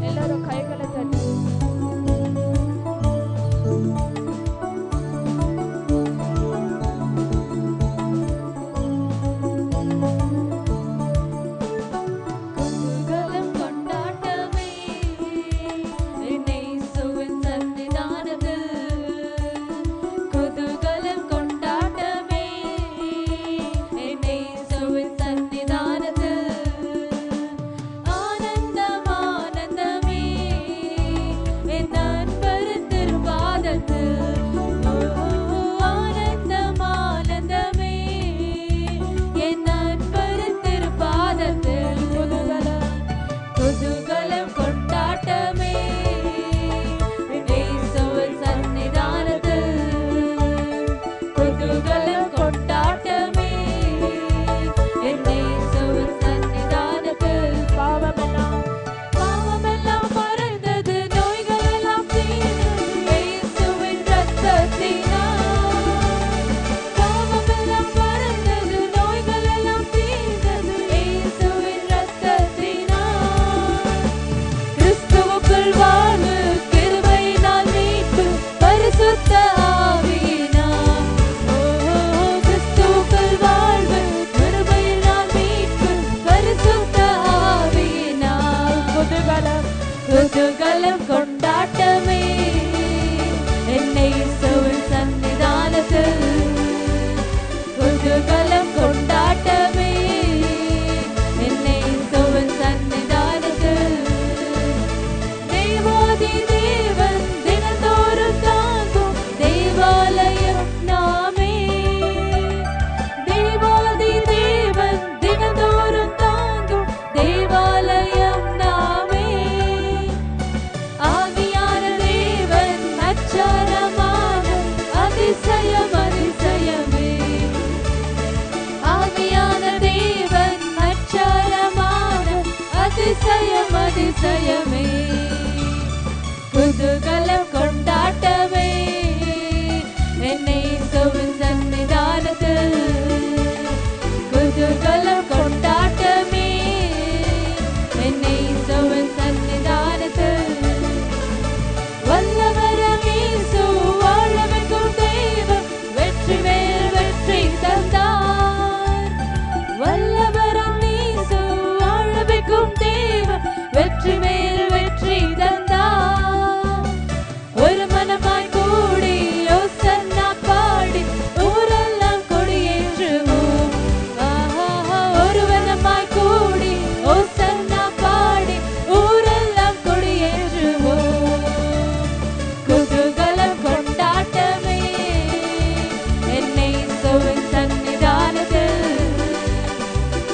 எல்லாரும் கைகளை தட்டி குதூகலம் கொண்டாட்டமே என்னை இயேசுவின் சன்னிதானத்தில் குதூகலம் கொண்டாட்டமே என்னை இயேசுவின் சன்னிதானத்தில் தேவாதி தேவன் தினந்தோறும் தாங்கும் தேவாலயம் நாமே தேவாதி தேவன் தினந்தோறும் தாங்கும் தேவாலயம் நாமே ஆவியான தேவன் அச்சாரமாக அதிசயம் அதிசயமே ஆவியான தேவன் அச்சாரமாக அதிசயம் அதிசயமே குதூகலம் கொண்டாட்டமே என்னை இயேசுவின் சன்னிதானத்தில் குதூகலம் கொண்டாட்டமே என்னை இயேசுவின் சன்னிதானத்தில் வல்லவரம் இயேசு வாழ வைக்கும் தெய்வம் வெற்றி மேல் வெற்றி தந்தார் வல்லவரம் இயேசு வாழ வைக்கும் தெய்வம் வெற்றி மேல் வெற்றி தந்தார் ஒரு மனமாய் கூடி யோசன்னா பாடி ஊரெல்லாம் கொடியேற்றுவோம் ஒரு மனமாய் கூடி யோசன்னா பாடி ஊரெல்லாம் கொடியேற்றுவோம் குதூகலம் கொண்டாட்டமே என்னை இயேசுவின் சன்னிதானத்தில்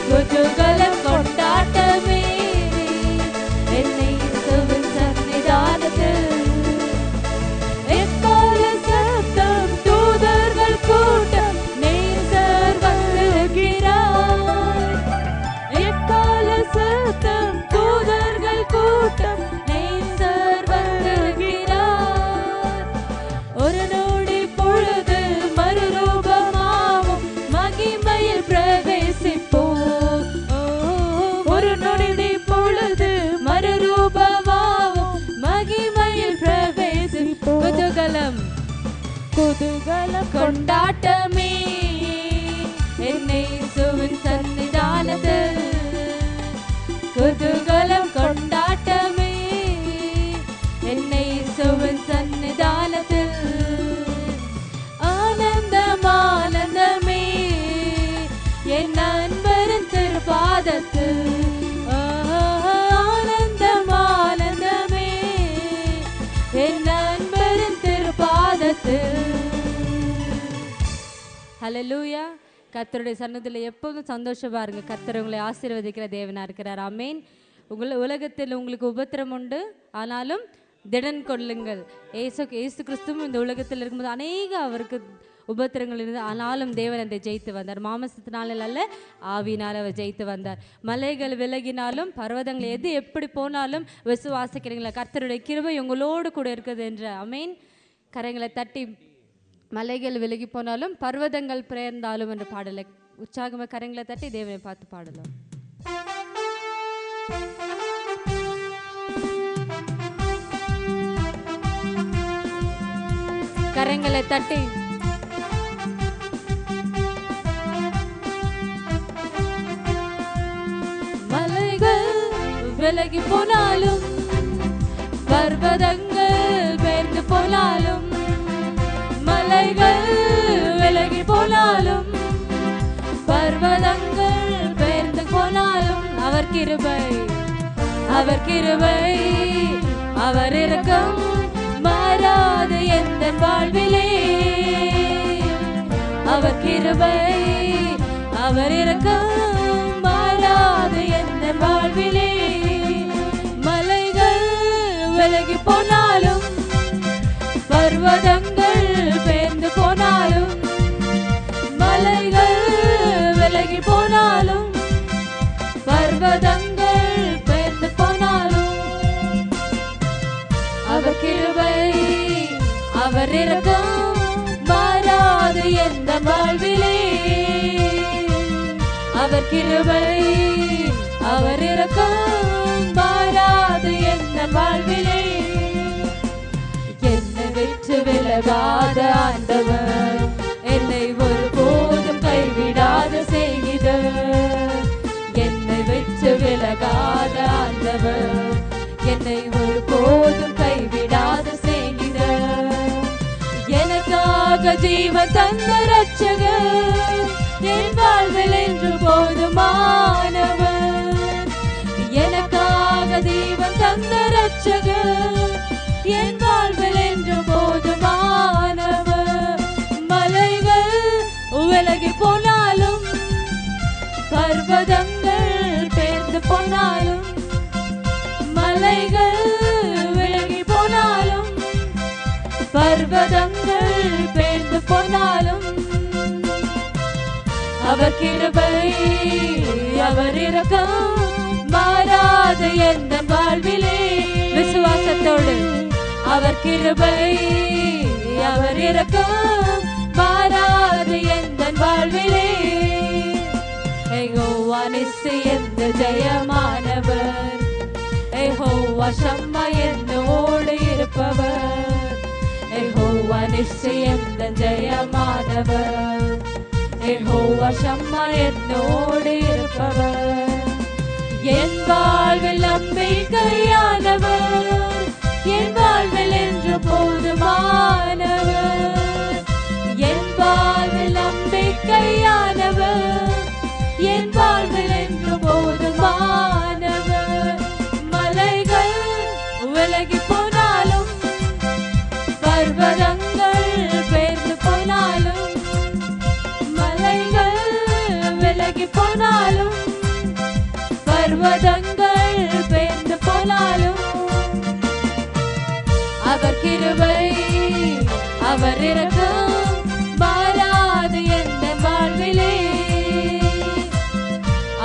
குதூகலம் கொண்டாட்டமே என்னை இயேசுவின் சன்னிதானத்தில் எக்கால சத்தம் தூதர்கள் கூட்டம் நேசர் வருகிறார் எக்கால சத்தம் தூதர்கள் கூட்டம் நேசர் வருகிறார் ஒரு நொடி பொழுது மறுரூபமாவும் மகிமையில் பிரவேசிப்போம் ஒரு நொடி பொழுது மறுரூபமாவும் மகிமையில் பிரவேசிப்போம் குதூகலம் குதூகலம் கொண்டாட்டமே என்னை இயேசுவின் சன்னிதானத்தில் குதூகலம் கொண்டாட்டமே என்னை இயேசுவின் சன்னிதானத்தில் ஆனந்தம் ஆனந்தமே என் நண்பரின் திருப்பாதத்தில் ஆனந்தம் ஆனந்தமே என் நண்பரின் திருப்பாதத்தில் ஹல்லேலூயா கர்த்தருடைய சன்னதியில் எப்போதும் சந்தோஷமா இருங்க கர்த்தர் உங்களை ஆசீர்வதிக்கிற தேவனா இருக்கிறார் ஆமென் உலகத்தில் உங்களுக்கு உபத்திரம் உண்டு ஆனாலும் திடன் கொள்ளுங்கள் ஏசு கிறிஸ்துவும் இந்த உலகத்தில் இருக்கும்போது அநேக அவருக்கு உபத்திரங்கள் இருந்து ஆனாலும் தேவன் அதை ஜெயித்து வந்தார் மாமசத்தினால அல்ல ஆவியினால் அவர் ஜெயித்து வந்தார் மலைகள் விலகினாலும் பர்வதங்கள் எது எப்படி போனாலும் விசுவாசிக்கிறீங்களா கர்த்தருடைய கிருபை உங்களோடு கூட இருக்குது என்ற ஆமென் கரங்களை தட்டி மலைகள் விலகி போனாலும் பர்வதங்கள் பெயர்ந்தாலும் என்ற பாடலை உற்சாகமாக கரங்களை தட்டி தேவனை பார்த்து பாடலாம் கரங்களை தட்டி மலைகள் விலகி போனாலும் பர்வதங்கள் பெயர்ந்து போனாலும் மலைகள் விலகி போனாலும் பர்வதங்கள் பெயர்ந்து போனாலும் அவர் கிருபை அவர் இரக்கம் மாறாது எந்த வாழ்விலே அவர் கிருபை அவர் இரக்கம் மாறாது எந்த வாழ்விலே மலைகள் விலகி போனாலும் பர்வதங்கள் பெயர்ந்து போனாலும் மலைகள் விலகி போனாலும் பர்வதங்கள் பெயர்ந்து போனாலும் அவர் கிருபை அவர் இரக்கம் மாறாது எந்த வாழ்விலே அவர் கிருபை அவர் இரக்கம் மாறாது எந்த வாழ்விலே என்னை விட்டு விலகாத ஆண்டவர் என்னை ஒருபோதும் கைவிடாது செய்கிறார் என்னை விட்டு விலகாத ஆண்டவர் என்னை ஒருபோதும் கைவிடாது செய்கிறார் எனக்காக ஜீவன் தந்த ரட்சகர் என் வாழ்வில் என்று போதுமானவர் எனக்காக ஜீவன் தந்த ரட்சகர் என் வாழ்வில் என்று போதுமானவர் மலைகள் விலகி போனாலும் பர்வதங்கள் பெயர்ந்து போனாலும் மலைகள் விலகி போனாலும் பர்வதங்கள் பெயர்ந்து போனாலும் அவர் கிருபை அவர் இரக்கம் மாறாது எந்த வாழ்விலே விசுவாசத்தோடு அவர் கிருபை அவர் இரக்கம் மாறாது எந்த வாழ்விலே யெகோவா நிச்சயந்த ஜெயமானவர் யெகோவா ஷம்மா என்னோடு இருப்பவர் யெகோவா நிச்சயந்த ஜெயமானவர் யெகோவா ஷம்மா என்னோடு இருப்பவர் என் வாழ்வில் நம்பிக்கையானவர் என் வாழ்வில் என்று போதுமானவர் என் வாழ்வில் நம்பிக்கையானவர் என் வாழ்வில் என்று போதுமானவர் மலைகள் விலகி போனாலும் பர்வதங்கள் பெயர்ந்து போனாலும் மலைகள் விலகி போனாலும் பர்வதங்கள் பெயர்ந்து போனாலும் அவர் கிருபை அவர் இரக்கம் மாறாது எந்த வாழ்விலே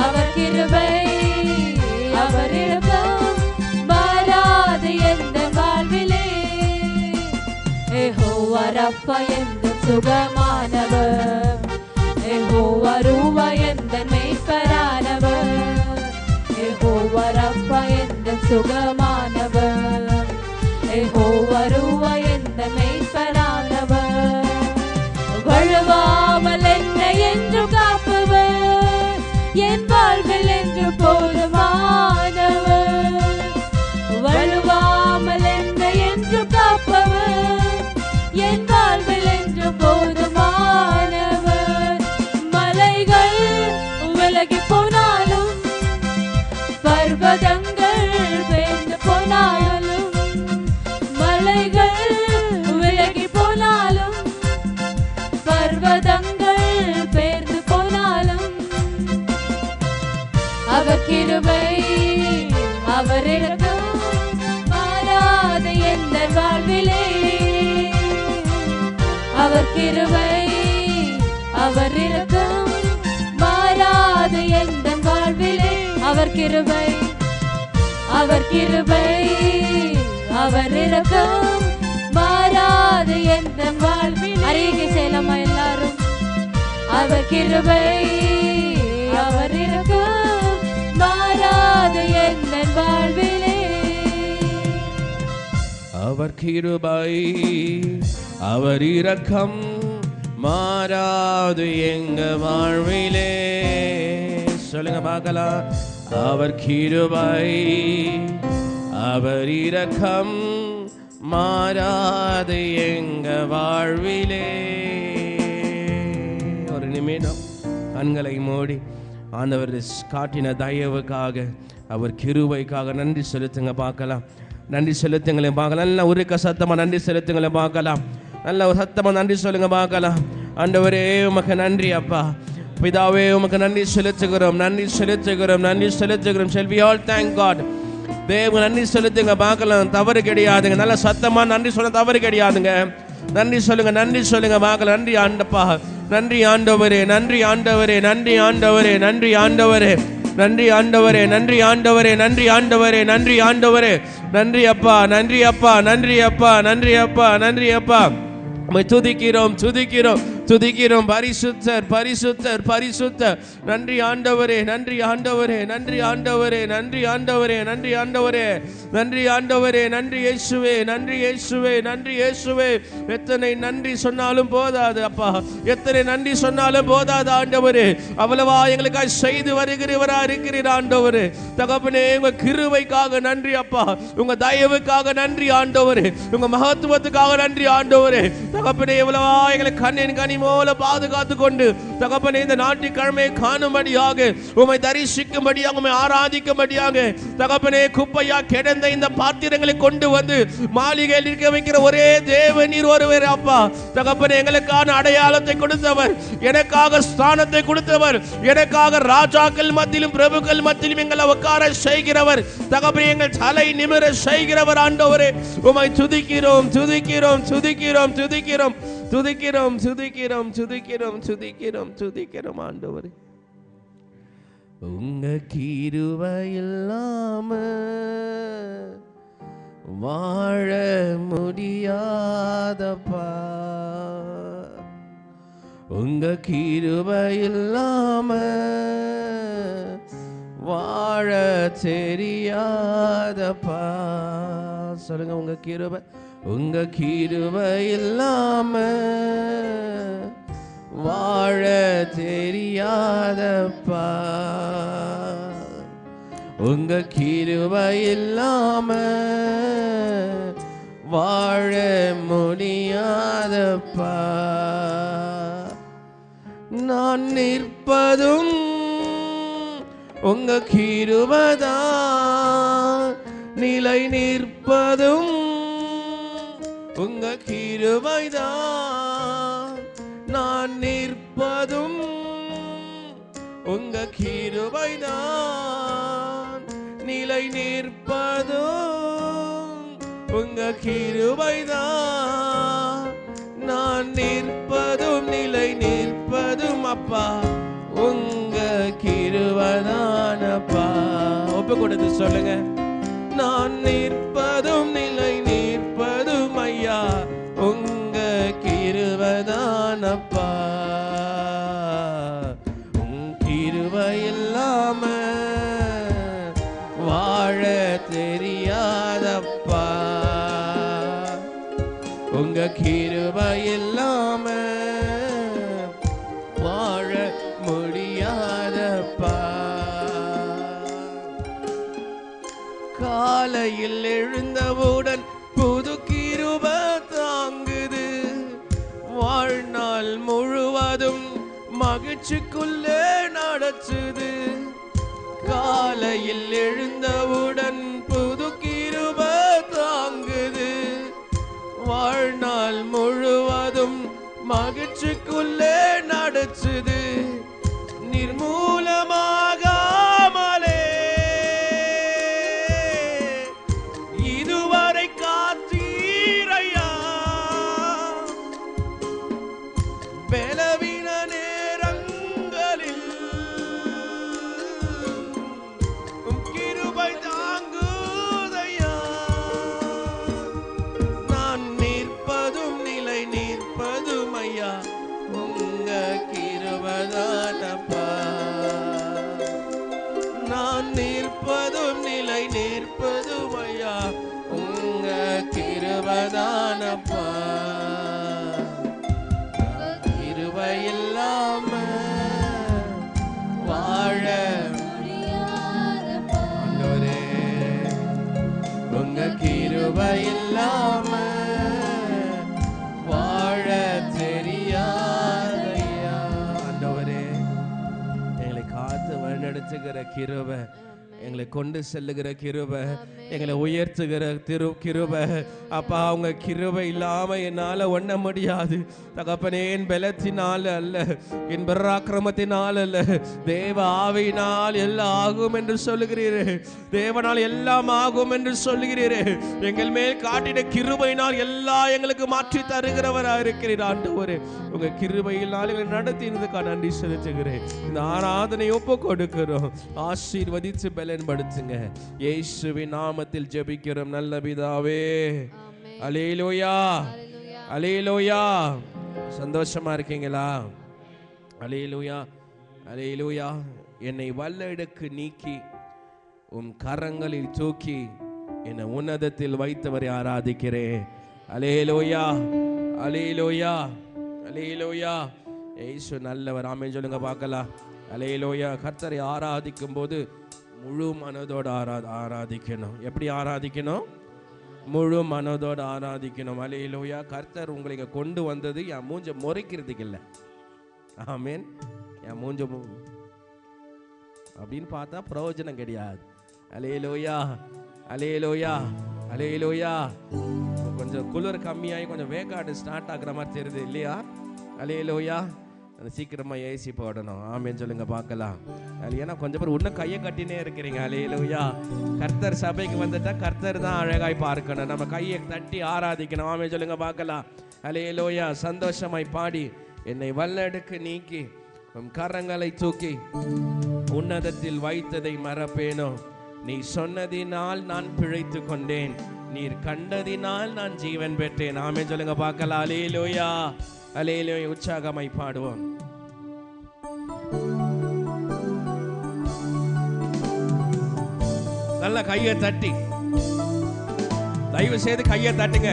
அவர் கிருபை அவர் இரக்கம் மாறாது எந்த வாழ்விலே யெகோவா ரப்பா எந்த சுகமானவர் யெகோவா ரூவா எந்த மேய்ப்பரானவர் யெகோவா ரப்பா எந்த சுகமானவர் யெகோவா ரூவா எந்த மேய்ப்பரானவர் வழுவாமல் என்னை என்று காப்பவர் என் வாழ்வில் என்று போதுமானவர் வழுவாமல் என்னை என்று காப்பவர் என் வாழ்வில் என்று போதுமானவர் மலைகள் விலகி போனாலும் பர்வதங்கள் பெயர்ந்து போனாலும் மலைகள் விலகி போனாலும் பர்வதங்கள் பெயர்ந்து போனாலும் அவர் கிருபை அவர் இரக்கம் மாறாது எந்த வாழ்விலே அவர் கிருபை அவர் இரக்கம் மாறாது எந்த வாழ்விலே அவர் கிருபை அவர் கிருபை அவர் இரக்கம் மாறாது எந்த வாழ்வில் அறிக்கை செய்யலாமா எல்லாரும் அவர் கிருபை அவர் இரக்கம் மாறாது எந்த வாழ்விலே. அவர் கிருபை அவர் இரக்கம் மாறாது எங்க வாழ்விலே. சொல்லுங்க பார்க்கலாம். அவர் கிருபை அவர் இரக்கம் மாறாது எங்க வாழ்விலே. ஒரு நிமிடம் கண்களை மூடி ஆண்டவர் காட்டின தயவுக்காக அவர் கிருபைக்காக நன்றி செலுத்துங்க பார்க்கலாம். நன்றி செலுத்துங்களே பார்க்கலாம். நல்ல ஒரு சத்தமா நன்றி செலுத்துங்களே பார்க்கலாம். நல்ல ஒரு சத்தமா நன்றி சொல்லுங்க பார்க்கலாம். ஆண்டவரே உமக்கு நன்றி அப்பா. பிதாவே உமக்கு நன்றி செலுத்துகிறோம், நன்றி செலுத்துகிறோம், நன்றி செலுத்துகிறோம். Shall we all thank God? தேவ நன்றி செலுத்துங்க பார்க்கலாம். தவறு கிடையாதுங்க. நல்ல சத்தமா நன்றி சொல்ல தவறு கிடையாதுங்க. நன்றி சொல்லுங்க, நன்றி சொல்லுங்க பார்க்கலாம். நன்றி ஆண்டப்பா, நன்றி ஆண்டவரே, நன்றி ஆண்டவரே, நன்றி ஆண்டவரே, நன்றி ஆண்டவரே, நன்றி ஆண்டவரே, நன்றி ஆண்டவரே, நன்றி ஆண்டவரே, நன்றி ஆண்டவரே, நன்றி அப்பா, நன்றி அப்பா, நன்றி அப்பா, நன்றி அப்பா, நன்றி அப்பா. துதிக்கிறோம் துதிக்கிறோம் துதிக்கிறோம். பரிசுத்தர் பரிசுத்தர் பரிசுத்தர். நன்றி ஆண்டவரே, நன்றி ஆண்டவரே, நன்றி ஆண்டவரே, நன்றி ஆண்டவரே, நன்றி ஆண்டவரே, நன்றி ஆண்டவரே, நன்றி இயேசுவே, நன்றி இயேசுவே, நன்றி இயேசுவே. எத்தனை நன்றி சொன்னாலும் போதாது அப்பா, எத்தனை நன்றி சொன்னாலும் போதாது ஆண்டவரே. அவ்வளவா எங்களுக்காக செய்து வருகிறவரா இருக்கிறீர் ஆண்டவரே. தகப்பனே உங்க கிருபைக்காக நன்றி அப்பா, உங்க தயவுக்காக நன்றி ஆண்டவரே, உங்க மகத்துவத்துக்காக நன்றி ஆண்டவரே. தகப்பனே எவ்வளவா எங்களை கண்ணின் கனி போல பாதுகாத்து கொண்டு தகப்பனே இந்த ஞாயிற்றுக்கிழமையை காணும்படியாக உம்மை தரிசிக்கும்படியாக உம்மை ஆராதிக்கும்படியாக தகப்பனே குப்பையா கிடந்த இந்த பாத்திரங்களை கொண்டு வந்து மாளிகையில் இருக்க வைக்கிற ஒரே தேவன் நீர் ஒருவர் அப்பா. தகப்பனே எங்களுக்கான அடையாளத்தை கொடுத்தவர், எனக்காக ஸ்தானத்தை கொடுத்தவர், எனக்காக ராஜாக்கள் மத்தியிலும் பிரபுக்கள் மத்தியிலும் எங்களை உட்கார செய்கிறவர், தகப்பனே எங்கள் தலை நிமிர செய்கிறவர் ஆண்டவரே. உம்மை துதிக்கிறோம் துதிக்கிறோம் துதிக்கிறோம் துதிக்கிறோம் துதிக்கிறோம் துதிக்கிறோம் துதிக்கிறோம் துதிக்கிறோம் துதிக்கிறோம் ஆண்டவரே. உங்க கிருபை இல்லாம வாழ முடியாதப்பா, உங்க கிருபை இல்லாம வாழ தெரியாதப்பா. சொல்லுங்க உங்க கிருபை, உங்க கிருபை இல்லாம வாழ தெரியாதப்பா, உங்க கிருபை இல்லாம வாழ முடியாதப்பா. நான் நிற்பதும் உங்க கிருபைதான், நிலை நிற்பதும் உங்க கிருபைதான், நான் நிற்பதும் உங்க கிருபைதான், நிலை நிற்பதும் உங்க கிருபைதான், நான் நிற்பதும் நிலை நிற்பதும் அப்பா உங்க கிருபைதான் அப்பா. ஒப்பு கொடுத்து சொல்லுங்க. நான் நிற்பதும் நிலை நிற்பதும் ஐயா உங்க கிருபைதான் அப்பா. உன் கிருபை இல்லாம வாழ தெரியாதப்பா, உங்க கிருபை இல்லாம வாழ முடியாதப்பா. காலையில் எழுந்தவுடன் புது கிருபை தாங்குது, வாழ்நாள் முழுவதும் மகிழ்ச்சிக்குள்ளே நடச்சுது. காலையில் எழுந்தவுடன் புது கிருபை தாங்குது, வாழ்நாள் முழுவதும் மகிழ்ச்சிக்குள்ளே நடச்சுது. நிர்மூலமாகாமலே இதுவரை காத்தீரையா, பலவீன நேரங்களில் உம் கிருபை தாங்குதையா. நான் நிற்பதும் நிலை நிற்பதும் ஐயா உங்க கிருபைதான் அப்பா, நான் நிற்பதும் நிலை நிற்பதுமையா உங்க கிருபைதானப்பா. கிருபை இல்லாம வாழ ஆண்டவரே, உங்க கிருபை இல்லாம வாழ தெரியாதையா. ஆண்டவரே, எங்களை காத்து வழிநடத்துகிற கிருபை, எங்களை கொண்டு செல்லுகிற கிருபை, எங்களை உயர்த்துகிற கிருபை அப்பா. அவங்க கிருபை இல்லாம என்னால ஒண்ண முடியாது தகப்பனே. என் பலத்தினால் அல்ல, என் பராக்கிரமத்தினால் அல்ல, தேவ ஆவியினால் எல்லாம் ஆகும் என்று சொல்லுகிறீரே. தேவனால் எல்லாம் ஆகும் என்று சொல்லுகிறீரே. எங்கள் மேல் காட்டின கிருபையினால் எல்லாம் எங்களுக்கு மாற்றி தருகிறவராக இருக்கிறீர் ஆண்டவரே. உங்க கிருபையினால் எங்களை நடத்தினதுக்காக நன்றி செலுத்துகிறேன். இந்த ஆராதனை ஒப்பு கொடுக்கிறோம். ஆசீர்வதித்து பலன்படுத்துங்க. இயேசுவின் நாமத்தில் ஜெபிக்கிறோம் நல்ல பிதாவே. அல்லேலூயா, அல்லேலூயா. சந்தோஷமா இருக்கீங்களா? அல்லேலூயா, அல்லேலூயா. என்னை வல்லடுக்கு நீக்கி உம் கரங்களில் தூக்கி என்னை உன்னதத்தில் வைத்தவரை ஆராதிக்கிறேன். அல்லேலூயா, அல்லேலூயா, அல்லேலூயா. இயேசு நல்லவர். ஆமென் சொல்லுங்க பார்க்கலாம். அல்லேலூயா. கர்த்தரை ஆராதிக்கும் போது முழு மனதோடு ஆராதிக்கணும். எப்படி ஆராதிக்கணும்? முழு மனதோடு ஆராதிக்கணும். அல்லேலூயா. கர்த்தர் உங்களுக்கு கொண்டு வந்தது என் மூஞ்ச முறைக்கிறதுக்கு இல்லை. ஆமென். என் மூஞ்ச அப்படின்னு பார்த்தா பிரயோஜனம் கிடையாது. அல்லேலூயா, அல்லேலூயா, அல்லேலூயா. கொஞ்சம் குளிர் கம்மியாகி கொஞ்சம் வேக்காடு ஸ்டார்ட் ஆகுற மாதிரி தெரியுது இல்லையா? அல்லேலூயா. சீக்கிரமா ஏசி போடணும். ஆமென் சொல்லுங்க பார்க்கலாம். ஏன்னா கொஞ்சம் பேர் இன்னும் கையை கட்டினே இருக்கிறீங்க. அல்லேலூயா. கர்த்தர் சபைக்கு வந்துட்டா கர்த்தர் தான் அழகாய் பார்க்கணும். நம்ம கையை தட்டி ஆராதிக்கணும். ஆமென் சொல்லுங்க பார்க்கலாம். அல்லேலூயா. சந்தோஷமாய் பாடி என்னை வல்லடுக்கு நீக்கி உம் கரங்களை தூக்கி உன்னதத்தில் வைத்ததை மறப்பேனோ. நீ சொன்னதினால் நான் பிழைத்து கொண்டேன், நீர் கண்டதினால் நான் ஜீவன் பெற்றேன். ஆமென் சொல்லுங்க பார்க்கலாம். அல்லேலூயா, அல்லேலூயா. உற்சாகமாய் பாடுவோம். நல்ல கையை தட்டி, தயவு செய்து கையை தட்டுங்க.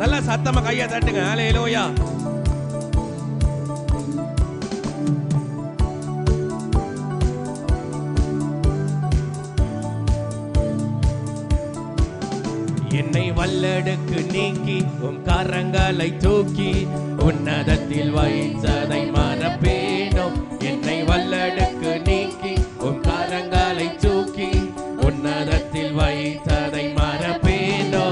நல்ல சத்தமா கையை தட்டுங்க. அல்லேலூயா. என்னை வல்லடுக்கு நீக்கி உம் கரங்களை தூக்கி உன்னதத்தில் வைத்ததை மறப்பேனோ. என்னை வல்லடுக்கு நீக்கி உம் கரங்களை தூக்கி உன்னதத்தில் வைத்ததை மறப்பேனோ.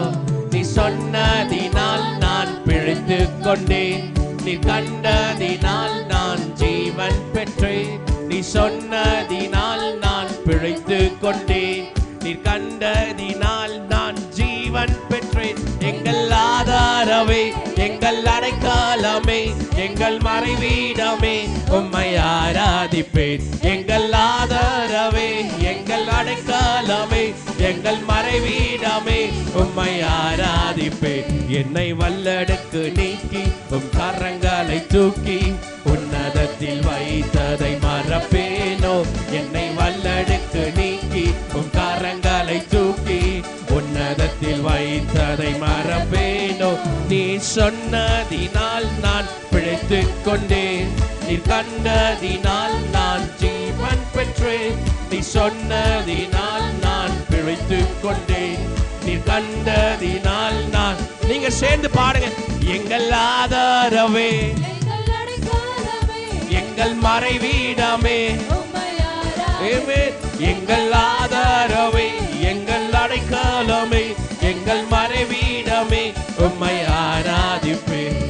நீ சொன்னதினால் நான் பிழைத்து கொண்டேன், நீ கண்டதினால் நான் ஜீவன் பெற்றேன். நீ சொன்னதினால் நான் பிழைத்து கொண்டேன், நீ கண்டதினால் நான் ஜீவன் பெற்றேன். எங்கள் ஆதாரமே, எங்கள் அடைக்கலமே, எங்கள் மறைவீடமே, உம்மை ஆராதிப்பேன். எங்கள் ஆதாரமே, எங்கள் அடைக்கலமே, எங்கள் மறைவீடமே, உம்மை ஆராதிப்பேன். என்னை வல்லடுக்கு நீக்கி உம் கரங்களை தூக்கி உன்னதத்தில் வைத்ததை மறப்பேனோ. என்னை வல்லடுக்கு நீக்கி உம் கரங்களை தூக்கி உன்னதத்தில் வைத்ததை மறப்பேனோ. நீ சொன்னதினால் நான் பிழைத்து கொண்டேன், நீ கண்டதினால் நான் ஜீவன் பெற்றேன். நீ சொன்னதினால் நான் பிழைத்து கொண்டேன், நீ கண்டதினால் நான். நீங்க சேர்ந்து பாடுங்க. எங்கள் ஆதாரமே, எங்கள் மறைவீடமே, எங்கள் ஆதாரமே, எங்கள் அடைக்கலமே, எங்கள் மறைவீடமே, உம்மை ஆராதிப்பேன்.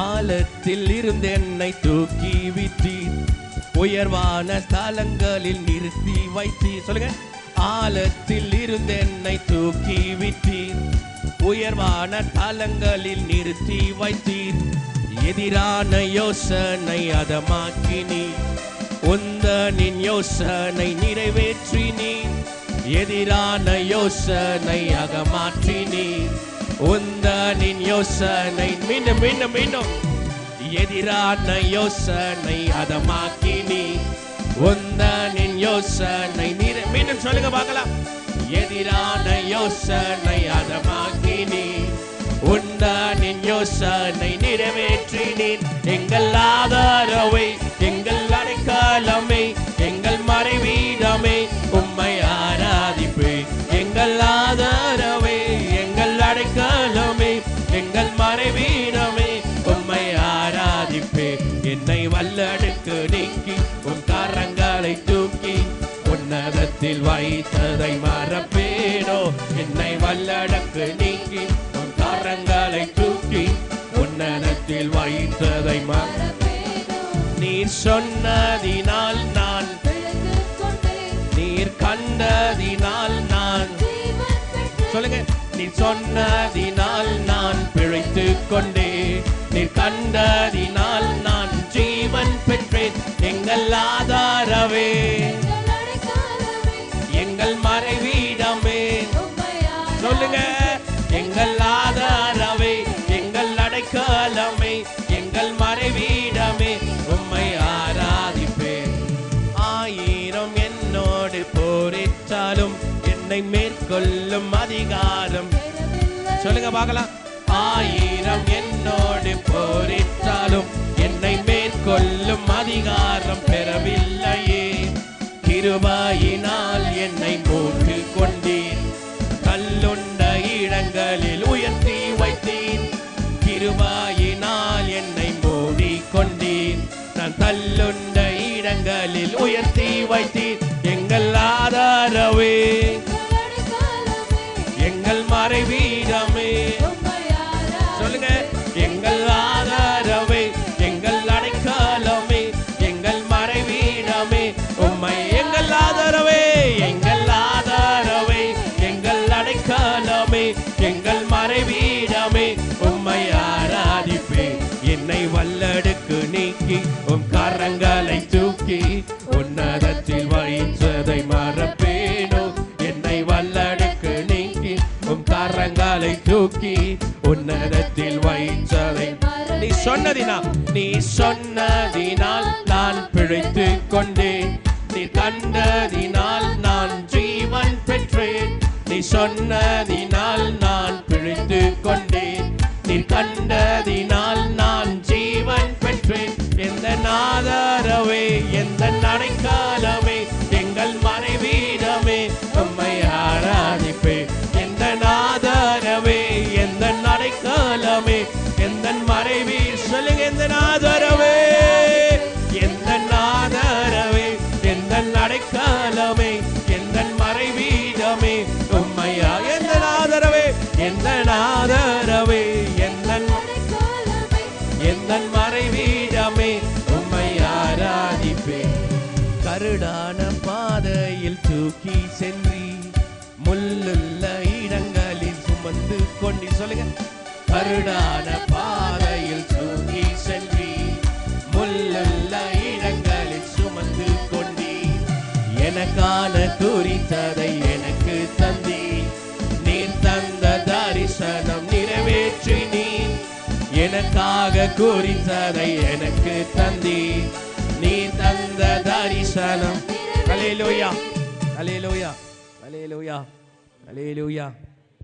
ஆழத்தில் இருந்து என்னை தூக்கி விட்டீர், உயர்வான ஸ்தலங்களில் நிறுத்தி வைத்தீர். சொல்லுங்க. ஆழத்தில் இருந்து என்னை தூக்கி விட்டீர், உயர்வான தலங்களில் நிறுத்தி வைத்தீர். எதிரான யோசனை அதமாக்கினீர், உந்தனின் யோசனை நிறைவேற்றினீர். எதிரான யோசனை அகமாற்றினீர், உந்தனின் யோசனை. மீண்டும் மீண்டும் மீண்டும். எதிரான யோசனை அதமாக்கி நீ உந்தனின் யோசனை மீண்டும் சொல்லுங்க பார்க்கலாம். எதிரான யோசனை அதமாக்கி நீ உந்தனின் யோசனை நிறைவேற்றினீர். எங்கள் ஆதாரவை, எங்கள் அடைக்கலமே, எங்கள் மறைவீடமே, உம்மை ஆராதிப்பேன். எங்கள் ஆதாரவே, எங்கள் அடைக்கலமே, எங்கள் மறைவீடமே, உம்மை ஆராதிப்பேன். என்னை வல்லடுக்கு நீக்கி உன் கரங்களை தூக்கி உன்னதத்தில் வைத்ததை மறப்பேனோ. என்னை வல்லடுக்கு நீக்கி உன் கரங்களை தூக்கி உன்னதத்தில் வைத்ததை மறப்பேனோ. நீர் சொன்னதினால் நான், நீர் கண்டதினால் நான், சொல்லுங்க, நீர் சொன்னதினால் நான் பிழைத்துக் கொண்டேன். நீர் கண்டதினால் நான் ஜீவன் பெற்றேன். எங்கள் ஆதாரவே, எங்கள் மறைவீடமே, சொல்லுங்க, எங்கள் ஆதாரவே, எங்கள் அடைக்கலமே, எங்கள் மறைவீடமே, உம்மை ஆராதிப்பேன். ஆயிரம் என்னோடு போரிட்டாலும் என்னை மேற்கொள்ளும் அதிகாரம், சொல்லுங்க பார்க்கலாம். ஆயிரம் என்னோடு போரிட்டாலும் என்னை மேற்கொள்ளும் அதிகாரம் பெறவில்லையே. கிருபையினால் என்னை மூன்று கொண்டீர், கல்லுண்ட இடங்களில் உயர்த்தி வைத்தீர். கிருபையினால் என்னை மூடிக்கொண்டீர், நான் கல்லுண்ட இடங்களில் உயர்த்தி வைத்தீர். எங்கள் ஆதாரவே, எங்கள் மறைவீடமே, சொல்லுங்க, எங்கள் ஆதாரவே, எங்கள் அடைக்கலமே, எங்கள் மறைவீடமே, உம்மை. எங்கள் ஆதாரவே, எங்கள் ஆதாரவே, எங்கள் அடைக்கலமே, எங்கள் மறைவீடமே, உம்மை ஆராதிப்பேன். என்னை வல்லடுக்கு நீக்கி உம் கரங்களை தூக்கி உன்னதத்தில் வைத்ததை மறப்பேனோ. என்னை வல்லடுக்கு நீக்கி உம் கரங்களை தூக்கி உன்னதத்தில் வைத்ததை, நீ சொன்னதினால், நீ சொன்னதினால் நான் பிழைத்துக் கொண்டேன். நீ கண்டதினால் நான் ஜீவன் பெற்றேன். நீ சொன்னதினால் நான் பிழைத்துக் கொண்டேன். நீ கண்டதினால் நான் ஜீவன் பெற்றேன். எந்த ஆதாரவே, எந்த அடைக்கலமே, எங்கள் மறைவீடமே, உம்மை ஆராதிப்பேன். எந்த ஆதாரவே, எந்த அடைக்கலமே, எந்த மறைவீர், சொல்லுங்க, எந்த ஆதாரவே, எந்த ஆதாரவே, எந்த அடைக்கலமே, எந்த மறைவீடமே, உம்மையா. எந்த ஆதாரவே, எந்த ஆதாரவே, எந்த மறைவீடமே, உம்மை ஆராதிப்பேன். கருடான பாதையில் தூக்கி சென்றி முள்ளுள்ள இடங்களில் சுமந்து கொண்டி, சொல்லுங்க, கருடான பாதையில் தூக்கி சென்றி முள்ளுள்ள இடங்களில் சுமந்து கொண்டி எனக்கான குறித்ததை எனக்கு தந்தி. நீர் தந்த தரிசனம் நிறைவேற்றி நீ எனக்காக குறித்ததை எனக்கு தந்தி. நீ தந்த தரிசனம். அல்லேலூயா, அல்லேலூயா, அல்லேலூயா, அல்லேலூயா,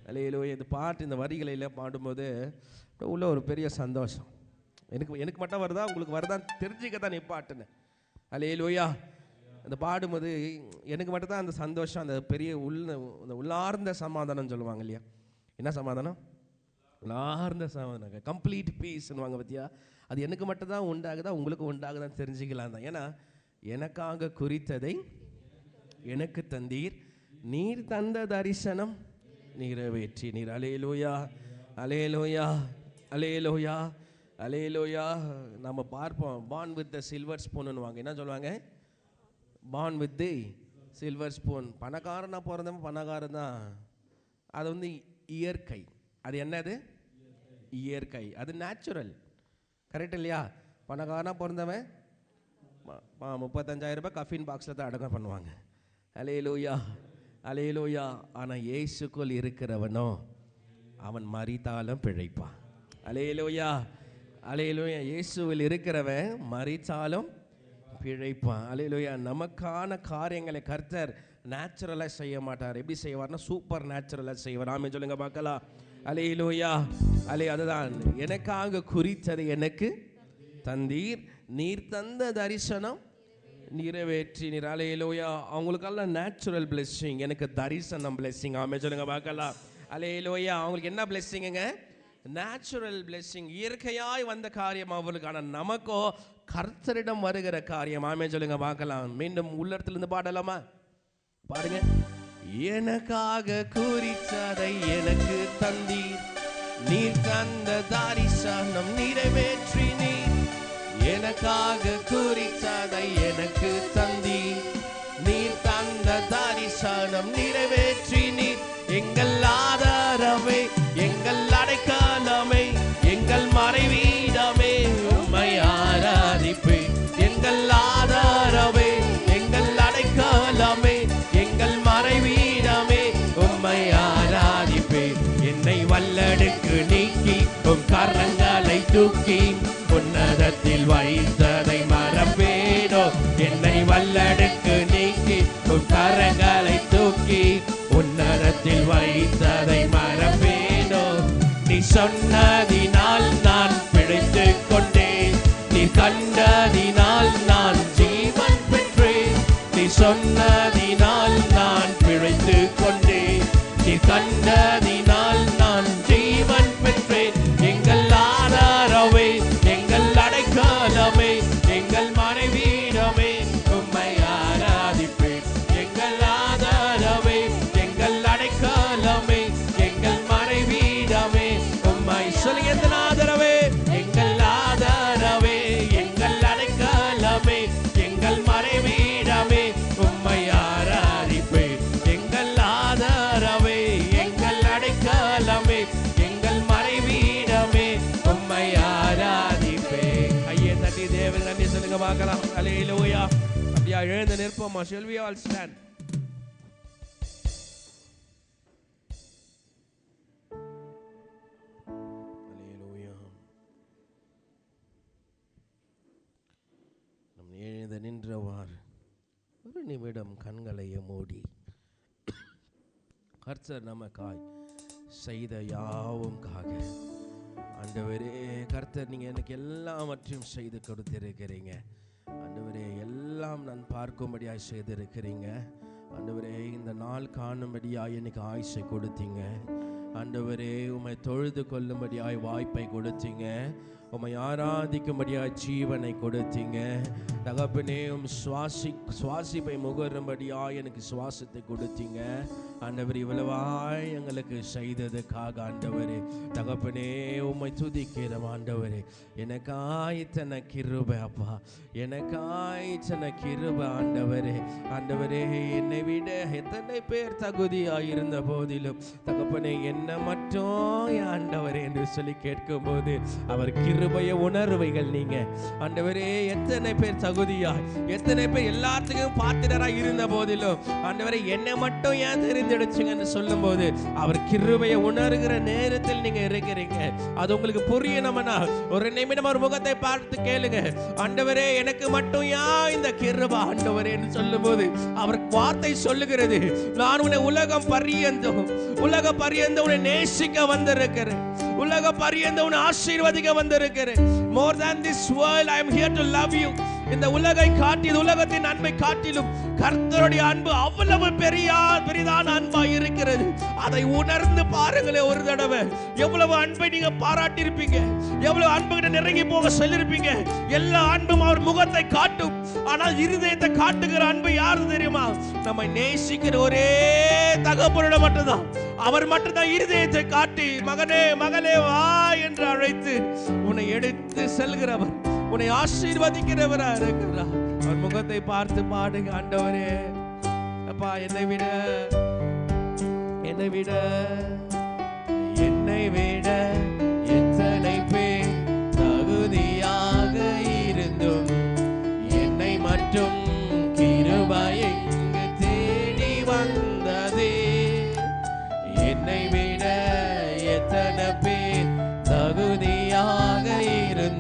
அல்லேலூயா. இந்த பாட்டு, இந்த வரிகளில் பாடும்போது உள்ள ஒரு பெரிய சந்தோஷம். எனக்கு மட்டும் வருதா, உங்களுக்கு வருதான்னு தெரிஞ்சுக்க தான் நீ பாட்டுன்னு. அல்லேலூயா. அந்த பாடும்போது எனக்கு மட்டும் தான் அந்த சந்தோஷம், அந்த பெரிய அந்த உள்ளார்ந்த சமாதானம் சொல்லுவாங்க இல்லையா. என்ன சமாதானம்? உள்ளார்ந்த சமாதானம், கம்ப்ளீட் பீஸ்ன்னுவாங்க பத்தியா. அது எனக்கு மட்டும் தான் உண்டாகுதா, உங்களுக்கு உண்டாகுதான் தெரிஞ்சுக்கலாம் தான். ஏன்னா எனக்காக குறித்ததை எனக்கு தந்தீர், நீர் தந்த தரிசனம் நிறைவேற்றி நீர். அல்லேலூயா, அல்லேலூயா, அல்லேலூயா, அல்லேலூயா. நம்ம பார்ப்போம், பார்ன் வித் த சில்வர் ஸ்பூன்னுவாங்க. என்ன சொல்லுவாங்க? Born with the silver spoon. பணக்காரனாக பிறந்தவன் பணக்காரன் தான், அது வந்து இயற்கை. அது என்னது? இயற்கை, அது நேச்சுரல். கரெக்ட் இல்லையா? பணக்காரனாக பிறந்தவன் 35,000 ரூபாய் கஃபின் பாக்ஸில் தான் அடக்கம் பண்ணுவாங்க. அல்லேலூயா, அல்லேலூயா. ஆனால் இயேசுக்குள் இருக்கிறவனோ அவன் மரித்தாலும் பிழைப்பான். அல்லேலூயா, அல்லேலூயா. இயேசுவில் இருக்கிறவன் மரித்தாலும் பிழைப்பான். அல்லேலூயா. நமக்கான காரியங்களை கர்த்தர் நேச்சுரலாக செய்ய மாட்டார். எப்படி செய்வார்னா சூப்பர் நேச்சுரலாக செய்வார். ஆமென் சொல்லுங்க பார்க்கலாம். அல்லேலூயா. அதுதான் எனக்காக குறித்ததை எனக்கு தந்தீர், நீர் தந்த தரிசனம் நிறைவேற்றி நீர். அல்லேலூயா. அவங்களுக்கெல்லாம் நேச்சுரல் பிளெஸ்ஸிங், எனக்கு தரிசனம் பிளெஸ்ஸிங். ஆமென் சொல்லுங்க பார்க்கலாம். அல்லேலூயா. அவங்களுக்கு என்ன பிளெஸ்ஸிங்குங்க? நேச்சுரல் பிளெஸ்ஸிங், இயற்கையாய் வந்த காரியம் அவர்களுக்கான. நமக்கோ கர்த்தரிடம் வருகிற காரியம். ஆமென் சொல்லுங்க பார்க்கலாம். மீண்டும் உள்ளத்திலிருந்து பாடலாமா? பாருங்க. எனக்காக குறித்ததை எனக்கு தந்தீர், நீர் தந்த தரிசனம் நிறைவேற்றி நீர். எனக்காக குறித்ததை எனக்கு தந்தீர், நீர் தந்த தரிசனம் நிறைவேற்றி நீர். எங்கள் ஆதாரமே, எங்கள் அடைக்கலமே, எங்கள் மறைவீடமே, உம்மை ஆராதிப்பேன். எங்கள் ஆதாரமே, எங்கள் அடைக்கலமே, எங்கள் மறைவீடமே, உம்மை ஆராதிப்பேன். என்னை வல்லடுக்கு நீக்கி உம் கரங்களை தூக்கி உன்னதத்தில் வைத்ததை மறப்பேனோ. என்னை வல்லடுக்கு நீக்கி உம் கரங்களை தூக்கி உன்னதத்தில் வைத்ததை மறப்பேனோ. நீ சொன்னதினால் நான் பிழைத்துக் கொண்டேன், நீ கண்டதினால் நான் ஜீவன் பெற்றேன். நீ சொன்னதினால் நான் பிழைத்துக் கொண்டேன், நீ கண்டதினால் நான் ஜீவன் பெற்றேன். எங்கள் ஆதாரமே, எங்கள் அடைக்கலமே, எங்கள் மறைவீடமே, உம்மை ஆராதிப்பேன். எங்கள் ஆதாரமே, எங்கள் அடைக்கலமே, எங்கள் மறைவீடமே, உம்மை சொல்லி எங்கள் ஆதாரமே, எங்கள் ஆதாரமே, எங்கள் அடைக்கலமே, எங்கள் மறைவீடமே, உம்மை ஆராதிப்பேன். எங்கள் ஆதாரமே, எங்கள் அடைக்கலமே, எங்கள் மறைவீடமே, உம்மை ஆராதிப்பேன். கையை தட்டி தேவன் நன்றி சொல்லுங்க பார்க்கலாம். அல்லேலூயா. அப்படியா எழுந்து நிற்போமா? Shall we all stand? அல்லேலூயா. நம் எழுந்து நின்றவாறு ஒரு நிமிடம் கண்களையும் மூடி கர்த்தர் நமக்காய் செய்த யாவும்காக, ஆண்டவரே கர்த்தர் நீங்க எனக்கு எல்லாவற்றையும் செய்து கொடுத்திருக்கிறீங்க. ஆண்டவரே எல்லாம் நான் பார்க்கும்படியாய் செய்திருக்கிறீங்க. ஆண்டவரே இந்த நாள் காணும்படியாய் எனக்கு ஆயுசை கொடுத்தீங்க. ஆண்டவரே உம்மை தொழுது கொள்ளும்படியாய் வாய்ப்பை கொடுத்தீங்க. உம்மை ஆராதிக்கும்படியாய் ஜீவனை கொடுத்தீங்க. தகப்பனே சுவாசிப்பை முகரும்படியாய் எனக்கு சுவாசத்தை கொடுத்தீங்க. ஆண்டவர் இவ்வளவாய் எங்களுக்கு செய்ததுக்காக ஆண்டவரே தகப்பனே உம்மை துதிக்கிறோம். ஆண்டவரே எனக்காய் தன கிருபை அப்பா, எனக்காய் தன கிருபை ஆண்டவரே. ஆண்டவரே என்னை விட எத்தனை பேர் தகுதியாய் இருந்த போதிலும் தகப்பனே என்ன மட்டும் ஆண்டவரே என்று சொல்லி கேட்கும் போது அவர் கிருபைய உணர்வைகள் நீங்க ஆண்டவரே. எத்தனை பேர் தகுதியாய், எத்தனை பேர் எல்லாத்துக்கும் பாத்திரராய் இருந்த போதிலும் ஆண்டவரே என்னை மட்டும் ஏன் தெரிந்தெடுச்சுங்கன்னு சொல்லும் போது அவர் கிருபையை உணர்கிற நேரத்தில் நீங்க இருக்கிறீங்க. அது உங்களுக்கு புரியணும்னா ஒரு நிமிடம் ஒரு முகத்தை பார்த்து கேளுங்க. ஆண்டவரே எனக்கு மட்டும் ஏன் இந்த கிருபை ஆண்டவரே என்று சொல்லும் போது அவர் வார்த்தை சொல்லுகிறது, நான் உன்னை உலகம் பரியந்தம் உன்னை நேசிக்க வந்திருக்கிறேன், உலக பரியந்தம் உன்னை ஆசீர்வதிக்க வந்திருக்கிறேன். More than this world I am here to love you. இந்த உலகை காட்டிலும் உலகத்தின் அன்பை காட்டிலும் கர்த்தருடைய அன்பு அவ்வளவு பெரிதான அன்பா இருக்கிறது. அதை உணர்ந்து பாருங்களே ஒரு தடவை. எவ்வளவு அன்பை நீங்க பாராட்டி இருப்பீங்க, எவ்வளவு அன்புகிட்ட நெருங்கி போக சொல்லிருப்பீங்க. எல்லா அன்பும் அவர் முகத்தை காட்டும், ஆனால் இருதயத்தை காட்டுகிற அன்பு யாரு தெரியுமா? நம்மை நேசிக்கிற ஒரே தகப்பனிடம் மட்டும்தான். அவர் மட்டும்தான் இருதயத்தை காட்டி மகனே மகளே வா என்று அழைத்து உன்னை எடுத்து செல்கிறவர், உன்னை ஆசீர்வதிக்கிறவரா இருக்கிறார். அவர் முகத்தை பார்த்து பாடுங்க, ஆண்டவரே அப்பா என்னை விட எத்தனை பேர் தகுதியாக இருந்தும் என்னை மட்டும் கிருபை எங்கு தேடி வந்ததே. என்னை விட எத்தனை பேர் தகுதியாக இருந்தும்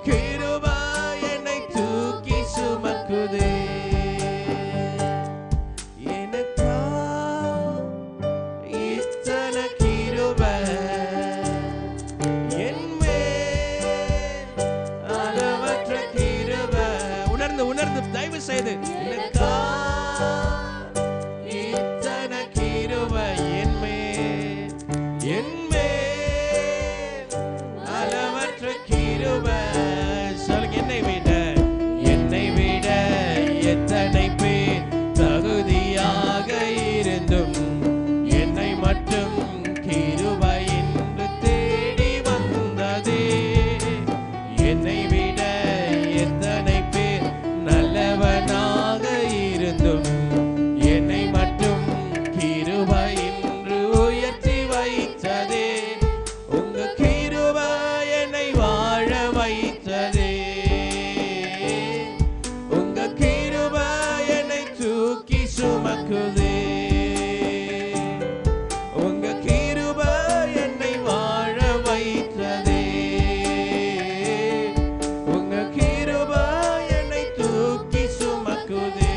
கிருபை என்னை தூக்கி சுமக்குதே. எனக்கா இத்தனை கிருபை என்மேல் அளவற்ற கிருபை. உணர்ந்து தயவு செய்து எனக்கா இத்தனை கிருபை என்மேல் அளவற்ற கிருபை. சொல்லுங்க, என்னை விட எத்தனை பேர் தகுதியாக இருந்தும் என்னை மட்டும் கிருபை என்று தேடி வந்ததே. என்னை விட எத்தனை பேர் நல்லவனாக இருந்தும் என்னை மட்டும் கிருபை என்று உயர்த்தி வைத்ததே. உங்க கிருபை என்னை வாழ வைத்ததே. உங்க கிருபை என்னை தூக்கி சுமக்குதே. உங்க கிருபை என்னை வாழ வைத்ததே. உங்க கிருபை என்னை தூக்கி சுமக்குதே.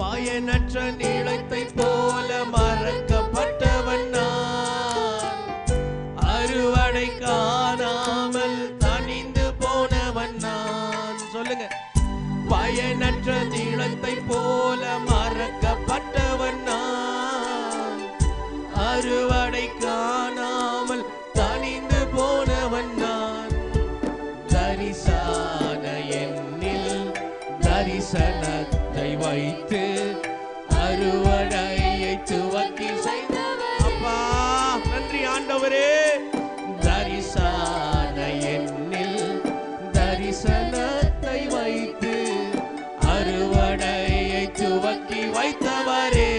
பயனற்ற நீளத்தை போல மறக்கப்பட்டவன் நான். அறுவடை காணாமல் தனிந்து போனவன் நான். சொல்லுங்க, பயனற்ற நீளத்தை போல மறக்கப்பட்டவன் நான். அறுவடை காணாமல் தனிந்து போனவன் நான். தரிசான என்னில் தரிசனத்தை வைத்து அறுவடையை துவக்கி செய்தவர். அப்பா நன்றி ஆண்டவரே. தரிசான என்னில் தரிசனத்தை வைத்து அறுவடையை துவக்கி வைத்தவரே.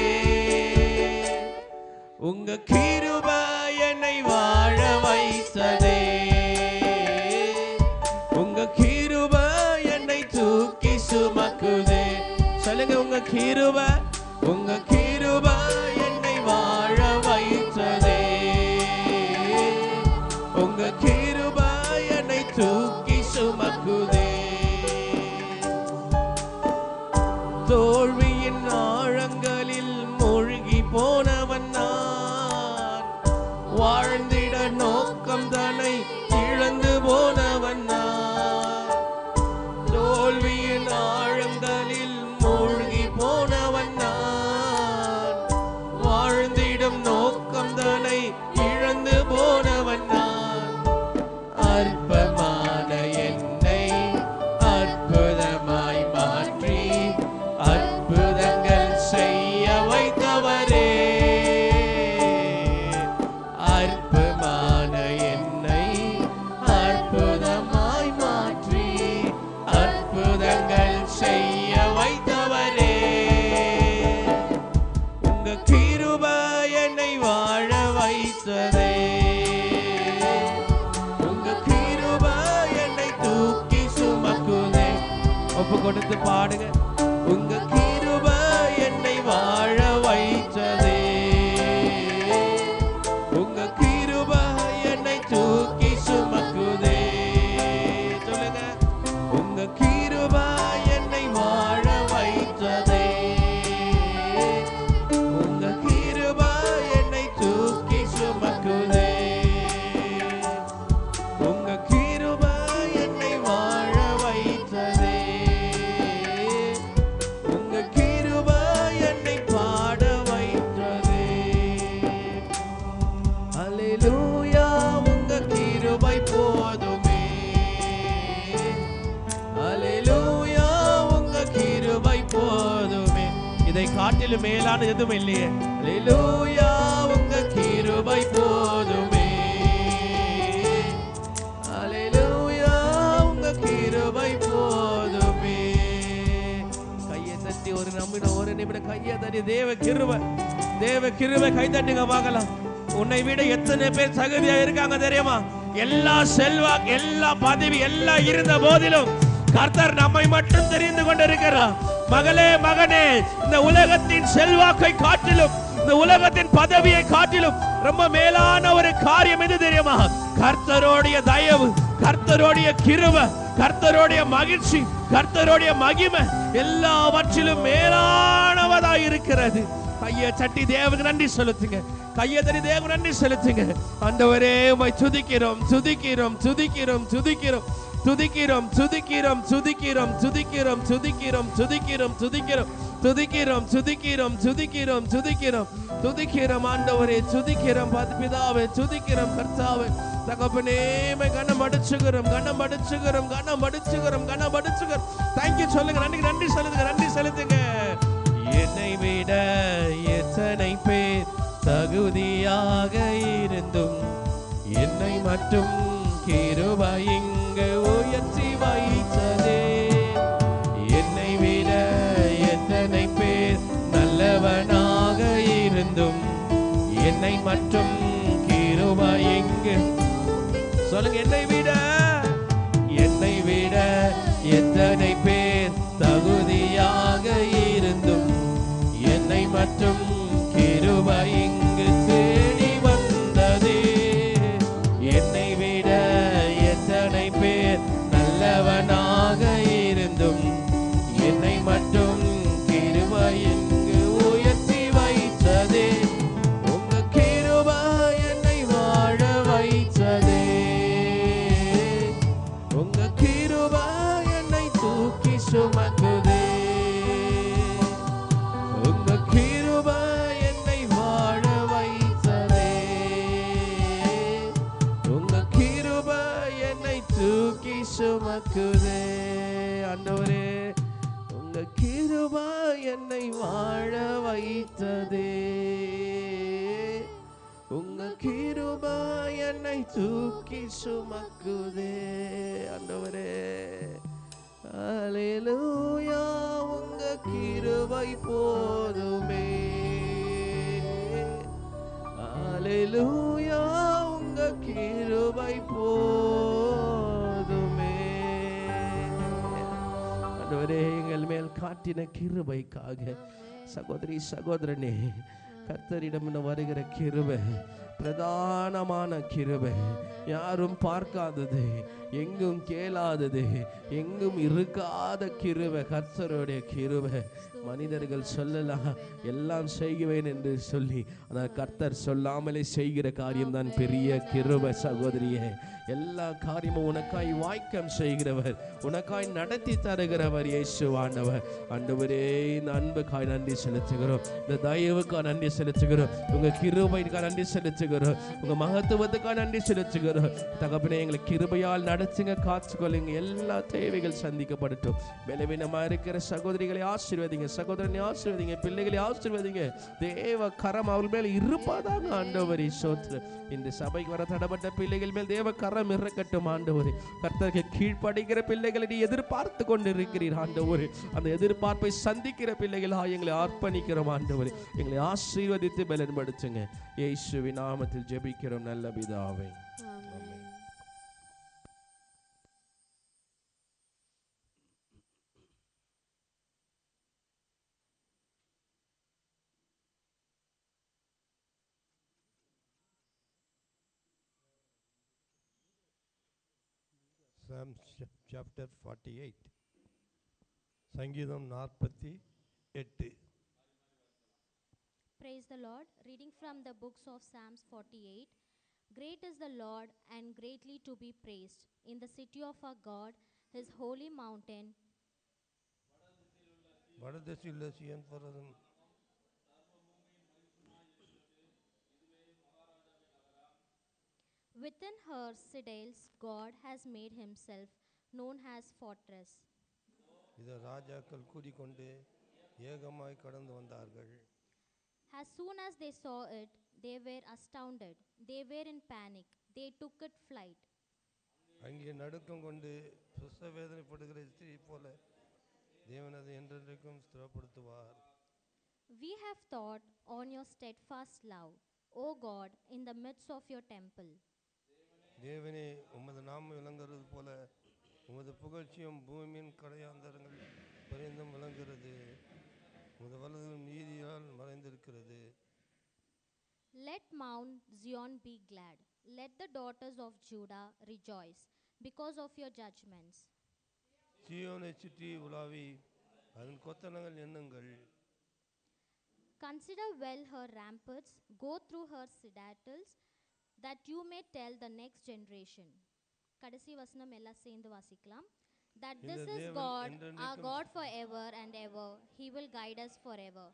உங்க கிருபை என்னை வாழ வைத்ததே. உங்க கிருபை என்னை தூக்கி சுமக்குதே. சொல்லுங்க, உங்க கிருபை என்னை வாழ வைத்ததே. உங்க கிருபை என்னை தூக்கி சுமக்குதே. தோல்வியின் ஆழங்களில் மூழ்கி போனவன் நான். வாழ்ந்திட நோக்கம் தன்னை இழந்து போனவன் நான். தோல்வியின் ஆழங்களில் மூழ்கி போனவன் நான். வாழ்ந்திடும் நோக்கம் தன்னை இழந்து போனவன் நான். அற்பமான என்னை அற்புதமாய் மாற்றி அற்புதங்கள் செய்ய வைத்தவரே. அற்பமான என்னை அற்புதமாய் மாற்றி அற்புதங்கள் செய்ய வைத்தவரே. உங்க கிருபை என்னை வாழ வைத்ததே. உங்க கிருபை என்னை தூக்கி சுமக்குதே. ஒப்பு கொடுத்து பாடுங்க. உங்க கிருபை என்னை வாழ வைத்ததே. உங்க கிருபை என்னை தூக்கி சுமக்குதே. சொல்லுங்க, உங்க கிருபை என்னை வாழ வைத்ததே. உங்க கிருபை என்னை தூக்கி சுமக்குதே. உங்க கிருபை என்னை வாழ வைத்ததே. உங்க கிருபை என்னை பாட வைத்ததே. அல்லேலூயா, உங்க கிருபை போதுமே. அல்லேலூயா, உங்க கிருபை போதுமே. இதை காட்டிலும் மேலான எதுவும் இல்லையே. அல்லேலூயா, உங்க கிருபை போதுமே. அல்லேலூயா, உங்க கிருபை போதுமே. கையை தட்டி ஒரு நிமிடம் கையை தட்டி தேவ கிருபை கை தட்டுங்க பார்க்கலாம். உன்னை விட எத்தனை பேர் தகுதியா இருக்காங்க தெரியுமா? எல்லா செல்வாக்கு, எல்லா பதவி, எல்லாம் இருந்த போதிலும் கர்த்தர் நம்மை மட்டும் தெரிந்து கொண்டிருக்கிறார். மகளே, மகனே, இந்த உலகத்தின் செல்வாக்கை காட்டிலும், இந்த உலகத்தின் பதவியை காட்டிலும் ரொம்ப மேலான ஒரு காரியம் எது தெரியுமா? கர்த்தருடைய தயவு, கர்த்தருடைய கிருபை, கர்த்தருடைய மகிழ்ச்சி, கர்த்தருடைய மகிமை எல்லாவற்றிலும் மேலானவதாய் இருக்கிறது. கையை தட்டி தேவனுக்கு நன்றி செலுத்துங்க. கையை தட்டி தேவனுக்கு நன்றி செலுத்துங்க. ஆண்டவரே உம்மை துதிக்கிறோம், துதிக்கிறோம், துதிக்கிறோம், துதிக்கிறோம், துதிக்கிறோம், துதிக்கிறோம், துதிக்கிறோம், துதிக்கிறோம், துதிக்கிறோம், துதிக்கிறோம், துதிக்கிறோம், துதிக்கிறோம், துதிக்கிறோம், துதிக்கிறோம், துதிக்கிறோம், துதிக்கிறோம். ஆண்டவரே துதிக்கிறோம், பிதாவே துதிக்கிறோம், கர்த்தாவே தகப்பனே கனம் அடிச்சுகிறோம், கனம் அடிச்சுகிறோம், கனம் அடிச்சுகிறோம், கனம் அடிச்சுகிறோம். தேங்க்யூ சொல்லுங்க, நன்றி, நன்றி செலுத்துங்க, நன்றி செலுத்துங்க. என்னை விட எத்தனை பேர் தகுதியாக இருந்தும் என்னை மட்டும் கிருபை இங்கு உயர்த்தி வைத்ததே. என்னை விட எத்தனை பேர் நல்லவனாக இருந்தும் என்னை மட்டும் கிருபை இங்கு சொல்லுங்க. என்னை விட எத்தனை பேர் தகுதியாக இருந்தும் என்னை மட்டும் கிருபை இங்கு தேடி வந்ததே. என்னை விட எத்தனை பேர் நல்லவனாக இருந்தும் என்னை மட்டும் கிருபை இங்கு உயர்த்தி வைத்ததே. உங்க கிருபை என்னை வாழ வைத்ததே. உங்க கிருபை என்னை தூக்கி சுமக்குதே. உங்க கிருபை என்னை வாழ வைத்ததே. உங்க கிருபை என்னை தூக்கி சுமக்குதே. ஆண்டவரே உங்க கிருபை என்னை வாழ வைத்ததே. உங்க கிருபை என்னை தூக்கி சுமக்குதே. ஆண்டவரே அல்லேலூயா. உங்க கிருபை போதுமே. அல்லேலூயா. உங்க கிருபை போதுமே. ஆண்டவரே எங்கள் மேல் காட்டின கிருபைக்காக சகோதரி சகோதரனே, கர்த்தரிடம் வருகிற கிருபை பிரதானமான கிருபை, யாரும் பார்க்காதது, எங்கும் கேளாதது, எங்கும் இருக்காத கிருபை, கர்த்தருடைய கிருபை. மனிதர்கள் சொல்லலாம் எல்லாம் செய்வேன் என்று சொல்லி, ஆனால் கர்த்தர் சொல்லாமலே செய்கிற காரியம் தான் பெரிய கிருபை. சகோதரியே, எல்லா காரியமும் உனக்காய் வாய்க்கம் செய்கிறவர், உனக்காய் நடத்தி தருகிறவர் இயேசு ஆண்டவர். ஆண்டவரே இந்த அன்புக்காய் நன்றி செலுத்துகிறோம், இந்த தயவுக்காய் நன்றி செலுத்துகிறோம், உங்க கிருபைக்காய் நன்றி செலுத்துகிறோம், உங்க மகத்துவத்துக்காக நன்றி செலுத்துகிறோம். தகப்பனே எங்களை கிருபையால் நடத்துங்க, காத்துக்கொள்ளுங்க, எல்லா தேவைகள் சந்திக்கப்படட்டும். பலவீனமா இருக்கிற சகோதரிகளை ஆசீர்வதிங்க, சகோதரனை ஆசீர்வதிங்க, பிள்ளைகளை ஆசீர்வதிங்க. தேவ கரம் அவள் மேல் இருப்பதாக ஆண்டவரே சோத்திரம். இந்த சபைக்கு வர தடப்பட்ட பிள்ளைகள் மேல் தேவ கரம் இறக்கட்டும் ஆண்டவரே. கர்த்தருக்கு கீழ்ப்படுகிற பிள்ளைகளை நீ எதிர்பார்த்து கொண்டு இருக்கிறீர் ஆண்டவரே. அந்த எதிர்பார்ப்பை சந்திக்கிற பிள்ளைகளாக எங்களை அர்ப்பணிக்கிறோம் ஆண்டவரே. எங்களை ஆசீர்வதித்து பலன்படுத்துங்க. இயேசுவின் நாமத்தில் ஜெபிக்கிறோம் நல்ல பிதாவே. Psalms chapter 48. சங்கீதம் 48. Praise the Lord. Reading from the books of Psalms 48. Great is the Lord and greatly to be praised in the city of our God, his holy mountain. வடதிசையில் Zion Parvatham Within her citadels, God has made himself known as fortress. இத ராஜாக்கள் கூடிக்கொண்டு ஏகமாய் கடந்து வந்தார்கள். As soon as they saw it, they were astounded. They were in panic. They took it flight. அங்கே நடுக்கம் கொண்டு பிரசவ வேதனைப்படுகிற ஸ்திரீ போல தேவன் அதை என்றென்றைக்கும் ஸ்திரப்படுத்துவார். We have thought on your steadfast love, O God, in the midst of your temple. தேவனே, உமது நாமம் விளங்குறது போல உமது புகழ்ச்சியும் பூமியின் கடையாந்தரங்கள் பரிந்தும் விளங்குகிறது. உமது வலது நீதியால் மறைந்திருக்கிறது. Let Mount Zion be glad, Let the daughters of Judah rejoice because of your judgments. சீயோனை சுற்றி உலாவி அதன் கொத்தனங்கள் எண்ணுங்கள். Consider well her ramparts, go through her citadels, that you may tell the next generation. கடைசி வசனம் எல்லாம் சேர்ந்து வாசிக்கலாம். That this is God, our God forever and ever. He will guide us forever.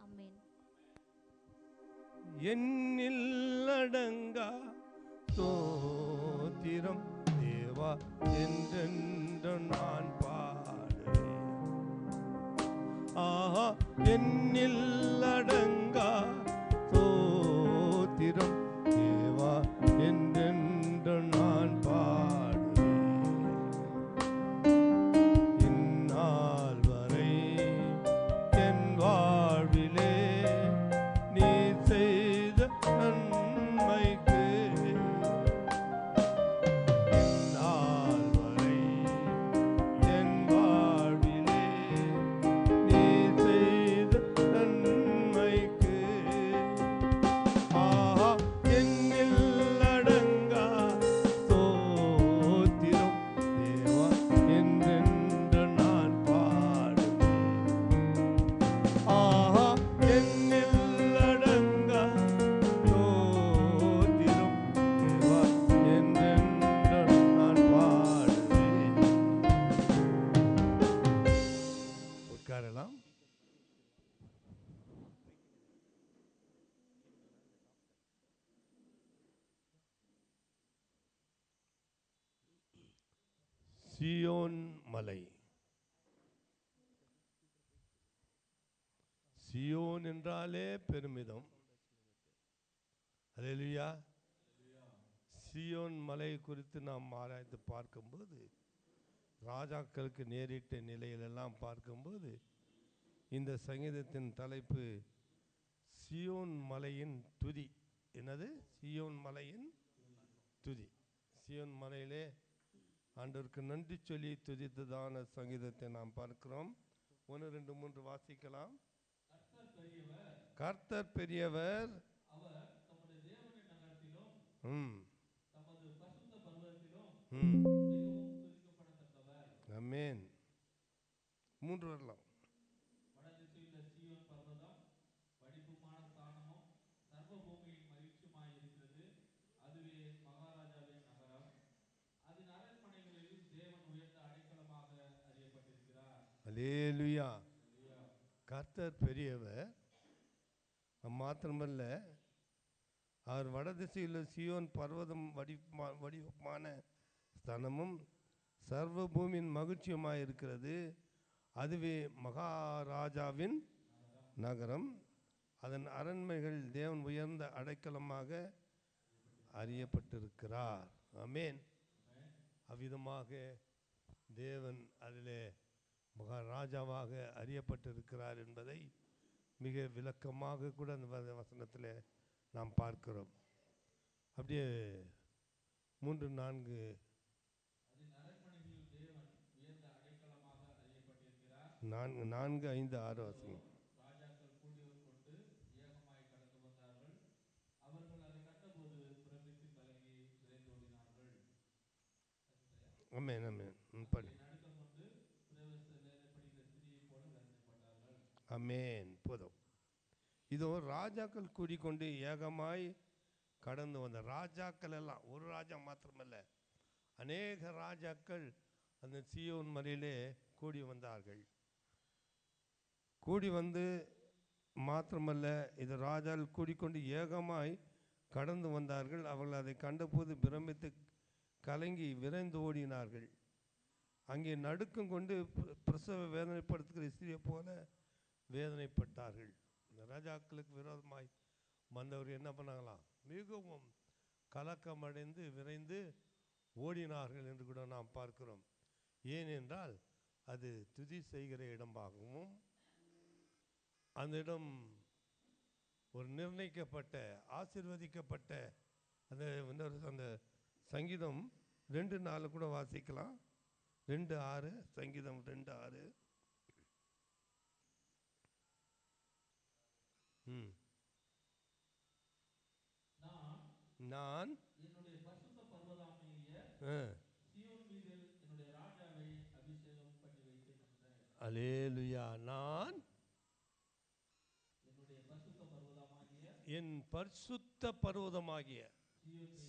Amen. எண்ணில் அடங்கா ஸ்தோத்திரம் தேவா என்றென்று நான் பாடுவேன். ஆஹா, எண்ணில் அடங்கா ஸ்தோத்திரம் தேவா என்றென்று நான் பாடுவேன். இந்நாள் வரை என் வாழ்விலே நீ செய்த நன்மைக்கு இந்நாள் வரை என் வாழ்விலே நீ செய்த நன்மைக்கு ஆஹா, எண்ணில் அடங்கா ஸ்தோத்திரம் தேவா என்றென்று நான் பாடுவேன். ஆஹா, எண்ணில் அடங்கா ஸ்தோத்திரம் தேவா என்றென்று நான் பாடுவேன். உட்காரலாம். சியோன் மலை. சியோன் என்றாலே பெருமிதம். அல்லேலூயா. சியோன் மலை குறித்து நாம் ஆராய்ந்து பார்க்கும்போது, ராஜாக்களுக்கு நேரிட்ட நிலையிலெல்லாம் பார்க்கும்போது, இந்த சங்கீதத்தின் தலைப்பு சியோன் மலையின் துதி. என்னது? சியோன் மலையின் துதி. சியோன் மலையிலே ஆண்டவருக்கு நன்றி சொல்லி துதித்ததான சங்கீதத்தை நாம் பார்க்கிறோம். 1, 2, 3 வாசிக்கலாம். கர்த்தர் பெரியவர், ஆமென். 3 வரலாம். அல்லேலூயா. கர்த்தர் பெரியவர். மாத்திரமல்ல, அவர் வடதிசையில் சியோன் பர்வதம் வடிவமான ஸ்தலமும் சர்வ பூமியின் மகிழ்ச்சியுமாய் இருக்கிறது. அதுவே மகாராஜாவின் நகரம். அதன் அரண்மைகள் தேவன் உயர்ந்த அடைக்கலமாக அறியப்பட்டிருக்கிறார். ஆமென். அவ்விதமாக தேவன் அதிலே மகாராஜாவாக அறியப்பட்டிருக்கிறார் என்பதை மிக விளக்கமாக கூட அந்த வசனத்தில் நாம் பார்க்கிறோம். அப்படியே 3, 4 4, 5, 6 வாசிங்க. ஆமென், ஆமென். படி. ஆமென். போதும். இதோ ராஜாக்கள் கூடிக்கொண்டு ஏகமாய் கடந்து வந்த ராஜாக்கள் எல்லாம், ஒரு ராஜா மாத்திரமல்ல, அநேக ராஜாக்கள் அந்த சியோன் மலையிலே கூடி வந்தார்கள். கூடி வந்து மாத்திரமல்ல, இது ராஜாக்கள் கூடிக்கொண்டு ஏகமாய் கடந்து வந்தார்கள். அவர்கள் அதை கண்டபோது பிரமித்து கலங்கி விரைந்து ஓடினார்கள். அங்கே நடுக்கம் கொண்டு பிரசவ வேதனைப்படுத்துகிற ஸ்திரியை போல வேதனைப்பட்டார்கள். இந்த ராஜாக்களுக்கு விரோதமாய் வந்தவர் என்ன பண்ணாங்களாம்? மிகவும் கலக்கமடைந்து விரைந்து ஓடினார்கள் என்று கூட நாம் பார்க்கிறோம். ஏனென்றால் அது துதி செய்கிற இடமாகவும், அந்த இடம் ஒரு நிர்ணயிக்கப்பட்ட ஆசீர்வதிக்கப்பட்ட அந்த சங்கீதம் 2:4 கூட வாசிக்கலாம். 2:6 சங்கீதம் 2:6. நான் அல்லேலூயா. நான் என் பரிசுத்த பர்வதமாகிய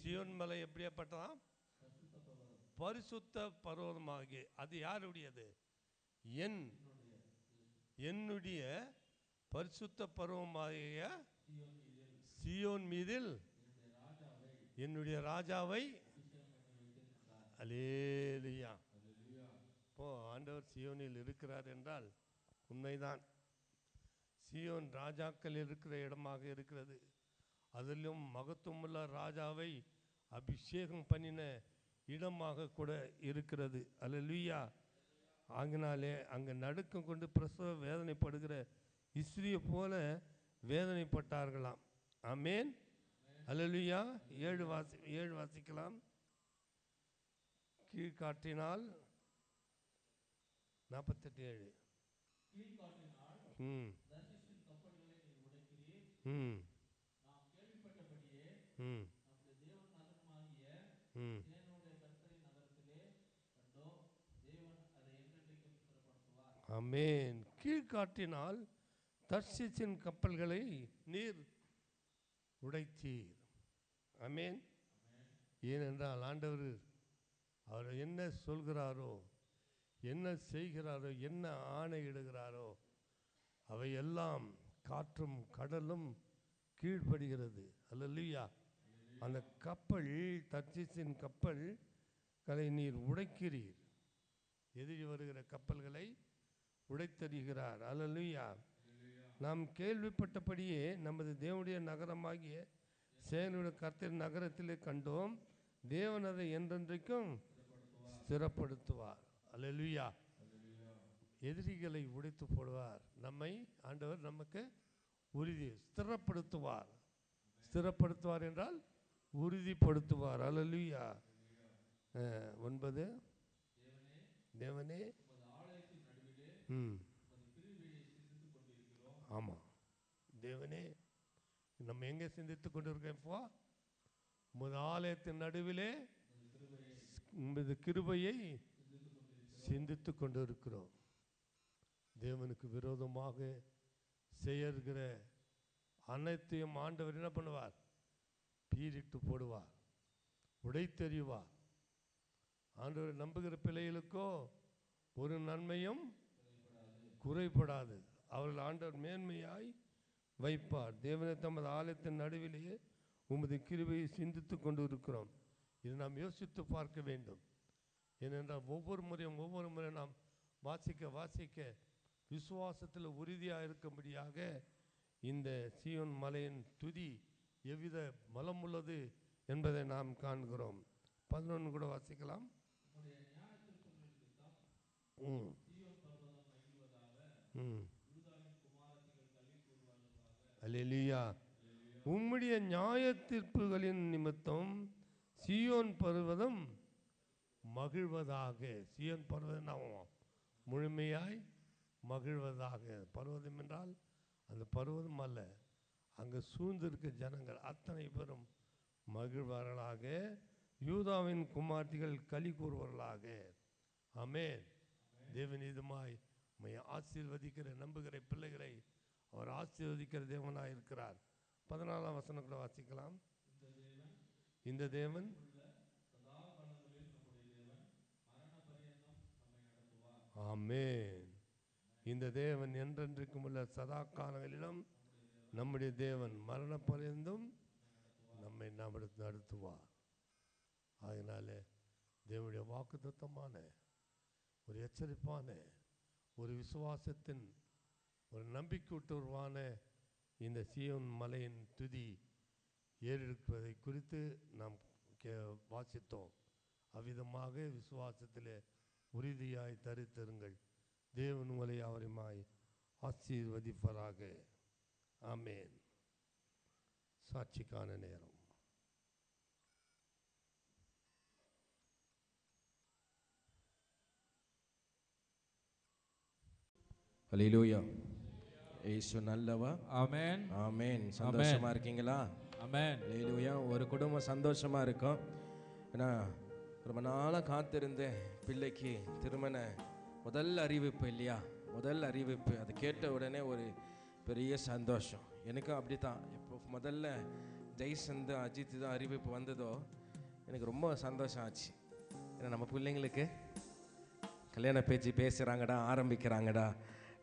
சியோன் மலை எப்படியாப்பட்டதாம்? பரிசுத்த பர்வதமாகிய. அது யாருடையது? என்னுடைய பரிசுத்த பர்வதமாகிய சியோன் மீதில் என்னுடைய ராஜாவை. அல்லேலூயா. இப்போ ஆண்டவர் சியோனில் இருக்கிறார் என்றால் உண்மைதான். சியோன் ராஜாக்கள் இருக்கிற இடமாக இருக்கிறது. அதிலும் மகத்துவமுள்ள ராஜாவை அபிஷேகம் பண்ணின இடமாக கூட இருக்கிறது. அல்லேலூயா. ஆகினாலே அங்கே நடுக்கம் கொண்டு பிரசவ வேதனைப்படுகிற இஸ்ரியை போல வேதனைப்பட்டார்களாம். ஆமேன். அல்லேலூயா. 7 வாசிக்கலாம். கீழ்காற்றினால் 48:7. ஆமென். கீழ்காற்றினால் தர்ஷீசின் கப்பல்களை நீர் உடைத்தீர். ஆமென். ஏனென்றால் ஆண்டவர் அவர் என்ன சொல்கிறாரோ, என்ன செய்கிறாரோ, என்ன ஆணையிடுகிறாரோ அவையெல்லாம் காற்றும் கடலும் கீழ்ப்படுகிறது. அல்லேலூயா. அந்த கப்பல், தர்ஷீசின் கப்பல்களை நீர் உடைக்கிறீர். எதிரி வருகிற கப்பல்களை உடைத்தறிகிறார். அல்லேலூயா. நாம் கேள்விப்பட்டபடியே நமது தேவனுடைய நகரமாகிய சேனையுடைய கர்த்தரின் நகரத்திலே கண்டோம். தேவன் அதை என்றென்றைக்கும் ஸ்திரப்படுத்துவார். அல்லேலூயா. எதிரிகளை உடைத்து போடுவார். நம்மை ஆண்டவர் நமக்கு உறுதி ஸ்திரப்படுத்துவார். ஸ்திரப்படுத்துவார் என்றால் உறுதிப்படுத்துவார். அல்லேலூயா. 9. தேவனே, ஆமாம், தேவனே நம்ம எங்கே சிந்தித்து கொண்டிருக்கோம்? இப்போ உமது ஆலயத்தின் நடுவிலே உமது கிருபையை சிந்தித்து கொண்டிருக்கிறோம். தேவனுக்கு விரோதமாக செய்கிற அனைத்தையும் ஆண்டவர் என்ன பண்ணுவார்? பீரிட்டு போடுவார், உடைத்தெறிவார். ஆண்டவர் நம்புகிற பிள்ளைகளுக்கோ ஒரு நன்மையும் குறைபடாது. அவர்கள் ஆண்டவர் மேன்மையாய் வைப்பார். தேவனை தமது ஆலயத்தின் நடுவிலேயே உமது கிருபையை சிந்தித்து கொண்டு இருக்கிறோம். இதை நாம் யோசித்து பார்க்க வேண்டும். ஏனென்றால் ஒவ்வொரு முறையும் நாம் வாசிக்க விசுவாசத்தில் உறுதியாக இருக்கும்படியாக இந்த சீயோன் மலையின் துதி எவ்வித பலம் உள்ளது என்பதை நாம் காண்கிறோம். 11 கூட வாசிக்கலாம். அல்லேலூயா. உம்முடைய நியாய தீர்ப்புகளின் நிமித்தம் சீயோன் பர்வதம் மகிழ்வதாக. சீயோன் பர்வதம் நாம் முழுமையாய் மகிழ்வதாக. பர்வதம் என்றால் அந்த பர்வதம் அல்ல, அங்கே சூழ்ந்திருக்க ஜனங்கள் அத்தனை பேரும் மகிழ்வார்களாக. யூதாவின் குமார்த்திகள் களி கூறுவார்களாக. ஆமென். தேவநீதமாய் ஆசீர்வதிக்கிற நம்புகிற பிள்ளைகளை அவர் ஆசீர்வதிக்கிற தேவனாக இருக்கிறார். 14ஆம் வசனம் கூட வாசிக்கலாம். இந்த தேவன் ஆமென். இந்த தேவன் என்றென்றைக்கும் உள்ள சதா காலங்களிலும் நம்முடைய தேவன் மரண பரியந்தம் நம்மை நடத்துவார். அதனால தேவனுடைய வாக்குத்தத்தமான ஒரு எச்சரிப்பான ஒரு விசுவாசத்தின் ஒரு நம்பிக்கையூட்டுவான இந்த சீயோன் மலையின் துதி ஏறெடுப்பதை குறித்து நாம் வாசித்தோம். அவ்விதமாக விசுவாசத்திலே உறுதியாய் தரித்திருங்கள். தேவன் உங்களை அவரையுமாய் ஆசீர்வதிப்பராக. ஆமென். சாட்சிக்கான நேரம். அல்லேலூயா. இயேசு நல்லவா. ஆமென். ஆமென். சந்தோஷமா இருக்கீங்களா? ஆமென். அல்லேலூயா. ஒரு குடும்பம் சந்தோஷமா இருக்கும். ஏன்னா ரொம்ப நாளாக காத்திருந்த பிள்ளைக்கு திருமண முதல் அறிவிப்பு இல்லையா, முதல் அறிவிப்பு. அது கேட்ட உடனே ஒரு பெரிய சந்தோஷம். எனக்கும் அப்படி தான். இப்போ முதல்ல ஜெய்சந்த் அஜித் தான் அறிவிப்பு வந்ததோ எனக்கு ரொம்ப சந்தோஷம் ஆச்சு. ஏன்னா நம்ம பிள்ளைங்களுக்கு கல்யாண பேச்சு பேசுகிறாங்கடா, ஆரம்பிக்கிறாங்கடா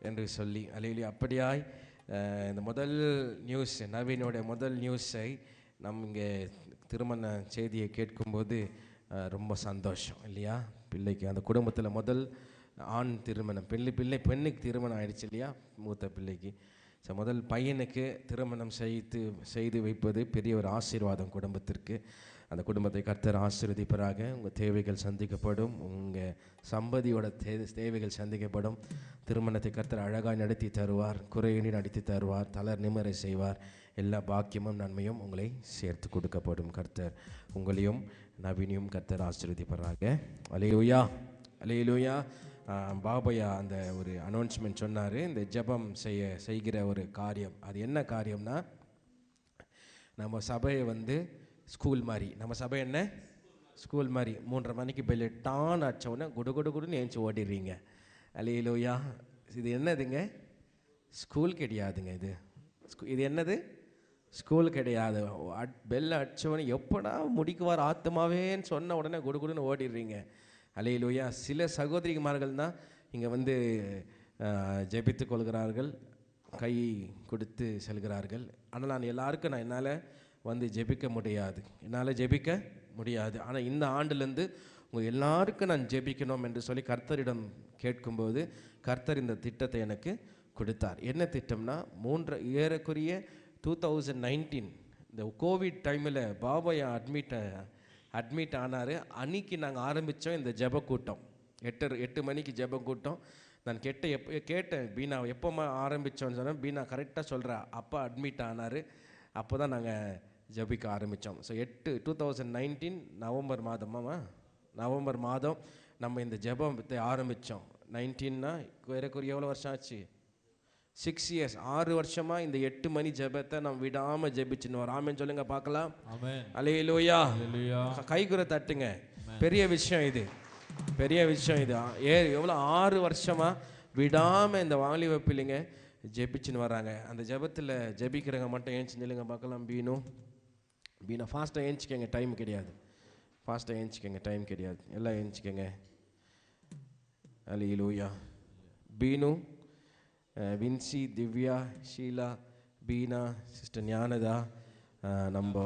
என்று சொல்லி. அல்லேலூயா. அப்படியாய் இந்த முதல் நியூஸ், நவீனோட முதல் நியூஸை நம்ம இங்கே திருமண செய்தியை கேட்கும்போது ரொம்ப சந்தோஷம் இல்லையா. பிள்ளைக்கு அந்த குடும்பத்தில் முதல் ஆண் திருமணம், பெண்ணுக்கு திருமணம் ஆயிடுச்சு இல்லையா, மூத்த பிள்ளைக்கு. ஸோ முதல் பையனுக்கு திருமணம் செய்து வைப்பது பெரிய ஒரு ஆசீர்வாதம் குடும்பத்திற்கு. அந்த குடும்பத்தை கர்த்தர் ஆசீர்வதிப்பராக. உங்கள் தேவைகள் சந்திக்கப்படும், உங்கள் சம்பதியோட தேவைகள் சந்திக்கப்படும். திருமணத்தை கர்த்தர் அழகாக நடத்தி தருவார், குறையினி நடத்தி தருவார், தளர் நிம்மரை செய்வார். எல்லா பாக்கியமும் நன்மையும் உங்களை சேர்த்து கொடுக்கப்படும். கர்த்தர் உங்களையும் நவீனையும் கர்த்தர் ஆசீர்வதிப்பராக. அல்லேலூயா, அல்லேலூயா. பாபையா அந்த ஒரு அனௌன்ஸ்மெண்ட் சொன்னார், இந்த ஜெபம் செய்கிற ஒரு காரியம். அது என்ன காரியம்னா, நம்ம சபையை வந்து ஸ்கூல் மாதிரி. நம்ம சபை என்ன ஸ்கூல் மாதிரி. 3:30 மணிக்கு பெல் டான் அடிச்சோடனே குடுன்னு ஏஞ்சி ஓடிடுறீங்க. அல்லேலூயா. இது என்னதுங்க? ஸ்கூல் கிடையாதுங்க. இது என்னது? ஸ்கூல் கிடையாது. பெல் அடிச்சவொடனே எப்படா முடிக்குவார் ஆத்மாவேன்னு சொன்ன உடனே குடுன்னு ஓடிடுறீங்க. அல்லேலூயா. சில சகோதரிமார்கள் தான் இங்கே வந்து ஜெபித்து கொள்கிறார்கள், கை கொடுத்து செல்கிறார்கள். ஆனால் நான் எல்லாருக்கும் என்னால் வந்து ஜெபிக்க முடியாது. ஆனால் இந்த ஆண்டுலேருந்து உங்கள் எல்லாருக்கும் நான் ஜெபிக்கணும் என்று சொல்லி கர்த்தரிடம் கேட்கும்போது கர்த்தர் இந்த திட்டத்தை எனக்கு கொடுத்தார். என்ன திட்டம்னா, ஏறக்குறைய 2019 இந்த கோவிட் டைமில் பாபையா அட்மிட் ஆனார். அன்னைக்கு நாங்கள் ஆரம்பித்தோம் இந்த ஜெப கூட்டம். 8 மணிக்கு ஜெப கூட்டம். நான் கேட்டேன் பீனா எப்போ ஆரம்பித்தோன்னு சொன்னேன். பீனா கரெக்டாக சொல்கிறா, அப்பா அட்மிட் ஆனார். அப்போ தான் நாங்கள் ஜெபிக்க ஆரம்பித்தோம். ஸோ 2019 நவம்பர் மாதம் நம்ம இந்த ஜெபத்தை ஆரம்பித்தோம். 19னா ஏறக்குறைய எவ்வளோ வருஷம் ஆச்சு? 6 years, 6 வருஷமா இந்த 8 மணி ஜெபத்தை நம்ம விடாம ஜெபிச்சுன்னு வரோம். ஆமென் சொல்லுங்க பார்க்கலாம். அல்லேலூயா. கைகுற தட்டுங்க. பெரிய விஷயம் இது. எவ்வளோ 6 வருஷமா விடாம இந்த வாலிப பிள்ளைங்க ஜெபிச்சுன்னு வராங்க. அந்த ஜெபத்தில் ஜெபிக்கிறவங்க மட்டும் ஏஞ்சி நில்லுங்க பார்க்கலாம். பீனா ஃபாஸ்ட்டாக ஏஞ்சிக்கங்க, டைம் கிடையாது. எல்லாம் ஏஞ்சிக்கங்க. அல்லேலூயா. பீனு, வின்சி, திவ்யா, ஷீலா, பீனா, சிஸ்டர் ஞானதா, நம்ம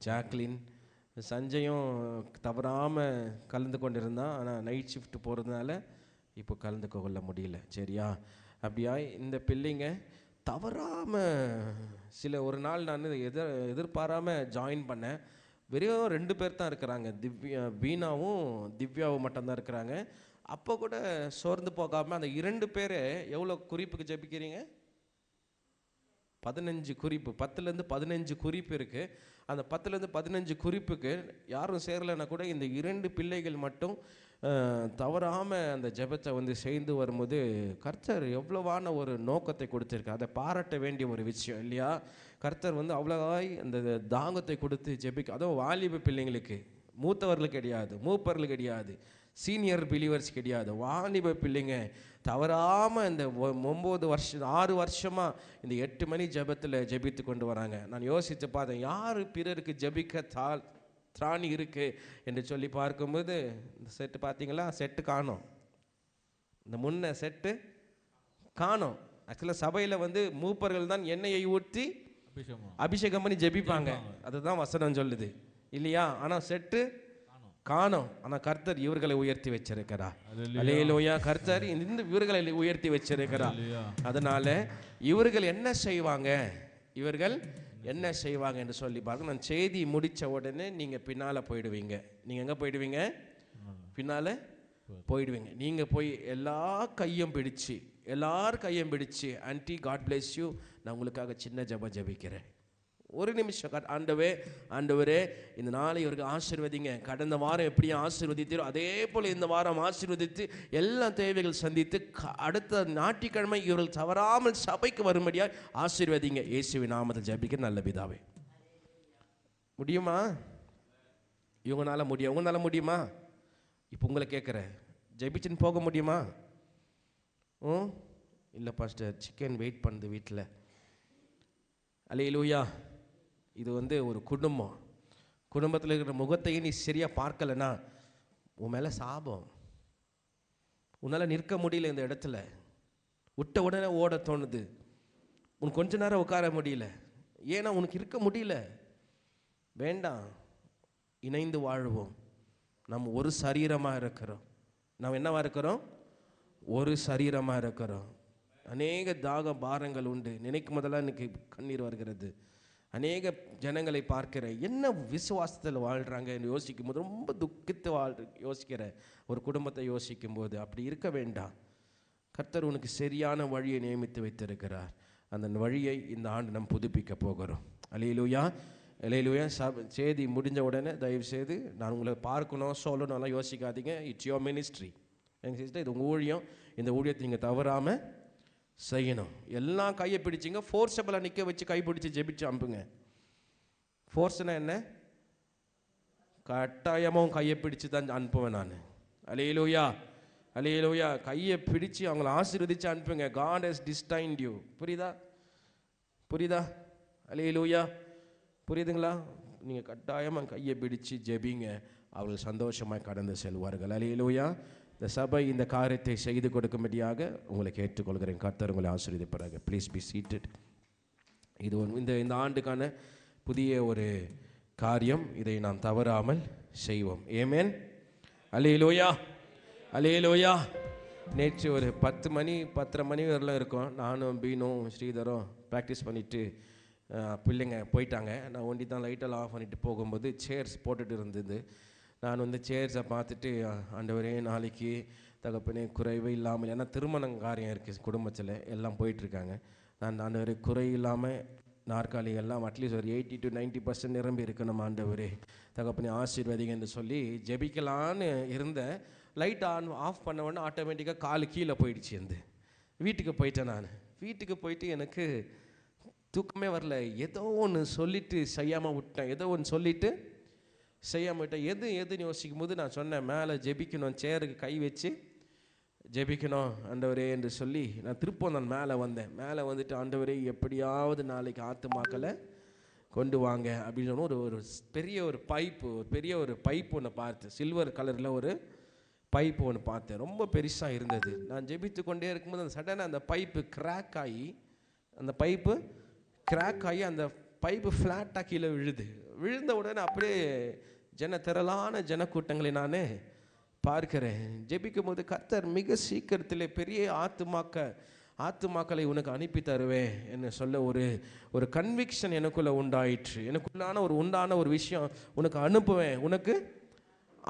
ஜாக்லின், சஞ்சயும் தவறாமல் கலந்து கொண்டிருந்தான். ஆனால் நைட் ஷிஃப்ட் போகிறதுனால இப்போ கலந்து கொள்ள முடியல. சரியா? அப்படியா இந்த பிள்ளைங்க தவறாமல் ஒரு நாள் நான் எதிர்பாராமல் ஜாயின் பண்ணேன். வெறும் 2 பேர் தான் இருக்கிறாங்க. பீனாவும் திவ்யாவும் மட்டும்தான் இருக்கிறாங்க. அப்போ கூட சோர்ந்து போகாமல் அந்த 2 பேரை எவ்வளோ குறிப்புக்கு ஜெபிக்கிறீங்க? 15 குறிப்பு. 10லேருந்து 15 குறிப்பு இருக்குது. அந்த 10லேருந்து 15 குறிப்புக்கு யாரும் சேரலைன்னா கூட இந்த 2 பிள்ளைகள் மட்டும் தவறாமல் அந்த ஜெபத்தை வந்து செய்து வரும்போது கர்த்தர் எவ்வளவான ஒரு நோக்கத்தை கொடுத்துருக்கு. அதை பாராட்ட வேண்டிய ஒரு விஷயம் இல்லையா? கர்த்தர் வந்து அவ்வளவாய் அந்த தாகத்தை கொடுத்து ஜெபிக்க. அதுவும் வாலிப பிள்ளைங்களுக்கு, மூத்தவர்களுக்கு கிடையாது, மூப்பர்களுக்கு கிடையாது, சீனியர் பிலீவர்ஸ் கிடையாது, வாலிப பிள்ளைங்க தவறாமல் இந்த 6 வருஷமாக இந்த 8 மணி ஜெபத்தில் ஜெபித்து கொண்டு வராங்க. நான் யோசித்து பார்த்தேன், யார் பிறருக்கு ஜெபிக்க திராணி இருக்குது என்று சொல்லி பார்க்கும்போது இந்த செட்டு பார்த்தீங்களா, செட்டு காணோம். இந்த முன்ன செட்டு காணோம். ஆக்சுவலாக சபையில் வந்து மூப்பர்கள் தான் எண்ணெயை ஊற்றி அபிஷேகம் பண்ணி ஜெபிப்பாங்க. அதுதான் வசனம் சொல்லுது இல்லையா? ஆனால் செட்டு காணோம். ஆனால் கர்த்தர் இவர்களை உயர்த்தி வச்சிருக்கிறார். அல்லேலூயா. கர்த்தர் இந்த இவர்களை உயர்த்தி வச்சிருக்கிறார். அதனால இவர்கள் என்ன செய்வாங்க என்று சொல்லி பாருங்க. நான் செய்தி முடித்த உடனே நீங்கள் பின்னால் போயிடுவீங்க. நீங்கள் எங்கே போயிடுவீங்க? பின்னால் போயிடுவீங்க. நீங்கள் போய் எல்லார் கையும் பிடிச்சு ஆன்ட்டி காட் பிளேஸ் யூ, நான் உங்களுக்காக சின்ன ஜெபம் ஜெபிக்கிறேன். ஒரு நிமிஷம். ஆண்டவரே இந்த நாளை இவருக்கு ஆசீர்வதிங்க. கடந்த வாரம் எப்படி ஆசீர்வதித்தீரோ அதே போல் இந்த வாரம் ஆசீர்வதித்து எல்லா தேவைகள் சந்தித்து அடுத்த ஞாயிற்றுக்கிழமை இவர்கள் தவறாமல் சபைக்கு வரும்படியாக ஆசீர்வதிங்க. இயேசுவின் நாமத்தில் ஜெபிக்கிற நல்ல பிதாவே. முடியுமா? இவங்களால முடியும். உங்களால முடியுமா? இப்போ உங்களை கேட்குறேன், ஜெபிச்சுன்னு போக முடியுமா? இல்லை பாஸ்டர், சிக்கன் வெயிட் பண்ணுது வீட்டில். அல்லேலூயா. இது ஒரு குடும்பம். குடும்பத்தில் இருக்கிற முகத்தையும் நீ சரியாக பார்க்கலன்னா உன் மேலே சாபம். உன்னால் நிற்க முடியல இந்த இடத்துல. விட்ட உடனே ஓட தோணுது. உனக்கு கொஞ்ச நேரம் உட்கார முடியல. ஏன்னா உனக்கு இருக்க முடியல. வேண்டாம், இணைந்து வாழ்வோம். நம்ம ஒரு சரீரமாக இருக்கிறோம். நாம் என்னவா இருக்கிறோம்? ஒரு சரீரமாக இருக்கிறோம். அநேக தாக பாரங்கள் உண்டு. நினைக்கும் போதெல்லாம் எனக்கு கண்ணீர் வருகிறது. அநேக ஜனங்களை பார்க்கிற என்ன விசுவாசத்தில் வாழ்கிறாங்க என்று யோசிக்கும் போது ரொம்ப துக்கித்து யோசிக்கிற ஒரு குடும்பத்தை யோசிக்கும் போது அப்படி இருக்க வேண்டாம். கர்த்தர் உனக்கு சரியான வழியை நியமித்து வைத்திருக்கிறார். அந்த வழியை இந்த ஆண்டு நம்ம புதுப்பிக்க போகிறோம். அல்லேலூயா, அல்லேலூயா. செய்தி முடிஞ்ச உடனே தயவு செய்து நான் உங்களை பார்க்கணும் சொல்லணும்லாம் யோசிக்காதீங்க. It's your ministry. எங்கள் சிஸ்டர், இது உங்கள் ஊழியம். இந்த ஊழியத்தை நீங்கள் தவறாமல் செய்யணும். எல்லாம் கையை பிடிச்சிங்க. ஃபோர்ஸபிளாக நிற்க வச்சு கை பிடிச்சி ஜெபிச்சு அனுப்புங்க. ஃபோர்ஸ்னா என்ன? கட்டாயமும் கையை பிடிச்சி தான் அனுப்புவேன் நான். அல்லேலூயா, அல்லேலூயா. கையை பிடிச்சி அவங்கள ஆசீர்வதிச்சு அனுப்புங்க. God has destined you. புரியுதா? புரியுதா? அல்லேலூயா. புரியுதுங்களா? நீங்கள் கட்டாயமாக கையை பிடிச்சி ஜெபிங்க. அவர்கள் சந்தோஷமாக கடந்து செல்வார்கள். அல்லேலூயா. இந்த சபை இந்த காரியத்தை செய்து கொடுக்கும்படியாக உங்களை கேட்டுக்கொள்கிறேன். கர்த்தர் உங்களை ஆசீர்வதிப்பாராக. Please be seated. இது இந்த ஆண்டுக்கான புதிய ஒரு காரியம். இதை நாம் தவறாமல் செய்வோம். ஆமென். அல்லேலூயா, அல்லேலூயா. நேற்று ஒரு 10 மணி 10:30 மணி வரலாம் இருக்கும். நானும் பீனும் ஸ்ரீதரும் ப்ராக்டிஸ் பண்ணிவிட்டு பிள்ளைங்க போயிட்டாங்க. நான் ஒண்டி தான் லைட்டெல்லாம் ஆஃப் பண்ணிவிட்டு போகும்போது சேர்ஸ் போட்டுட்டு இருந்தது. நான் சேர்ஸை பார்த்துட்டு, ஆண்டவரே நாளைக்கு தகப்பனே குறைவே இல்லாமல், ஏன்னா திருமணம் காரியம் இருக்குது குடும்பத்தில், எல்லாம் போயிட்டுருக்காங்க. நான் ஆண்டவரே குறை இல்லாமல் நாற்காலிகள்லாம் அட்லீஸ்ட் ஒரு 80 to 90% நிரம்பி இருக்கணும் ஆண்டவரே, தகப்பனே ஆசீர்வதிங்க என்று சொல்லி ஜெபிக்கலான்னு இருந்த லைட் ஆஃப் பண்ண உடனே ஆட்டோமேட்டிக்காக கால் கீழே போயிடுச்சு. வீட்டுக்கு போயிட்டேன். நான் வீட்டுக்கு போயிட்டு எனக்கு தூக்கமே வரல. ஏதோ ஒன்று சொல்லிவிட்டு செய்யாமல் விட்டேன். ஏதோ ஒன்று சொல்லிவிட்டு செய்யாமல் விட்டேன். எதுன்னு யோசிக்கும் போது நான் சொன்னேன், மேலே ஜெபிக்கணும், சேருக்கு கை வச்சு ஜெபிக்கணும் ஆண்டவரே என்று சொல்லி நான் திருப்பம் நான் மேலே வந்தேன். மேலே வந்துட்டு, ஆண்டவரே எப்படியாவது நாளைக்கு ஆத்துமாக்களை கொண்டு வாங்க அப்படின்னு சொன்ன ஒரு பெரிய ஒரு பைப்பு ஒன்று பார்த்தேன். சில்வர் கலரில் ஒரு பைப்பு ஒன்று பார்த்தேன். ரொம்ப பெருசாக இருந்தது. நான் ஜெபித்து கொண்டே இருக்கும்போது அந்த சடனாக அந்த பைப்பு கிராக் ஆகி அந்த பைப்பு ஃப்ளாட்டாக கீழே விழுந்த உடனே அப்படியே திரளான ஜனக்கூட்டங்களை நான் பார்க்கிறேன். ஜெபிக்கும் போது கர்த்தர் மிக சீக்கிரத்தில் பெரிய ஆத்துமாக்களை உனக்கு அனுப்பி தருவேன் என்று சொல்ல ஒரு கன்விக்ஷன் எனக்குள்ளே உண்டாயிற்று. உண்டான ஒரு விஷயம், உனக்கு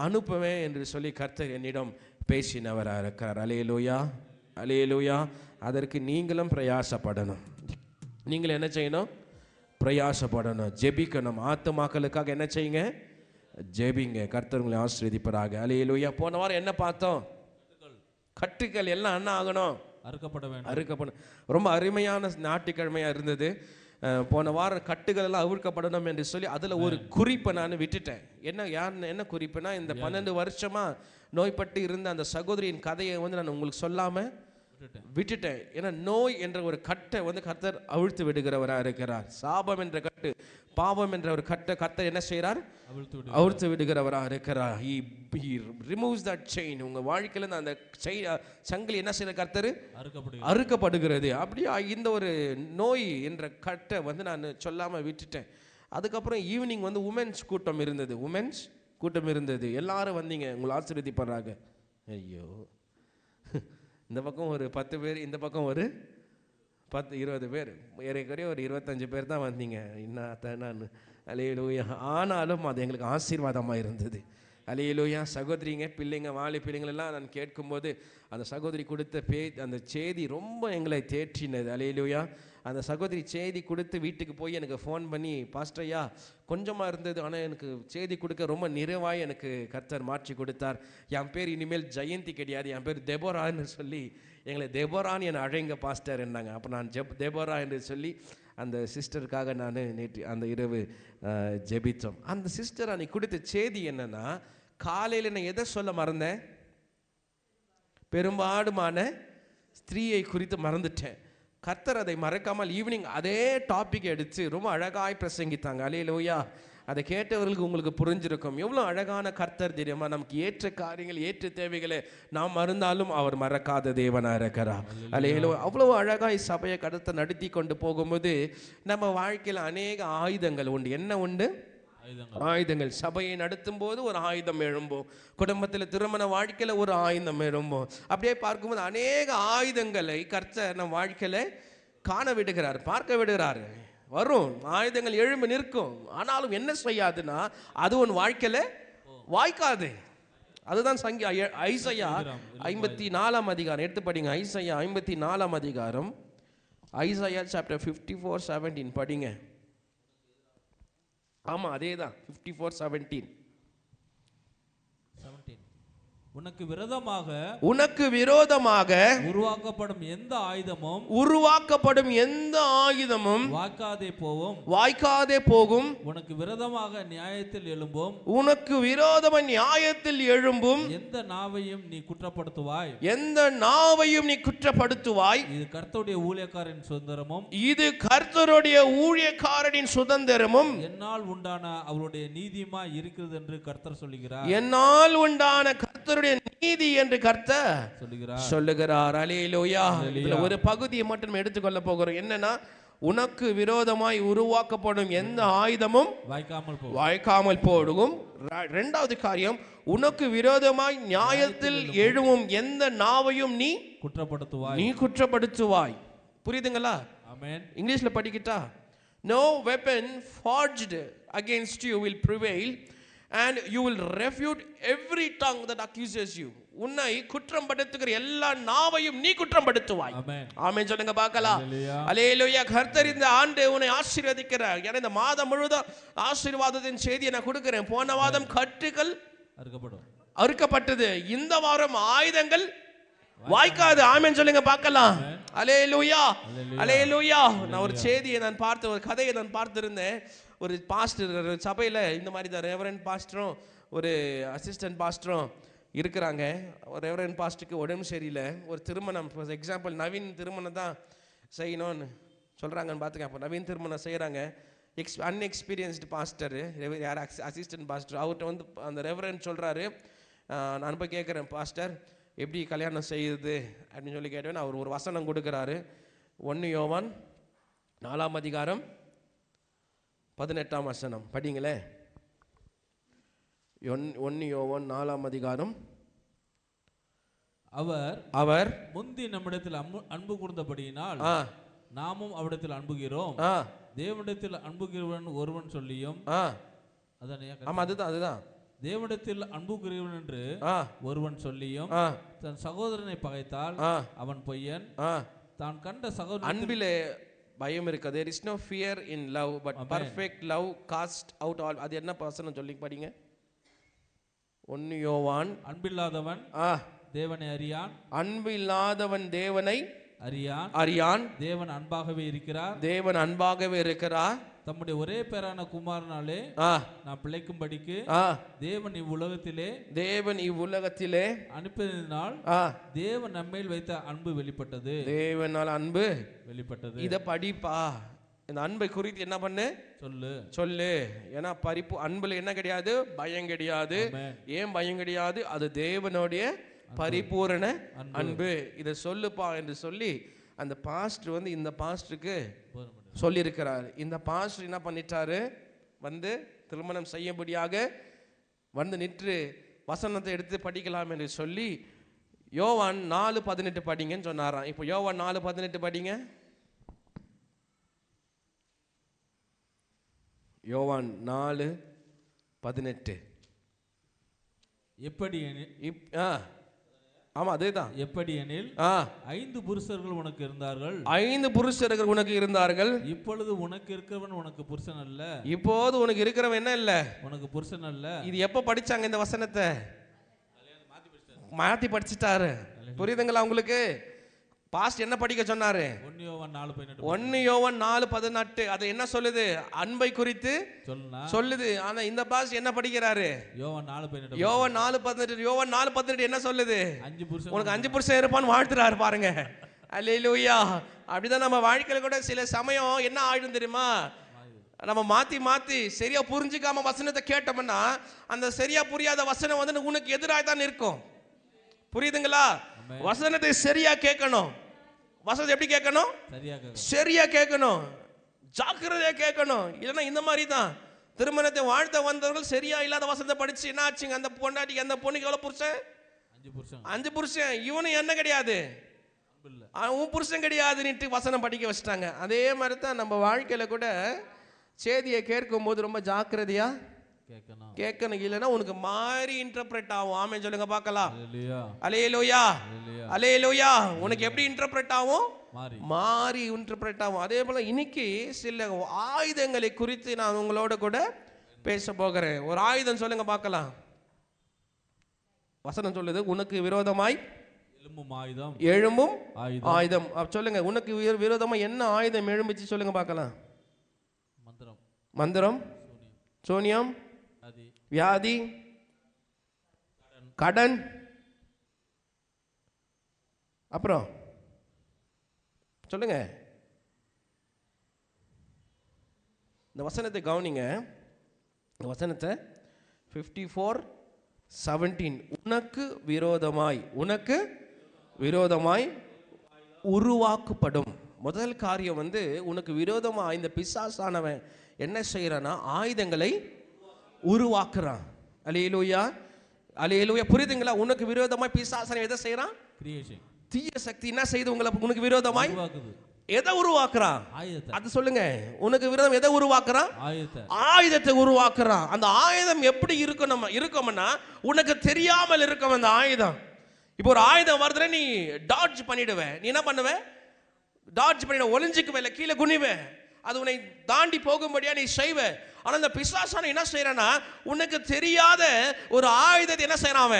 அனுப்புவேன் என்று சொல்லி கர்த்தர் என்னிடம் பேசினவராக இருக்கிறார். அல்லேலூயா, அல்லேலூயா. அதற்கு நீங்களும் பிரயாசப்படணும். நீங்கள் என்ன செய்யணும்? பிரயாசப்படணும், ஜெபிக்கணும். ஆத்துமாக்களுக்காக என்ன செய்யுங்க? ஜெபிங்க. கர்த்தர் உங்களை ஆசீர்வதிப்பாராக. அல்லேலூயா. போன வாரம் என்ன பார்த்தோம்? கட்டுகள் எல்லாம் என்ன ஆகணும்? அறுக்கப்படும். ரொம்ப அருமையான ஞாயிற்றுக்கிழமையாக இருந்தது. போன வாரம் கட்டுகள் எல்லாம் அவிழ்க்கப்படணும் என்று சொல்லி அதில் ஒரு குறிப்பை நான் விட்டுட்டேன். என்ன குறிப்புனா, இந்த 12 வருஷமா நோய்பட்டு இருந்த அந்த சகோதரியின் கதையை நான் உங்களுக்கு சொல்லாமல் விட்டுட்டேன். ஏன்னா நோய் என்ற ஒரு கட்டை கர்த்தர் அவிழ்த்து விடுகிறவராக இருக்கிறார். சாபம் என்ற கட்டு, பாவம் என்ற ஒரு கட்டை கர்த்தர் என்ன செய்கிறார்? அவிழ்த்து விடுகிறவராக இருக்கிறார். He removes that chain. உங்க வாழ்க்கையில அந்த சங்கிலி என்ன செய்யற? கர்த்தர் அறுக்கப்படுகிறது. அப்படியே இந்த ஒரு நோய் என்ற கட்டை நான் சொல்லாம விட்டுட்டேன். அதுக்கப்புறம் ஈவினிங் உமன்ஸ் கூட்டம் இருந்தது. எல்லாரும் வந்தீங்க, உங்களை ஆசீர்வதிப்பாராக. ஐயோ, இந்த பக்கம் ஒரு 10 பேர், இந்த பக்கம் ஒரு 10-20 பேர், ஏறக்குறைய ஒரு 25 பேர் தான் வந்தீங்க. நான் அல்லேலூயா. ஆனாலும் அது எங்களுக்கு ஆசீர்வாதமாக இருந்தது. அல்லேலூயா. சகோதரிங்க, பிள்ளைங்க, வாலி பிள்ளைங்களெல்லாம் நான் கேட்கும்போது அந்த சகோதரி கொடுத்த அந்த செய்தி ரொம்ப எங்களை தேற்றினது. அல்லேலூயா. அந்த சகோதரி செய்தி கொடுத்து வீட்டுக்கு போய் எனக்கு ஃபோன் பண்ணி, பாஸ்டர் ஐயா கொஞ்சமாக இருந்தது, ஆனால் எனக்கு செய்தி கொடுக்க ரொம்ப நிறைவாய் எனக்கு கர்த்தர் மாற்றி கொடுத்தார். என் பேர் இனிமேல் ஜெயந்தி கிடையாது, என் பேர் தெபோரான்னு சொல்லி எங்களை தெபோரான்னு என்னை அழைங்க பாஸ்டர் என்னாங்க. அப்போ நான் தெபோரா என்று சொல்லி அந்த சிஸ்டருக்காக நான் நேற்று அந்த இரவு ஜெபித்தோம். அந்த சிஸ்டர் அன்னைக்கு கொடுத்த செய்தி என்னன்னா, காலையில் நான் எதை சொல்ல மறந்தேன்? பெரும்பாடுமான ஸ்திரீயை குறித்து மறந்துட்டேன். கர்த்தர் அதை மறக்காமல் ஈவினிங் அதே டாபிக் எடுத்து ரொம்ப அழகாய் பிரசங்கித்தாங்க. அல்லேலூயா. அதை கேட்டவர்களுக்கு உங்களுக்கு புரிஞ்சிருக்கும் எவ்வளோ அழகான கர்த்தர் தெரியுமா. நமக்கு ஏற்ற காரியங்கள் ஏற்ற தேவைகளை நாம் மறந்தாலும் அவர் மறக்காத தேவனாக இருக்கிறார். அல்லேலூயா. அவ்வளோ அழகாய் சபையை கடத்த நடத்தி கொண்டு போகும்போது நம்ம வாழ்க்கையில் அநேக ஆயுதங்கள் உண்டு. என்ன உண்டு? ஆயுதங்கள். சபையை நடத்தும் போது ஒரு ஆயுதம் எழும்போம், குடும்பத்தில் திருமண வாழ்க்கையில் ஒரு ஆயுதம் எழும்போம். அப்படியே பார்க்கும்போது அநேக ஆயுதங்களை கர்த்தர் நம் வாழ்க்கையில காண விடுகிறார், பார்க்க விடுகிறார். வரும் ஆயுதங்கள் எழும்பி நிற்கும். ஆனாலும் என்ன செய்யாதுன்னா அது உன் வாழ்க்கையில வாய்க்காது. அதுதான் ஐசையா 54 அதிகாரம் எடுத்து படிங்க. ஐசையா 54 அதிகாரம், ஐசையா சாப்டர் 54:17 படிங்க. ஆமா அதேதான் 54:17. உனக்கு விரோதமாக உருவாக்கப்படும் எந்த ஆயுதமும் வாய்க்காதே போகும். உனக்கு விரோதமாக நியாயத்தில் எழும்பும் எந்த நாவையும் நீ குற்றப்படுத்துவாய். இது கர்த்தருடைய ஊழியக்காரனின் சுதந்திரமும் என்னால் உண்டான அவருடைய நீதியுமாய் இருக்கிறது என்று கர்த்தர் சொல்லுகிறார். என்னால் உண்டான கர்த்தருடைய நீதி என்று கர்த்தர் சொல்லுகிறார். அல்லேலூயா. இதுல ஒரு பகுதியை மட்டும் எடுத்துக்கொள்ள போகிறோம். என்னன்னா, உனக்கு விரோதமாய் உருவாக்கப்படும் எந்த ஆயுதமும் வாய்க்காமல் போடும். இரண்டாவது காரியம், உனக்கு விரோதமாய் நியாயத்தில் எழும்பும் எந்த நாவையும் நீ குற்றப்படுத்துவாய். புரியுதுங்களா? ஆமென். இங்கிலீஷ்ல படிக்கிட்டா, no weapon forged against you will prevail and you will refute every tongue that accuses you. உன்னை குற்றம் படுத்துகிற எல்லா நாவையும் நீ குற்றம் படுத்துவாய். ஆமென் சொல்லுங்க பார்க்கலாம். அல்லேலூயா. கர்த்தர் இந்த ஆண்டு உன்னை ஆசீர்வதிக்கிறார். ஏன்னா இந்த மாதம் முழுவதும் ஆசீர்வாதத்தின் செய்தியை நான் கொடுக்கிறேன். போன வாரம் கட்டுகள் அறுக்கப்பட்டது, இந்த வாரம் ஆயுதங்கள் வாய்க்காது. ஆமென் சொல்லுங்க பார்க்கலாம். அல்லேலூயா. அல்லேலூயா. நான் ஒரு செய்தியை நான் பார்த்த ஒரு கதையை நான் பார்த்திருந்தேன். ஒரு பாஸ்டர் சபையில் இந்த மாதிரி தான் ரெவரண்ட் பாஸ்டரும் ஒரு அசிஸ்டன்ட் பாஸ்டரும் இருக்கிறாங்க. ஒரு ரெவரண்ட் பாஸ்டருக்கு உடம்பு சரியில்லை. ஒரு திருமணம், எக்ஸாம்பிள் நவீன் திருமணம் தான் செய்யணும்னு சொல்கிறாங்கன்னு பார்த்துக்க. அப்போ நவீன் திருமணம் செய்கிறாங்க. அன்எக்ஸ்பீரியன்ஸ்டு பாஸ்டர், யார் அசிஸ்டன்ட் பாஸ்டர், அவர்கிட்ட அந்த ரெவரண்ட் சொல்கிறாரு, நான் போய் கேட்குறேன், பாஸ்டர் எப்படி கல்யாணம் செய்யுது அப்படின்னு சொல்லி கேட்டேன். அவர் ஒரு வசனம் கொடுக்குறாரு. 1 யோவான் 4 அதிகாரம் 18 வசனம் படிங்களே. 1 யோவான் 4 அதிகாரம். அவர் முந்தி நம்மிடத்தில் அன்பு கூர்ந்தபடியினால் நாமும் அவரிடத்தில் அன்புகிறோம். தேவனிடத்தில் அன்புகிறவன் ஒருவன் சொல்லியும், அதுதான் தேவனிடத்தில் அன்புகிறவன் என்று ஒருவன் சொல்லியும் தன் சகோதரனை பகைத்தால் அவன் பொய்யன். தான் கண்ட சகோதரன் அன்பிலே பயம் இருக்கு. there is no fear in love but perfect love cast out all. அது என்ன வசனம் சொல்லி படிங்க. 1 யோவான், அன்பில்லாதவன் தேவனை அறியான். அன்பில்லாதவன் தேவனை அறியான். தேவன் அன்பாகவே இருக்கிறார். தம்முடைய ஒரே பேரான குமாரனாலே நான் பிழைக்கும்படிக்கு தேவன் இவ்வுலகத்திலே அனுப்பினால் தேவன் நம்மேல் வைத்த அன்பு வெளிப்பட்டது. தேவனால் அன்பு வெளிப்பட்டது. இத படிப்பா. இந்த அன்பை குறித்து என்ன பண்ணு சொல்லு. ஏன்னா பரிப்பு அன்புல என்ன கிடையாது? பயம் கிடையாது. ஏன் பயம் கிடையாது? அது தேவனுடைய பரிபூரண அன்பு. இதை சொல்லுப்பா என்று சொல்லி அந்த பாஸ்டர் இந்த பாஸ்டருக்கு சொல்லியிருக்கிறார். இந்த பாஸ்டர் என்ன பண்ணிட்டாரு? திருமணம் செய்யும்படியாக நின்று வசனத்தை எடுத்து படிக்கலாம் என்று சொல்லி யோவான் 4:18 படிங்கன்னு சொன்னாராம். இப்போ யோவான் 4:18 படிங்க. யோவான் 4:18. எப்படி ஆமா அதேதான். எப்படி எனில் 5 புருஷர்கள் உனக்கு இருந்தார்கள். இப்பொழுது உனக்கு இருக்கிறவன் உனக்கு புருஷன் அல்ல. இப்போது உனக்கு இருக்கிறவன் என்ன இல்ல? உனக்கு புருஷன் அல்ல. இது எப்ப படிச்சாங்க இந்த வசனத்தை? மாத்தி படிச்சிட்டாரு. புரியுதுங்களா உங்களுக்கு? பாஸ்ட் என்ன படிக்க சொன்னாரு? 1 யோவான் 4:18. 1 யோவான் 4:18 அது என்ன சொல்லுது? அன்பை குறித்து சொல்லுது. ஆனா இந்த பாஸ்ட் என்ன படிக்கிறாரு? யோவான் 4:18. யோவான் 4:18. யோவான் 4:18 என்ன சொல்லுது? 5 புருஷன் உனக்கு 5 புருஷன் இருப்பான்னு வாழ்த்துறாரு பாருங்க. அல்லேலூயா. அப்படிதான் நம்ம வாழ்க்கையில கூட சில சமயம் என்ன ஆயிடும் தெரியுமா? நம்ம மாத்தி சரியா புரிஞ்சுக்காம வசனத்தை கேட்டோம்னா அந்த சரியா புரியாத வசனம் வந்து உனக்கு எதிராக தான் இருக்கும். புரியுதுங்களா? வசனத்தை சரியா கேட்கணும். வசனத்தை எப்படி கேட்கணும்? சரியா கேட்கணும், ஜாக்கிரதையா கேட்கணும். இல்லைன்னா இந்த மாதிரி தான் திருமணத்தை வாழ்த்த வந்தவர்கள் சரியா இல்லாத வசனத்தை படிச்சு என்ன ஆச்சுங்க? அந்த பொண்டாட்டிக்கு அந்த பொண்ணுக்கு எவ்வளவு புருஷன்? 5 புருஷன். இவனு என்ன கிடையாது, உன் புருஷன் கிடையாதுன்னுட்டு வசனம் படிக்க வச்சுட்டாங்க. அதே மாதிரி தான் நம்ம வாழ்க்கையில கூட செய்தியை கேட்கும் போது ரொம்ப ஜாக்கிரதையா கேட்கணும். இல்லைன்னா உனக்கு மாறி இன்டர்பிரட் ஆகும். ஆமென் சொல்லுங்க பார்க்கலாம். அல்லேலூயா, அல்லேலூயா. உனக்கு எப்படி இன்டர்பிரட் ஆகும்? மாறி இன்டர்பிரட் ஆகும். அதே போல இன்னைக்கு சில ஆயுதங்களை குறித்து நான் உங்களோட கூட பேச போகிறேன். ஒரு ஆயுதம் சொல்லுங்க பார்க்கலாம். வசனம் சொல்லுது, உனக்கு விரோதமாய் எழும்பும் ஆயுதம். சொல்லுங்க, உனக்கு விரோதமா என்ன ஆயுதம் எழும்பிச்சு சொல்லுங்க பார்க்கலாம். மந்திரம், சூனியம், வியாதி, கடன், அப்புறம் சொல்லுங்க. இந்த வசனத்தை கவனிங்க. இந்த வசனத்தை 54:17 உனக்கு விரோதமாய் உருவாக்கப்படும். முதல் காரியம் வந்து உனக்கு விரோதமா இந்த பிசாசானவன் என்ன செய்யறானா? ஆயுதங்களை உருவாக்குறான். அல்லேலூயா, அல்லேலூயா. புரியுதுங்களா? உனக்கு விரோதமாய் பிசாசானவன் எதை செய்யறான்? தீய சக்தி என்ன செய்யுது? உனக்கு விரோதமாய் எதை உருவாக்குறான்? அது சொல்லுங்க. உனக்கு விரோதம் எதை உருவாக்குறான்? ஆயுதத்தை உருவாக்குறான். அந்த ஆயுதம் எப்படி இருக்கும்னா உனக்கு தெரியாமல் இருக்கும். அந்த ஆயுதம் இப்போ ஒரு ஆயுதம் வருதுன்னா நீ டாட்ஜ் பண்ணிடுவ. நீ என்ன பண்ணுவ? டாட்ஜ் பண்ணிடுவ, ஒளிஞ்சுக்குவே, இல்லை கீழே குனிவே. அது உன்னை தாண்டி போகும்படியா நீ செய்வ. ஆனா இந்த பிசாசான என்ன செய்யறானா உனக்கு தெரியாத ஒரு ஆயுதத்தை என்ன செய்யறான்?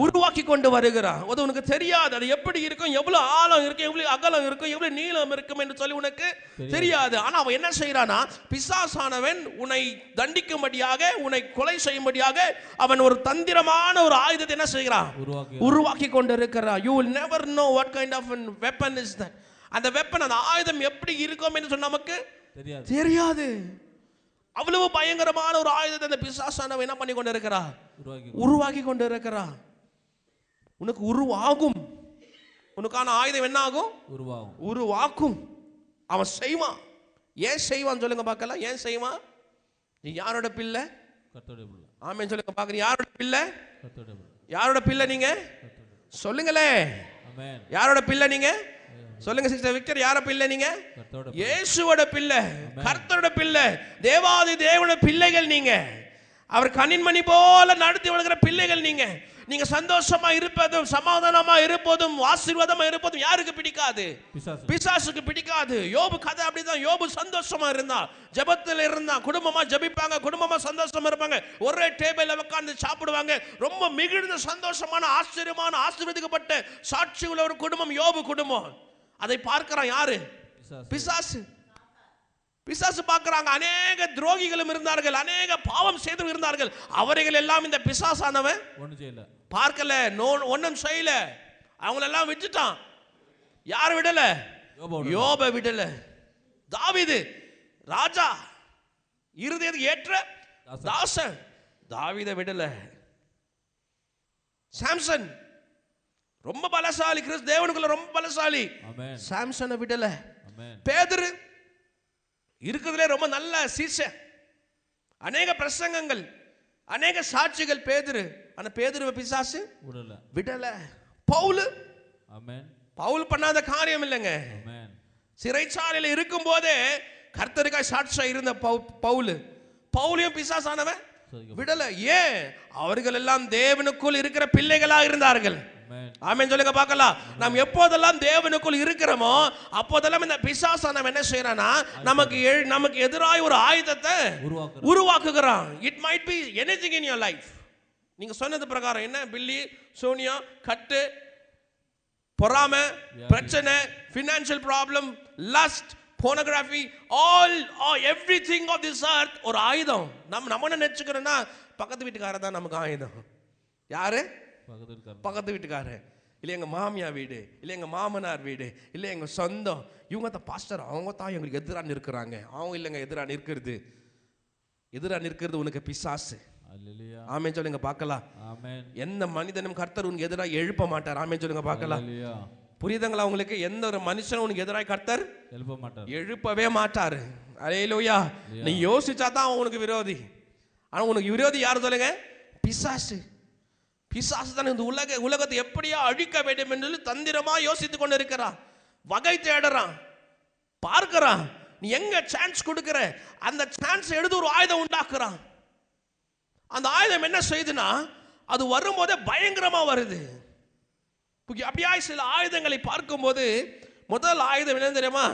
உருவாக்கி கொண்டு வருகிறான். அது உனக்கு தெரியாது. அது எப்படி இருக்கும், எவ்வளவு ஆழம் இருக்கும், எவ்வளவு அகலம் இருக்கும், எவ்வளவு நீளம் இருக்கும் என்று சொல்லி உனக்கு தெரியாது. ஆனா அவன் என்ன செய்யறானா, பிசாசானவன் உன்னை தண்டிக்கும்படியாக, உன்னை கொலை செய்யும்படியாக அவன் ஒரு தந்திரமான ஒரு ஆயுதத்தை என்ன செய்கிறான்? உருவாக்கி கொண்டு இருக்கிறான். You will never know what kind of a weapon is that. அந்த வெப்பன், அந்த ஆயுதம் எப்படி இருக்கும் என்று சொன்ன நமக்கு தெரியாது. அவ்வளவு பயங்கரமான ஒரு ஆயுதத்தை அந்த பிசாசானவன் என்ன பண்ணி கொண்டு இருக்கிறா? உருவாக்கி கொண்டு இருக்கிறா. உனக்கு உருவாகும். உனக்கான ஆயுதம் என்ன ஆகும்? உருவாக்கும். அவன் செய்வான். ஏன் செய்வான் சொல்லுங்க பார்க்கலாம். ஏன் செய்வான்? நீ யாரோட பிள்ளை? ஆமென் சொல்லுங்க பார்க்க. யாரோட பிள்ளை? யாரோட பிள்ளை நீங்க? சொல்லுங்களே. யாரோட பிள்ளை நீங்க? சொல்லுங்க சிஸ்டர் விக்டர். யார பிள்ளை நீங்க? இயேசுவோட பிள்ளை, கர்த்தரோட பிள்ளை, தேவாதி தேவனோட பிள்ளைகள் நீங்க. அவர் கண்ணின்மணி போல நடத்தி வளர்க்கிற பிள்ளைகள் நீங்க. நீங்க சந்தோஷமா இருப்பதும், சமாதானமா இருப்பதும், ஆசீர்வாதமா இருப்பதும் யாருக்கு பிடிக்காது? பிசாசுக்கு பிடிக்காது. யோபு கதை அப்படிதான். யோபு சந்தோஷமா இருந்தான், ஜெபத்தில் இருந்தான், குடும்பமா ஜெபிப்பாங்க, குடும்பமா சந்தோஷமா இருப்பாங்க, ஒரே டேபிள்ல உட்கார்ந்து சாப்பிடுவாங்க. ரொம்ப மிகுந்த சந்தோஷமான ஆச்சரியமான ஆசீர்வதிக்கப்பட்ட சாட்சி உள்ள ஒரு குடும்பம் யோபு குடும்பம். அதை பார்க்கிறான் யாரு? பிசாசு. பிசாசு பார்க்கிறாங்க. அநேக துரோகிகளும் இருந்தார்கள், அநேக பாவம் செய்து இருந்தார்கள். அவர்கள் எல்லாம் இந்த பிசாசானவன் பார்க்கல, ஒன்னும் செய்யல. அவங்களெல்லாம் விட்டுட்டான். யார் விடல? யோபை விடல. தாவீது ராஜா, இருதயத்துக்கு ஏற்ற தாசன், தாவீதை விடல. சாம்சன் ரொம்ப பலசாலி, கிறிஸ்து தேவனுக்குள்ள ரொம்ப பலசாலி, சாம்சனை விடல. பேதுரு இருக்கிறதுல ரொம்ப நல்ல சீசன், அநேக பிரசங்கங்கள், அநேக சாட்சிகள் பேதுரு. ஆனா பேதுருவை பிசாசு விடல. பவுல் பண்ணாத காரியம் இல்லைங்க. சிறைச்சாலையில் இருக்கும் போதே கர்த்தருக்காய் சாட்சியா இருந்த பவுலையும் பிசாசானவன் விடல. ஏன்? அவர்கள் எல்லாம் தேவனுக்குள் இருக்கிற பிள்ளைகளா இருந்தார்கள். ஆமென் சொல்லுங்க பார்க்கலாம். நாம் எப்போதெல்லாம் தேவனுக்குள் இருக்கிறோமோ அப்போதெல்லாம் இந்த பிசாசானவன் என்ன செய்யறானா நமக்கு எதிராய் ஒரு ஆயுதத்தை உருவாக்குகிறான். It might be anything in your life. நீங்க சொன்னது பிரகாரம் என்ன? பில்லி, சோனியா, கட்டு, பொறாமை, பிரச்சனை, financial problem, lust, pornography, all everything of this earth ஒரு ஆயுதம். நம்ம என்ன நினைச்சுக்கிறோம்னா பக்கத்து வீட்டுக்காரர் தான் நமக்கு ஆயுதம். யாரு? பக்கத்து வீட்டுக்காரர், இல்லை எங்க மாமியா வீடு, இல்லை எங்க மாமனார் வீடு, இல்லை எங்க சொந்தம். இவங்க தான் பாஸ்டர், அவங்க தான் எங்களுக்கு எதிராக நிற்கிறாங்க. அவங்க இல்லைங்க எதிராக நிற்கிறது உனக்கு பிசாசு. ஆமென் சொல்லுங்க பார்க்கலாம். எந்த மனிதனும் கர்த்தர் உனக்கு எதிராக எழுப்ப மாட்டார். ஆமென் சொல்லுங்க பார்க்கலாம். புரியுதுங்களா உங்களுக்கு? எந்த ஒரு மனுஷனும் உனக்கு எதிராக கர்த்தர் எழுப்பவே மாட்டாரு. அல்லேலூயா. நீ யோசிச்சா தான் உனக்கு விரோதி. ஆனா உனக்கு விரோதி யாரு சொல்லுங்க? பிசாசு. பிசாசு தான் இந்த உலகத்தை எப்படியா அழிக்க வேண்டும் என்று தந்திரமா யோசித்து கொண்டு இருக்கிறான். வகை தேடுறான், பார்க்கிறான். நீ எங்க சான்ஸ் கொடுக்கிற அந்த சான்ஸ் எடுத்து ஒரு ஆயுதம் உண்டாக்குறான். அந்த ஆயுதம் என்ன செய்யுதுன்னா அது வரும்போதே பயங்கரமா வருது. அப்படியா சில ஆயுதங்களை பார்க்கும்போது முதல் ஆயுதம் என்ன தெரியுமா?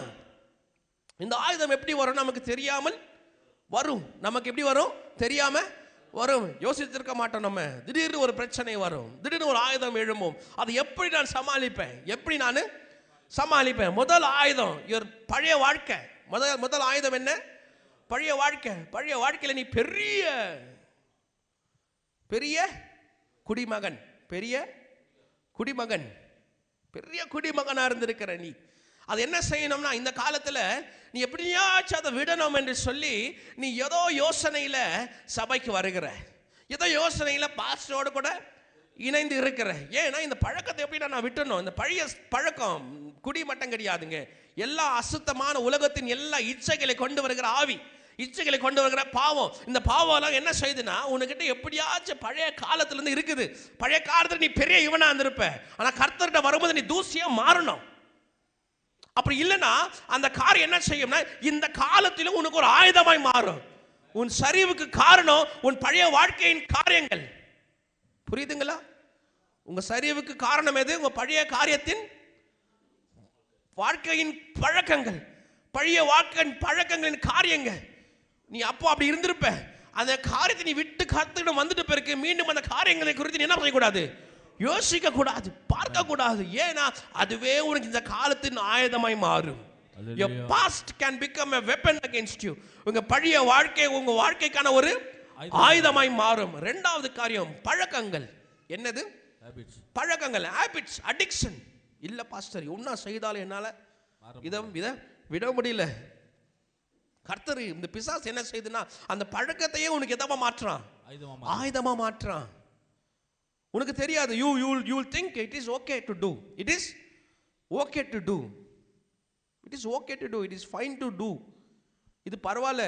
இந்த ஆயுதம் எப்படி வரும் நமக்கு தெரியாமல் வரும். நமக்கு எப்படி வரும் தெரியாம வரும். யோசித்திருக்க மாட்டோம். நம்ம திடீர்னு ஒரு பிரச்சனை வரும், திடீர்னு ஒரு ஆயுதம் எழும்பும். அது எப்படி நான் சமாளிப்பேன்? முதல் ஆயுதம் பழைய வாழ்க்கை. முதல் ஆயுதம் என்ன? பழைய வாழ்க்கை. பழைய வாழ்க்கையில நீ பெரிய குடிமகனா இருந்திருக்கிற நீ. அது என்ன செய்யணும்னா இந்த காலத்துல நீ எப்படியாச்சும் அதை விடணும் என்று சொல்லி நீ ஏதோ யோசனையில சபைக்கு வருகிற, ஏதோ யோசனையில பாஸ்டரோடு கூட இணைந்து இருக்கிற. ஏன்னா இந்த பழக்கத்தை எப்படி நான் விட்டணும்? இந்த பழைய பழக்கம் குடி மட்டும் கிடையாதுங்க. எல்லா அசுத்தமான உலகத்தின் எல்லா இச்சைகளை கொண்டு வருகிற ஆவி, இச்சைகளை கொண்டு வருகிற பாவம். இந்த பாவம் எல்லாம் என்ன செய்யுதுன்னா உனக்கிட்ட எப்படியாச்சும் பழைய காலத்துல இருந்து இருக்குது. பழைய காலத்துல நீ பெரிய இவனா இருந்திருப்ப, ஆனா கர்த்தர்கிட்ட வரும்போது நீ தூசியா மாறணும். அப்படி இல்லைன்னா அந்த காரியம் என்ன செய்யும்னா இந்த காலத்திலும் உனக்கு ஒரு ஆயுதமாய் மாறும். உன் சரிவுக்கு காரணம் உன் பழைய வாழ்க்கையின் காரியங்கள். புரியுதுங்களா? உங்க சரிவுக்கு காரணம் எது? உங்க பழைய காரியத்தின் வாழ்க்கையின் பழக்கங்கள், பழைய வாழ்க்கையின் பழக்கங்களின் காரியங்கள். நீ அப்போ அப்படி இருந்திருப்ப. அந்த காரியத்தை நீ விட்டு கர்த்தரிடம் வந்துட்டு பிறகு மீண்டும் அந்த காரியங்களை குறித்து என்ன செய்யக்கூடாது? யோசிக்க கூடாது, பார்க்க கூடாது. ஏன்னா அதுவே உனக்கு இந்த காலத்தின் ஆயுதமாய் மாறும். Your past can become a weapon against you. உங்க பழைய வாழ்க்கை உங்க வாழ்க்கைக்கான ஒரு ஆயுதமாய் மாறும். இரண்டாவது காரியம் பழக்கங்கள். என்னது? பழக்கங்கள், ஹாபிட்ஸ், அடிக்ஷன். இல்ல பாஸ்டர் ஒன்னா செய்தாலும் என்னால இதை விட முடியல. கர்த்தர் இந்த பிசாசு என்ன செய்யுதுன்னா அந்த பழக்கத்தையே உனக்கு எதமா மாற்றான்? ஆயுதமா மாற்றான். உனக்கு தெரியாது. you will think it is okay to do. It is okay to do. It is okay to do. It is fine to do. இது பரவாயில்ல.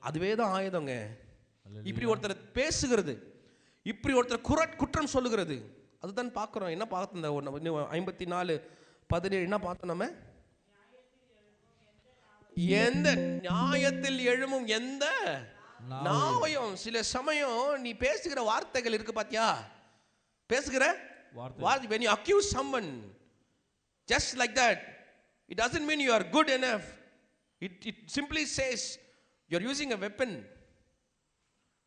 அதுவே தான் ஆயுதங்க. இப்படி ஒருத்தர் பேசுகிறது, இப்படி ஒருத்தர் குற்றம் சொல்லுகிறது, அதுதான் பார்க்கிறோம். என்ன பார்த்தோம்? 54:17 என்ன பார்த்தோம்? நம்ம எந்த நியாயத்தில் எழுமும் எந்த நாவையும். சில சமயம் நீ பேசுகிற வார்த்தைகள் இருக்கு பாத்தியா? பேசுகிற வார்த்தை. when you accuse someone just like that, it doesn't mean you are good enough. It simply says you are using a weapon.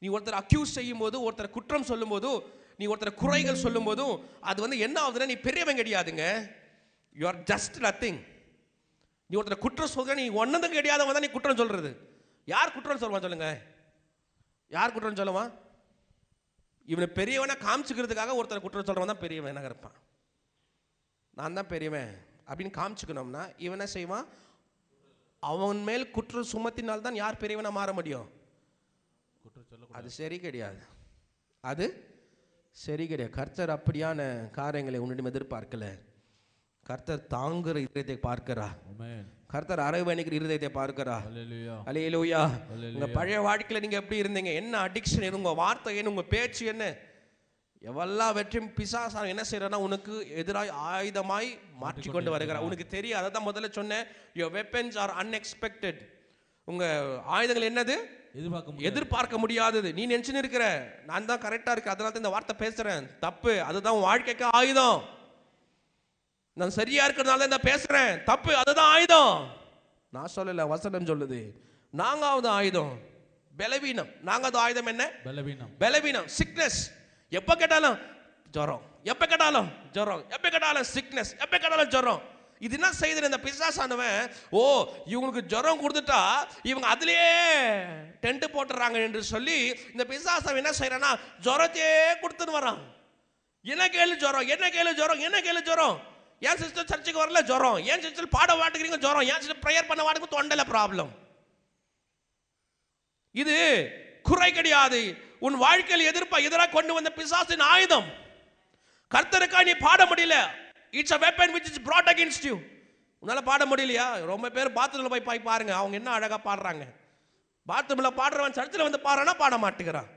நீ ஒருத்தர் அக்யூஸ் செய்யும் போது, ஒருத்தர் குற்றம் சொல்லும் போது, நீ ஒருத்தர் குறைகள் சொல்லும் போது அது என்ன ஆகுதுன்னா நீ பெரியவன் கிடையாதுங்க. you are just nothing. நீ ஒருத்தர் குற்றம் சொல்ற, நீ ஒன்னதும் கிடையாதவன் தான் நீ குற்றம் சொல்றது. யார் குற்றம் சொல்லுவான் சொல்லுங்க? யார் குற்றம் சொல்லுவான்? இவனை பெரியவனை காமிச்சுக்கிறதுக்காக ஒருத்தர் குற்றம் சொல்றவன் தான் பெரியவன் இருப்பான். நான் தான் பெரியவன் அப்படின்னு காமிச்சுக்கணும்னா இவன் என்ன செய்வான்? அவன் மேல் குற்றம் சுமத்தினால் தான் யார் பெரியவனா மாற முடியும்? அது சரி கிடையாது. அது சரி கிடையாது. கர்த்தர் அப்படியான காரியங்களை உன்னிடம் எதிர்பார்க்கல. கர்த்தர் தாங்குற இதயத்தை பார்க்கிறா. கர்த்தர் அரவணைக்கிற இருதயத்தை பார்க்கிறா. அல்லேலூயா. உங்க பழைய வாழ்க்கையில நீங்க எப்படி இருந்தீங்க? என்ன அடிக்ஷன், உங்க வார்த்தை என்ன, உங்க பேச்சு என்ன, எவ்வளவு வெற்றியும் பிசாசு என்ன செய்யறா? உனக்கு எதிராய் ஆயுதமாய் மாற்றி கொண்டு வருகிறார். உனக்கு தெரியும். அதை தான் முதல்ல சொன்னேன். your weapons are unexpected. உங்க ஆயுதங்கள் என்னது? எதிர்பார்க்க முடியாதது. நீ நினைச்சுன்னு இருக்கிற நான் தான் கரெக்டா இருக்கு, அதனால தான் இந்த வார்த்தை பேசுறேன். தப்பு. அதுதான் வாழ்க்கைக்கு ஆயுதம். நான் சரியா இருக்கிறதுனால தான் பேசுறேன். தப்பு. அதுதான் ஆயுதம். நான் சொல்லல, வசனம் சொல்லுது. நான்காவது ஆயுதம் பலவீனம். நான்காவது ஆயுதம் என்ன? பலவீனம். சிக்னஸ். எப்ப கேட்டாலும் ஜுரம், எப்ப கேட்டாலும் ஜுரம், எப்ப கேட்டாலும் சிக்னஸ், எப்ப கேட்டாலும் ஜுரம். இது என்ன செய்யுது இந்த பிசாசானவன்? ஓ, இவங்களுக்கு ஜுரம் கொடுத்துட்டா இவங்க அதுலயே டென்ட் போட்டுறாங்க என்று சொல்லி இந்த பிசாசம் என்ன செய்யறான்னா ஜுரத்தையே கொடுத்துன்னு வரான். என்ன கேளு ஜுரம், என்ன கேளு ஜுரம், என்ன கேளு ஜுரம். ஏன் சிஸ்டர் சர்ச்சுக்கு வரல ஜுரம், ஏன் சிஸ்டர் பாட மாட்டேங்கிறீங்க ஜுரம், ஏன் சிஸ்டர் பிரேயர் பண்ண மாட்டேங்க தொண்டையில ப்ராப்ளம். இது குறை கிடையாது, உன் வாழ்க்கையில் எதிராக கொண்டு வந்த பிசாசின் ஆயுதம். கர்த்தருக்கா நீ பாட முடியல, it's a weapon which is brought against you. உன்னால பாட முடியலையா? ரொம்ப பேர் பாத்ரூம்ல போய் பாருங்க, அவங்க என்ன அழகா பாடுறாங்க. பாத்ரூம்ல பாடுறவன் சர்ச்சில் வந்து பாடுறானா பாட மாட்டேங்கிறான்.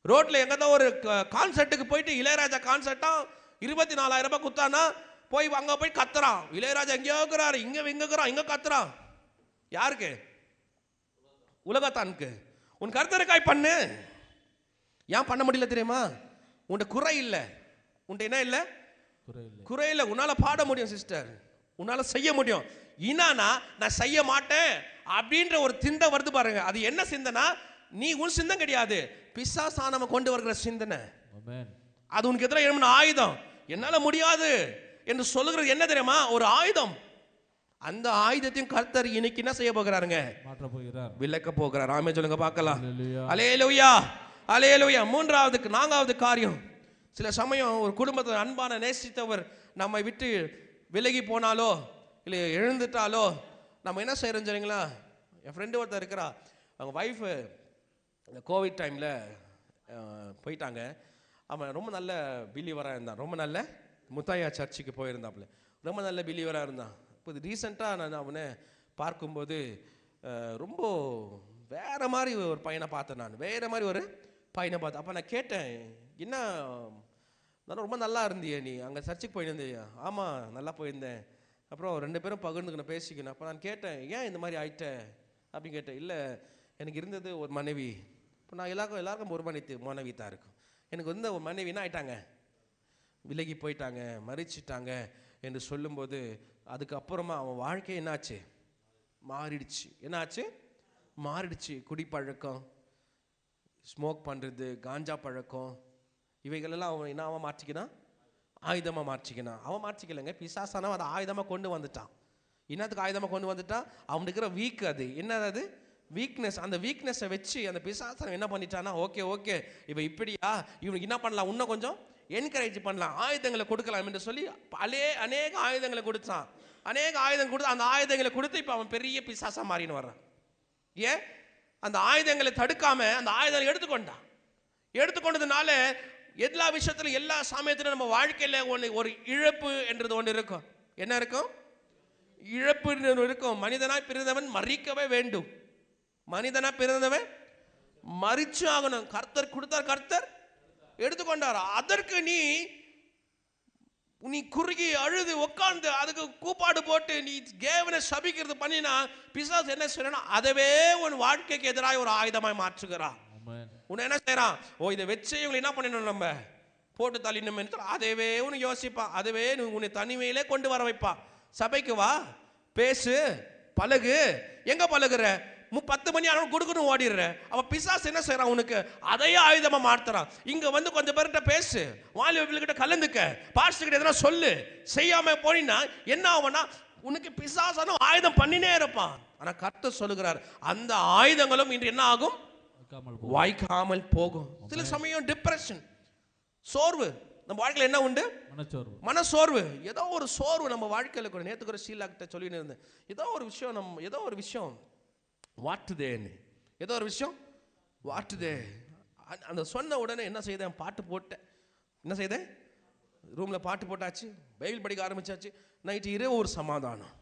ரோட்ல எங்கதான் ஒரு கான்சர்ட்டுக்கு போயிட்டு இளையராஜா கான்சர்ட்டா 24,000 ரூபாய் குத்தானா போய் அங்க போய் கத்துறான். இளையராஜா எங்கேயோ இருக்கிறாரு, இங்க கத்துறான். யாருக்கு? உலகத்தானுக்கு. உன் கர்த்தருக்காய் பண்ணு. ஏன் பண்ண முடியல தெரியுமா? உன்ட குறை இல்லை. உன்ட என்ன இல்லை? குறை இல்லை. உன்னால பாட முடியும் சிஸ்டர், உன்னால செய்ய முடியும். இனானா நான் செய்ய மாட்டேன் அப்படின்ற ஒரு சிந்தை வருது பாருங்க. அது என்ன சிந்தனை? நீ உன் சிந்தை கிடையாது, பிசாசானவன் கொண்டு வருகிற சிந்தனை. அது உனக்கு எதிராக எழும்பின ஆயுதம். என்னால முடியாது என்று சொல்லுகிறது என்ன தெரியுமா? ஒரு ஆயுதம். அந்த ஆயுதத்தையும் கர்த்தர் இன்னைக்கு என்ன செய்ய போகிறாருங்க? மாற்ற போகிறார், விலக்க போகிறார். ஆமென் சொல்லுங்க பார்க்கலாம். அல்லேலூயா, அல்லேலூயா. நான்காவது காரியம், சில சமயம் ஒரு குடும்பத்தில் அன்பான நேசித்தவர் நம்மை விட்டு விலகி போனாலோ இல்லை எழுந்துட்டாலோ நம்ம என்ன செய்யறோம் சரிங்களா? என் ஃப்ரெண்டு ஒருத்தர் இருக்கிறா, அவங்க ஒய்ஃபு இந்த கோவிட் டைமில் போயிட்டாங்க. அவன் ரொம்ப நல்ல பிலீவராக இருந்தான், ரொம்ப நல்ல முத்தாயா சர்ச்சுக்கு போயிருந்தாப்புல, ரொம்ப நல்ல பிலீவராக இருந்தான். இப்போ இது ரீசெண்டாக நான் அவனை பார்க்கும்போது ரொம்ப வேற மாதிரி ஒரு பையனை பார்த்தேன். நான் வேற மாதிரி ஒரு பையனை பார்த்தேன். அப்போ நான் கேட்டேன், என்ன நான் ரொம்ப நல்லா இருந்தியே, நீ அங்கே சர்ச்சுக்கு போயிருந்தியா? ஆமாம், நல்லா போயிருந்தேன். அப்புறம் 2 பேரும் பகிர்ந்துக்கணும், பேசிக்கணும். அப்போ நான் கேட்டேன், ஏன் இந்த மாதிரி ஆயிட்டேன் அப்படின்னு கேட்டேன். இல்லை, எனக்கு இருந்தது ஒரு மனைவி. இப்போ நான் எல்லாருக்கும் ஒரு மனைவி தான் இருக்கும். எனக்கு வந்து ஒரு மனைவி என்ன ஆயிட்டாங்க, விலகி போயிட்டாங்க, மறிச்சிட்டாங்க என்று சொல்லும்போது அதுக்கப்புறமா அவன் வாழ்க்கை என்னாச்சு? மாறிடுச்சு. என்னாச்சு? மாறிடுச்சு. குடிப்பழக்கம், ஸ்மோக் பண்ணுறது, காஞ்சா பழக்கம், இவைகளெல்லாம் அவன் என்ன அவன் மாற்றிக்கினான்? ஆயுதமாக மாற்றிக்கினான். அவன் மாற்றிக்கலைங்க, பிசாசானவன் அதை ஆயுதமாக கொண்டு வந்துட்டான். என்னத்துக்கு ஆயுதமாக கொண்டு வந்துட்டான்? அவனுக்கு இருக்கிற வீக், அது என்னது? வீக்னஸ். அந்த வீக்னஸை வச்சு அந்த பிசாசனம் என்ன பண்ணிட்டான்னா, ஓகே இவன் இப்படியா, இவனுக்கு என்ன பண்ணலாம், இன்னும் கொஞ்சம் என்கரேஜ் பண்ணலாம், ஆயுதங்களை கொடுக்கலாம் என்று சொல்லி அநேக ஆயுதங்களை கொடுத்தான். அநேக ஆயுதம் கொடுத்து அந்த ஆயுதங்களை கொடுத்து இப்போ அவன் பெரிய பிசாசா மாறின்னு வர்றான். ஏன்? அந்த ஆயுதங்களை தடுக்காம அந்த ஆயுதங்களை எடுத்துக்கொண்டதுனால எல்லா விஷயத்திலும் எல்லா சமயத்திலும் நம்ம வாழ்க்கையில் ஒரு இழப்பு என்றது ஒன்று இருக்கும். என்ன இருக்கும்? இழப்பு இருக்கும். மனிதனாய் பிறந்தவன் மறிக்கவே வேண்டும். மனிதனாய் பிறந்தவன் மறிச்சு ஆகணும். கர்த்தர் கொடுத்தார், கர்த்தர் எடுத்துக்கொண்டார். அதற்கு நீ குறுகி அழுது உட்கார்ந்து அதுக்கு கூப்பாடு போட்டு நீ தேவனை சபிக்கிறது பண்ணினா பிசாசு என்ன செய்யறான்? அதவே உன் வாழ்க்கைக்கு எதிராக ஒரு ஆயுதமாய் மாற்றுகிறான். உன்னை என்ன செய்யறான்? இதை வச்சு இவங்களை என்ன பண்ணணும், நம்ம போட்டு தள்ளினோம், அதேவே உனக்கு யோசிப்பான். அதுவே உன்னை தனிமையிலே கொண்டு வர வைப்பான். சபைக்கு வா, பேசு, பழகு. எங்க பழகுற? 10 மணி ஆனாலும் கொடுக்கணும் ஓடிடுற. அவன் பிசாசு என்ன செய்யறான்? உனக்கு அதையே ஆயுதமா மாத்துறான். இங்க வந்து கொஞ்சம் பேர்கிட்ட பேசு, வாலிபர்கிட்ட கலந்துக்க, பாஸ்டர் கிட்ட எதனா சொல்லு. செய்யாம போனா என்ன ஆகும்னா உனக்கு பிசாசான ஆயுதம் பண்ணினே இருப்பான். ஆனா கர்த்தர் சொல்லுகிறார், அந்த ஆயுதங்களும் இன்று என்ன ஆகும்? வாய்க்காமல் போகும். சில சமயம் டிப்ரெஷன், சோர்வு நம்ம வாழ்க்கையில் என்ன உண்டு? மனசோர்வு. ஏதோ ஒரு சோர்வு நம்ம வாழ்க்கையில் கூட. நேற்று கூட ஷீலா கிட்ட சொல்லின்னு இருந்தேன், ஏதோ ஒரு விஷயம் வாட்டுதேன்னு, ஏதோ ஒரு விஷயம் வாட்டுதே. அந்த சொன்ன உடனே என்ன செய்தேன்? பாட்டு போட்டேன். என்ன செய்தேன்? ரூமில் பாட்டு போட்டாச்சு, பைபிள் படிக்க ஆரம்பிச்சாச்சு. நைட்டு இரவு ஒரு சமாதானம்.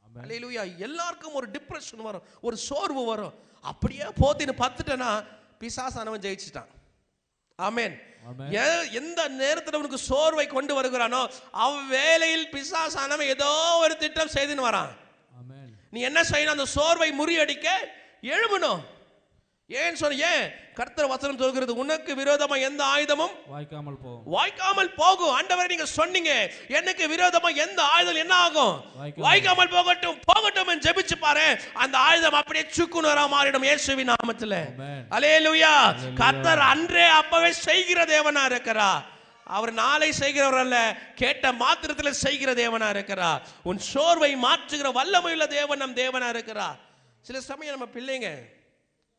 அல்லேலூயா. எல்லாருக்கும் ஒரு டிப்ரெஷன் வரும், ஒரு சோர்வு வரும். அப்படியே போத்தின்னு பார்த்துட்டேன்னா பிசாசானவன் ஜெயிச்சிட்டான். ஆமென். எந்த நேரத்தில் உனக்கு சோர்வை கொண்டு வருகிறானோ அவ்வேளையில் பிசாசானவன் ஏதோ ஒரு திட்டம் செய்துன்னு வரான். நீ என்ன செய்யணும்? அந்த சோர்வை முறியடிக்க எழும்பணும். ஏன் கர்த்தர் வசனம் சொல்கிறது, உனக்கு விரோதமா எந்த ஆயுதமும் வாய்க்காமல் போகும். ஆண்டவரே நீங்க சொன்னீங்க, எனக்கு விரோதமா எந்த ஆயுதம் என்ன ஆகும்? வாய்க்காமல் போகட்டும் என்று ஜெபிச்சு பாரு. அந்த ஆயுதம் அப்படியே சுக்குநூறா மாறிடும் இயேசுவின் நாமத்திலே. அல்லேலூயா. கர்த்தர் அன்றே அப்பவே செய்கிற தேவனா இருக்கிறார். அவர் நாளை செய்கிறவர் அல்ல, கேட்ட மாத்திரத்தில் செய்கிற தேவனா இருக்கிறார். உன் சோர்வை மாற்றுகிற வல்லமையுள்ள தேவன் நம் தேவனா இருக்கிறார். சில சமயம் நம்ம பிள்ளைங்க,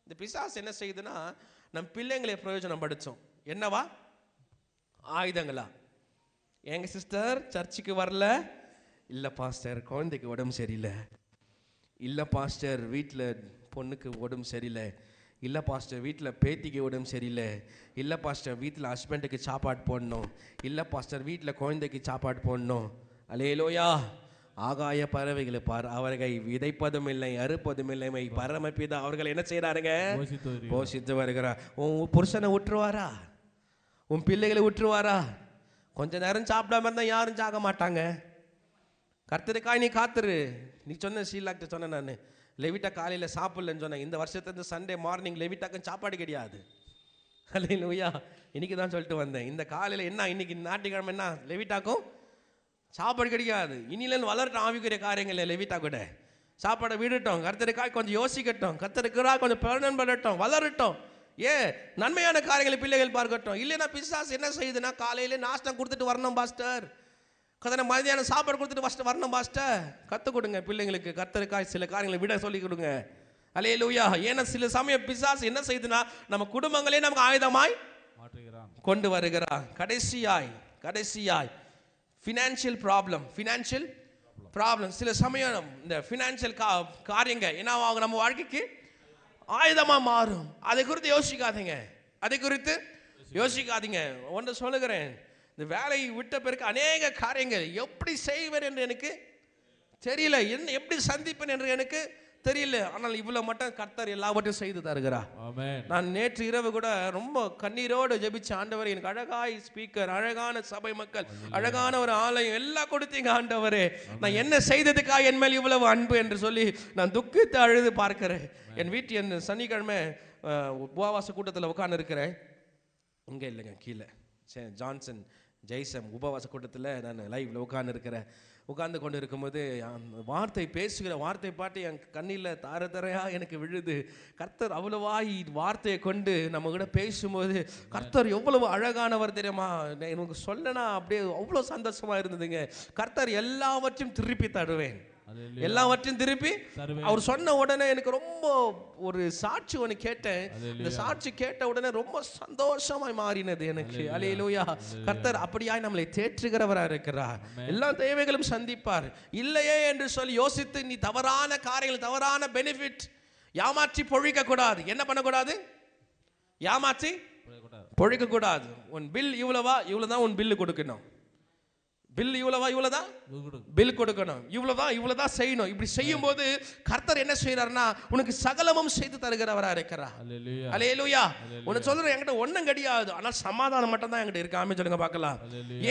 இந்த பிசாசு என்ன செய்யுதுன்னா, நம் பிள்ளைங்களை பிரயோஜனப்படுத்தும். என்னவா? ஆயுதங்களா? எங்க சிஸ்டர் சர்ச்சுக்கு வரல, இல்லை பாஸ்டர் குழந்தைக்கு உடம்பு சரியில்லை, இல்லை பாஸ்டர் வீட்டில் பொண்ணுக்கு உடம்பு சரியில்லை, இல்லை பாஸ்டர் வீட்டில் பேத்திக்கு உடம்பு சரியில்லை, இல்லை பாஸ்டர் வீட்டில் ஹஸ்பண்டுக்கு சாப்பாடு போடணும், இல்லை பாஸ்டர் வீட்டில் குழந்தைக்கு சாப்பாடு போடணும். அல்லேலூயா. ஆகாய பறவைகளை பார், அவர்கள் விதைப்பதும் இல்லை அறுப்பதும் இல்லை, பரமபிதா அவர்கள் என்ன செய்யறாருங்க? போஷித்து வருகிறார். உன் புருஷனை விட்டுருவாரா? உன் பிள்ளைகளை விட்டுருவாரா? கொஞ்ச நேரம் சாப்பிடாம இருந்தால் யாரும் சாக மாட்டாங்க. கர்த்தருக்காய் நீ காத்துரு. நீ சொன்ன ஷீலாக்கிட்ட சொன்ன, நான் லெவிட்டா காலையில் சாப்பிடலன்னு சொன்னேன். இந்த வருஷத்துலேருந்து சண்டே மார்னிங் லெவிட்டாக்கும் சாப்பாடு கிடையாது. அல்லேலூயா. இன்னைக்கு தான் சொல்லிட்டு வந்தேன். இந்த காலையில் என்ன, இன்னைக்கு ஞாயிற்றுக்கிழமை என்ன, லெவிட்டாக்கும் சாப்பாடு கிடையாது. இனிலேருந்து வளரட்டும் ஆவிக்குரிய காரியங்கள். லெவிட்டா கூட சாப்பாடை விடட்டும், கர்த்தருக்காய் கொஞ்சம் யோசிக்கட்டும், கர்த்தருக்காக கொஞ்சம் பலன் பண்ணட்டும், வளரட்டும். நன்மையான காரியங்களை பிள்ளைகள் பார்க்கட்டும். இல்லைன்னா பிசாசு என்ன செய்யுதுன்னா, காலையில நாஷ்டம் கொடுத்துட்டு வரணும் பாஸ்டர், மதியானம் சாப்பாடு கொடுத்துட்டு வரணும் பாஸ்டர். கற்றுக் கொடுங்க பிள்ளைங்களுக்கு, கர்த்தருக்காய் சில காரியங்களை விட சொல்லி கொடுங்க. அல்லேலூயா. ஏன்னா சில சமயம் பிசாசு என்ன செய்யுதுன்னா, நம்ம குடும்பங்களே நமக்கு ஆயுதமாய் கொண்டு வருகிறான். கடைசியாய் ஃபினான்ஷியல் ப்ராப்ளம். சில சமயம் இந்த ஃபினான்ஷியல் காரியங்க என்ன ஆகும், நம்ம வாழ்க்கைக்கு ஆயுதமா மாறும். அதை குறித்து யோசிக்காதீங்க. ஒன்று சொல்லுகிறேன், இந்த வேலையை விட்ட பிறகு அநேக காரியங்கள் எப்படி செய்வேன் என்று எனக்கு தெரியல, எப்படி சந்திப்பேன் என்று எனக்கு தெரியல. ஆனால் இவ்வளவு மட்டும் கர்த்தர் எல்லாவற்றையும் செய்து தருகிறார். நான் நேற்று இரவு கூட ரொம்ப கண்ணீரோடு ஜெபிச்ச, ஆண்டவரே எனக்கு அழகாய் ஸ்பீக்கர், அழகான சபை மக்கள், அழகான ஒரு ஆலயம் எல்லாம் கொடுத்தீங்க ஆண்டவரே, நான் என்ன செய்ததுக்காக என் மேல் இவ்வளவு அன்பு என்று சொல்லி நான் துக்கித்து அழுது பார்க்கிறேன். என் சனிக்கிழமை உபவாச கூட்டத்தில் உட்கார்ந்து இருக்கிறேன். இங்கே இல்லைங்க, கீழே ஜான்சன் ஜெய்சம் உபவாச கூட்டத்தில் நான் லைவ்ல உட்கார்ந்து கொண்டு இருக்கும்போது வார்த்தை பேசுகிற வார்த்தை பாட்டு என் கண்ணில் தாரதரையா எனக்கு விழுது. கர்த்தர் அவ்வளவாய் வார்த்தையை கொண்டு நம்ம கூட பேசும்போது, கர்த்தர் எவ்வளவு அழகானவர் தெரியுமா, எனக்கு சொல்லனா அப்படியே அவ்வளோ சந்தோஷமா இருந்ததுங்க. கர்த்தர் எல்லாவற்றையும் திருப்பி தருவேன், எல்லாவற்றையும் திருப்பி. அவர் சொன்ன உடனே எனக்கு ரொம்ப ஒரு சாட்சி ஒன்று கேட்டேன். இந்த சாட்சி கேட்ட உடனே ரொம்ப சந்தோஷமாய் மாறினது எனக்கு. அல்லேலூயா. கர்த்தர் அப்படியாய் நம்மளை தேற்றுகிறவரா இருக்கிறார். எல்லா தேவைகளும் சந்திப்பார். இல்லையே என்று சொல்லி யோசித்து நீ தவறான காரியங்கள், தவறான பெனிஃபிட் ஏமாற்றி பொழிக்க கூடாது. என்ன பண்ணக்கூடாது? ஏமாற்றி பொழிக்க கூடாது. உன் பில் இவ்வளவா, இவ்வளவுதான் உன் பில்லு கொடுக்கணும். பில் இவ்வளவா, இவ்வளவுதான் பில் கொடுக்கணும், இவ்வளவுதான் செய்யணும். இப்படி செய்யும் போது கர்த்தர் என்ன செய்யறாருன்னா, உனக்கு சகலமும் செய்து தருகிறவரா இருக்கிறார். அல்லேலூயா. உனக்கு சொல்றேன், என்கிட்ட ஒண்ணும் கிடையாது, ஆனால் சமாதானம் மட்டும் தான் என்கிட்ட இருக்கு. ஆமென் சொல்லுங்க பார்க்கலாம்.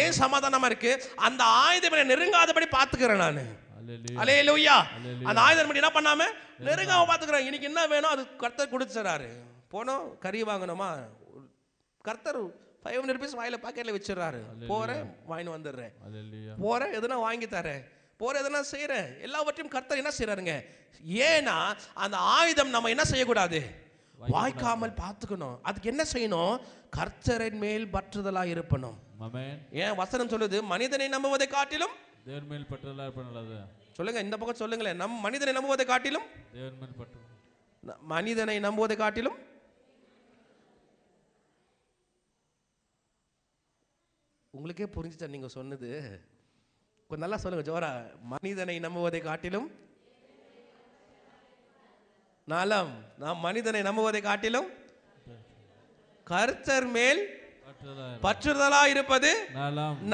ஏன் சமாதானமா இருக்கு? அந்த ஆயுதம் நெருங்காதபடி பாத்துக்கிறேன் நானு. அல்லேலூயா. அந்த ஆயுதம் என்ன பண்ணாம நெருங்காம பாத்துக்கிறேன். இன்னைக்கு என்ன வேணும் அது கர்த்தர் கொடுத்துறாரு. போனோம் கறி வாங்கணுமா, கர்த்தர் 500 rupees வாயில பாக்கெட்ல வச்சிடறாரு. போறேன் வாங்கி வந்துடுறேன், போறேன் எதுனா வாங்கி தரேன், போற எதுனா செய்யறேன். எல்லாவற்றையும் கர்த்தர் என்ன செய்யறாருங்க? ஏன்னா அந்த ஆயுதம் நம்ம என்ன செய்யக்கூடாது, வாய்க்காமல் பார்த்துக்கணும். அதுக்கு என்ன செய்யணும்? கர்த்தரின் மேல் பற்றுதலா இருப்பணும். ஏன் வசனம் சொல்லுது, மனிதனை நம்புவதை காட்டிலும் தேவன் மேல் பற்றுதலா இருப்பது. சொல்லுங்க, இந்த பக்கம் சொல்லுங்களேன். மனிதனை நம்புவதை காட்டிலும் தேவன் மேல் பற்று, மனிதனை நம்புவதை காட்டிலும். உங்களுக்கே புரிஞ்சுச்சா நீங்க சொன்னது? கொஞ்சம் நல்லா சொல்லுங்க ஜோரா. மனிதனை நம்புவதை காட்டிலும் நலம். நாம் மனிதனை நம்புவதை காட்டிலும் கர்த்தர் மேல் பற்றுதலா இருப்பது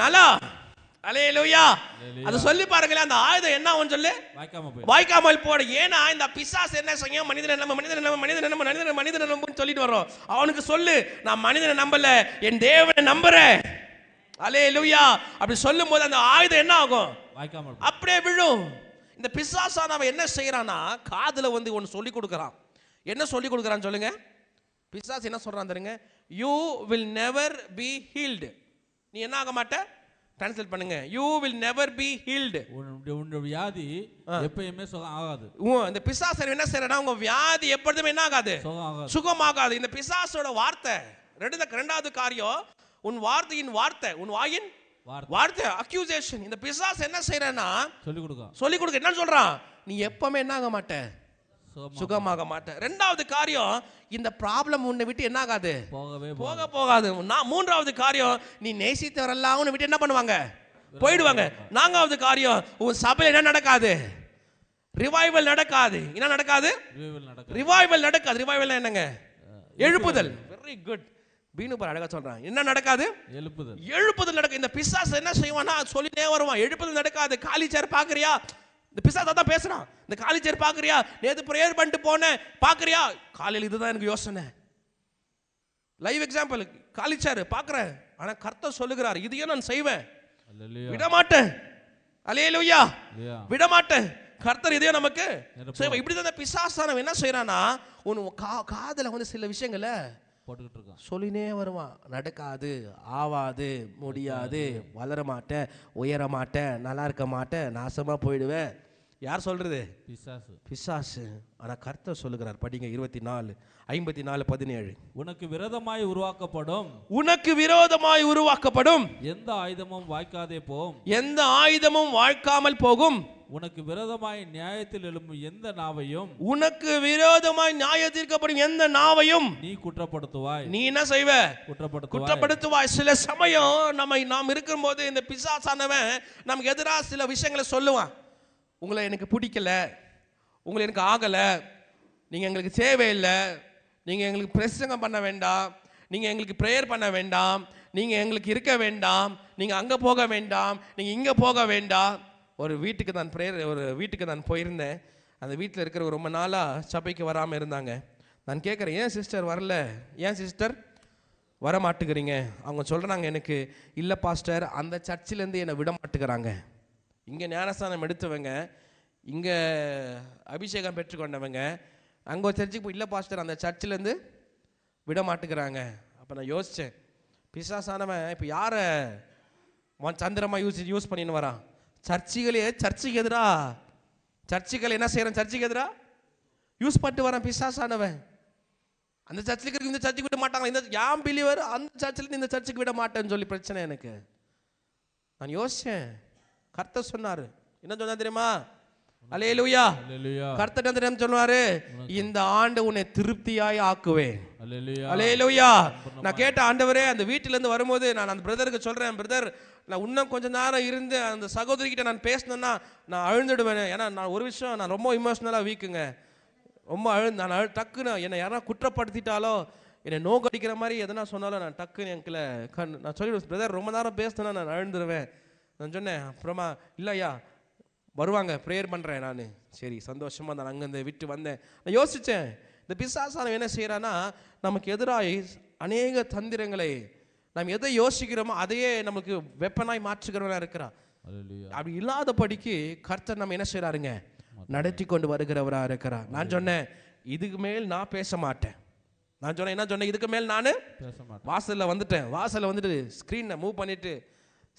நலம். அல்லேலூயா. அது சொல்லி பாருங்களேன். அந்த ஆயுதம் என்ன ஆகும் சொல்லு? வாய்க்காமல் போட. ஏன்னா இந்த பிசாசு என்ன செய்யும்? மனிதனை நம்புன்னு சொல்லிட்டு வரோம். அவனுக்கு சொல்லு, நான் மனிதனை நம்பல, என் தேவனை நம்புறேன். அல்லேலூயா. அப்படி சொல்லும் போது அந்த ஆயுதம் என்ன ஆகும்? அப்படியே விழும். இந்த பிசாசானவன் என்ன செய்யறானா, காதுல ஒன்னு சொல்லி கொடுக்கறான். என்ன சொல்லி கொடுக்கறான்னு சொல்லுங்க. பிசாசு என்ன சொல்றான் தெரியுங்க? You will never be healed. நீ என்ன ஆக மாட்ட? ட்ரான்ஸ்லேட் பண்ணுங்க. You will never be healed. உன்னுடைய வியாதி எப்பவுமே சுகம் ஆகாது. இந்த பிசாசு என்ன செய்யறானா, உங்க வியாதி எப்பொழுதுமே என்ன ஆகாது? சுகமாகாது. இந்த பிசாசோட வார்த்தை ரெண்டாவது காரியம், உன் வார்த்தையின் வார்த்தை, உன் வாயின் வார்த்தை அக்யூசேஷன். இந்த பிசாசு என்ன செய்யறேன்னா சொல்லி கொடுக்க என்ன சொல்றான், நீ எப்பவுமே என்ன ஆக மாட்ட, சுகமாக மாட்ட. ரெண்டாவது காரியம், இந்த ப்ராப்ளம் உன்னை விட்டு என்ன ஆகாது, போகாது. மூன்றாவது காரியம், நீ நேசித்தவரெல்லாம் உன்னை விட்டு என்ன பண்ணுவாங்க, போயிடுவாங்க. நான்காவது காரியம், உன் சபையில் என்ன நடக்காது, ரிவைவல் நடக்காது. என்ன நடக்காது, ரிவைவல் நடக்காது. ரிவைவல் என்னங்க, எழுப்புதல். வெரி குட், பீனுபர் அழகா சொல்றான். என்ன நடக்காது, எழுப்புதல் நடக்கும். இந்த பிசாசு என்ன செய்வானா சொல்லினே வருவான், எழுப்புதல் நடக்காது. காலி சேர் பாக்குறியா, இந்த பிசாசு தான் பேசுறான். இந்த காலி சேர் பாக்குறியா, நேத்து பிரேயர் பண்ணிட்டு போனேன் பாக்குறியா, காலையில் இதுதான் எனக்கு யோசனை. லைவ் எக்ஸாம்பிள், காலி சேர் பாக்குறேன், ஆனா கர்த்தர் சொல்லுகிறார் இதையே நான் செய்வேன், விட மாட்டேன். அல்லேலூயா, விட மாட்டேன். கர்த்தர் இதையே நமக்கு செய்வேன். இப்படிதான் பிசாசானவன் என்ன செய்யறானா, உன் காதுல வந்து சில விஷயங்களை சொல்லினே வருவான். நடக்காது, ஆவாது, முடியாது, வளர மாட்டேன், உயர மாட்டேன், நல்லா இருக்க மாட்டேன், நாசமா போயிடுவேன். யார் சொல்றது, பிசாசு. ஆனா கர்த்தர் சொல்லுகிறார், படிங்க 24:54-17. உனக்கு விரோதமாய் உருவாக்கப்படும், உனக்கு விரோதமாய் உருவாக்கப்படும் எந்த ஆயுதமும் வாய்க்காதே போகும், எந்த ஆயுதமும் வாய்க்காமல் போகும். உனக்கு விரோதமாய் நியாயத்தில் எழும்பும் எந்த நாவையும், உனக்கு விரோதமாய் நியாயத்தீர்க்கப்படும் எந்த நாவையும் நீ குற்றப்படுத்துவாய். நீ என்ன செய்வ, குற்றப்படுத்துவாய். சில சமயம் நாம் இருக்கும்போது இந்த பிசாசானவன் நமக்கு எதிராக சில விஷயங்களை சொல்லுவான். உங்களை எனக்கு பிடிக்கல, உங்களை எனக்கு ஆகல, நீங்க எங்களுக்கு தேவையில்லை, நீங்க எங்களுக்கு பிரசங்கம் பண்ண வேண்டாம், நீங்க எங்களுக்கு பிரேயர் பண்ண வேண்டாம், நீங்க எங்களுக்கு இருக்க வேண்டாம், நீங்க அங்க போக வேண்டாம், நீங்க இங்க போக வேண்டாம். ஒரு வீட்டுக்கு நான் போயிருந்தேன். அந்த வீட்டில் இருக்கிற ரொம்ப நாளாக சபைக்கு வராமல் இருந்தாங்க. நான் கேட்குறேன், ஏன் சிஸ்டர் வரல, ஏன் சிஸ்டர் வர மாட்டுக்கிறீங்க? அவங்க சொல்கிறாங்க, எனக்கு இல்லை பாஸ்டர், அந்த சர்ச்சிலேருந்து என்னை விட மாட்டுக்கிறாங்க. இங்கே ஞானஸ்தானம் எடுத்தவங்க, இங்கே அபிஷேகம் பெற்றுக்கொண்டவங்க, அங்கே ஒரு சர்ச்சுக்கு போய், இல்லை பாஸ்டர் அந்த சர்ச்சிலேருந்து விட மாட்டுக்கிறாங்க. அப்போ நான் யோசித்தேன், பிசாசானவன் இப்போ யாரை சந்திரமாக யூஸ் பண்ணின்னு வரான்? சர்ச்சுக்கு எதிரா, சர்ச்சுகள் என்ன செய்யறான், சர்ச்சுக்கு எதிரா யூஸ் பண்ணிட்டு வரான் பிசாசானவன். அந்த சர்ச்சுக்கு இருக்கு, இந்த சர்ச்சுக்கு விட மாட்டாங்க, இந்த யாம் பிலீவர் அந்த சர்ச்சில் இந்த சர்ச்சுக்கு விட மாட்டேன்னு சொல்லி பிரச்சனை. எனக்கு நான் யோசிச்சேன், கர்த்தர் சொன்னாரு, என்ன சொன்னா தெரியுமா? அல்லேலூயா. கர்த்தர் என்ன தெரியுமா சொன்னாரு? இந்த ஆண்டு உன்னை திருப்தியாய் ஆக்குவேன். அல்லேலூயா. நான் கேட்ட, ஆண்டவரே, அந்த வீட்டில இருந்து வரும்போது நான் அந்த பிரதருக்கு சொல்றேன், பிரதர் நான் இன்னும் கொஞ்ச நேரம் இருந்து அந்த சகோதரிக்கிட்ட நான் பேசினேன்னா நான் அழுந்துடுவேன். ஏன்னா நான் ஒரு விஷயம், நான் ரொம்ப இமோஷனலாக வீக்குங்க, ரொம்ப நான் டக்குன்னு என்னை யாரா குற்றப்படுத்திட்டாலோ, என்னை நோக்கடிக்கிற மாதிரி எதனா சொன்னாலும் நான் டக்குன்னு எங்களை நான் சொல்லிவிடுவேன், பிரதர் ரொம்ப நேரம் பேசினேன்னா நான் அழுந்துருவேன். நான் சொன்னேன், அப்புறமா இல்லையா வருவாங்க, ப்ரேயர் பண்ணுறேன் நான். சரி, சந்தோஷமாக நான் அங்கேருந்து விட்டு வந்தேன். நான் யோசித்தேன், இந்த பிசாசானவன் என்ன செய்கிறான்னா, நமக்கு எதிராக அநேக தந்திரங்களை, நாம் எதை யோசிக்கிறோமோ அதையே நமக்கு வெப்பனாய் மாற்றுகிறவனா இருக்கிறான். அப்படி இல்லாதபடிக்கு கர்த்தர் நம்ம என்ன செய்யறாருங்க, நடத்தி கொண்டு வருகிறவரா இருக்கிறார். நான் சொன்னேன், இதுக்கு மேல் நான் பேச மாட்டேன். நான் சொன்னேன், என்ன சொன்னேன், இதுக்கு மேல் நான் வாசல்ல வந்துட்டேன். வாசல்ல வந்துட்டு ஸ்கிரீனை மூவ் பண்ணிட்டு,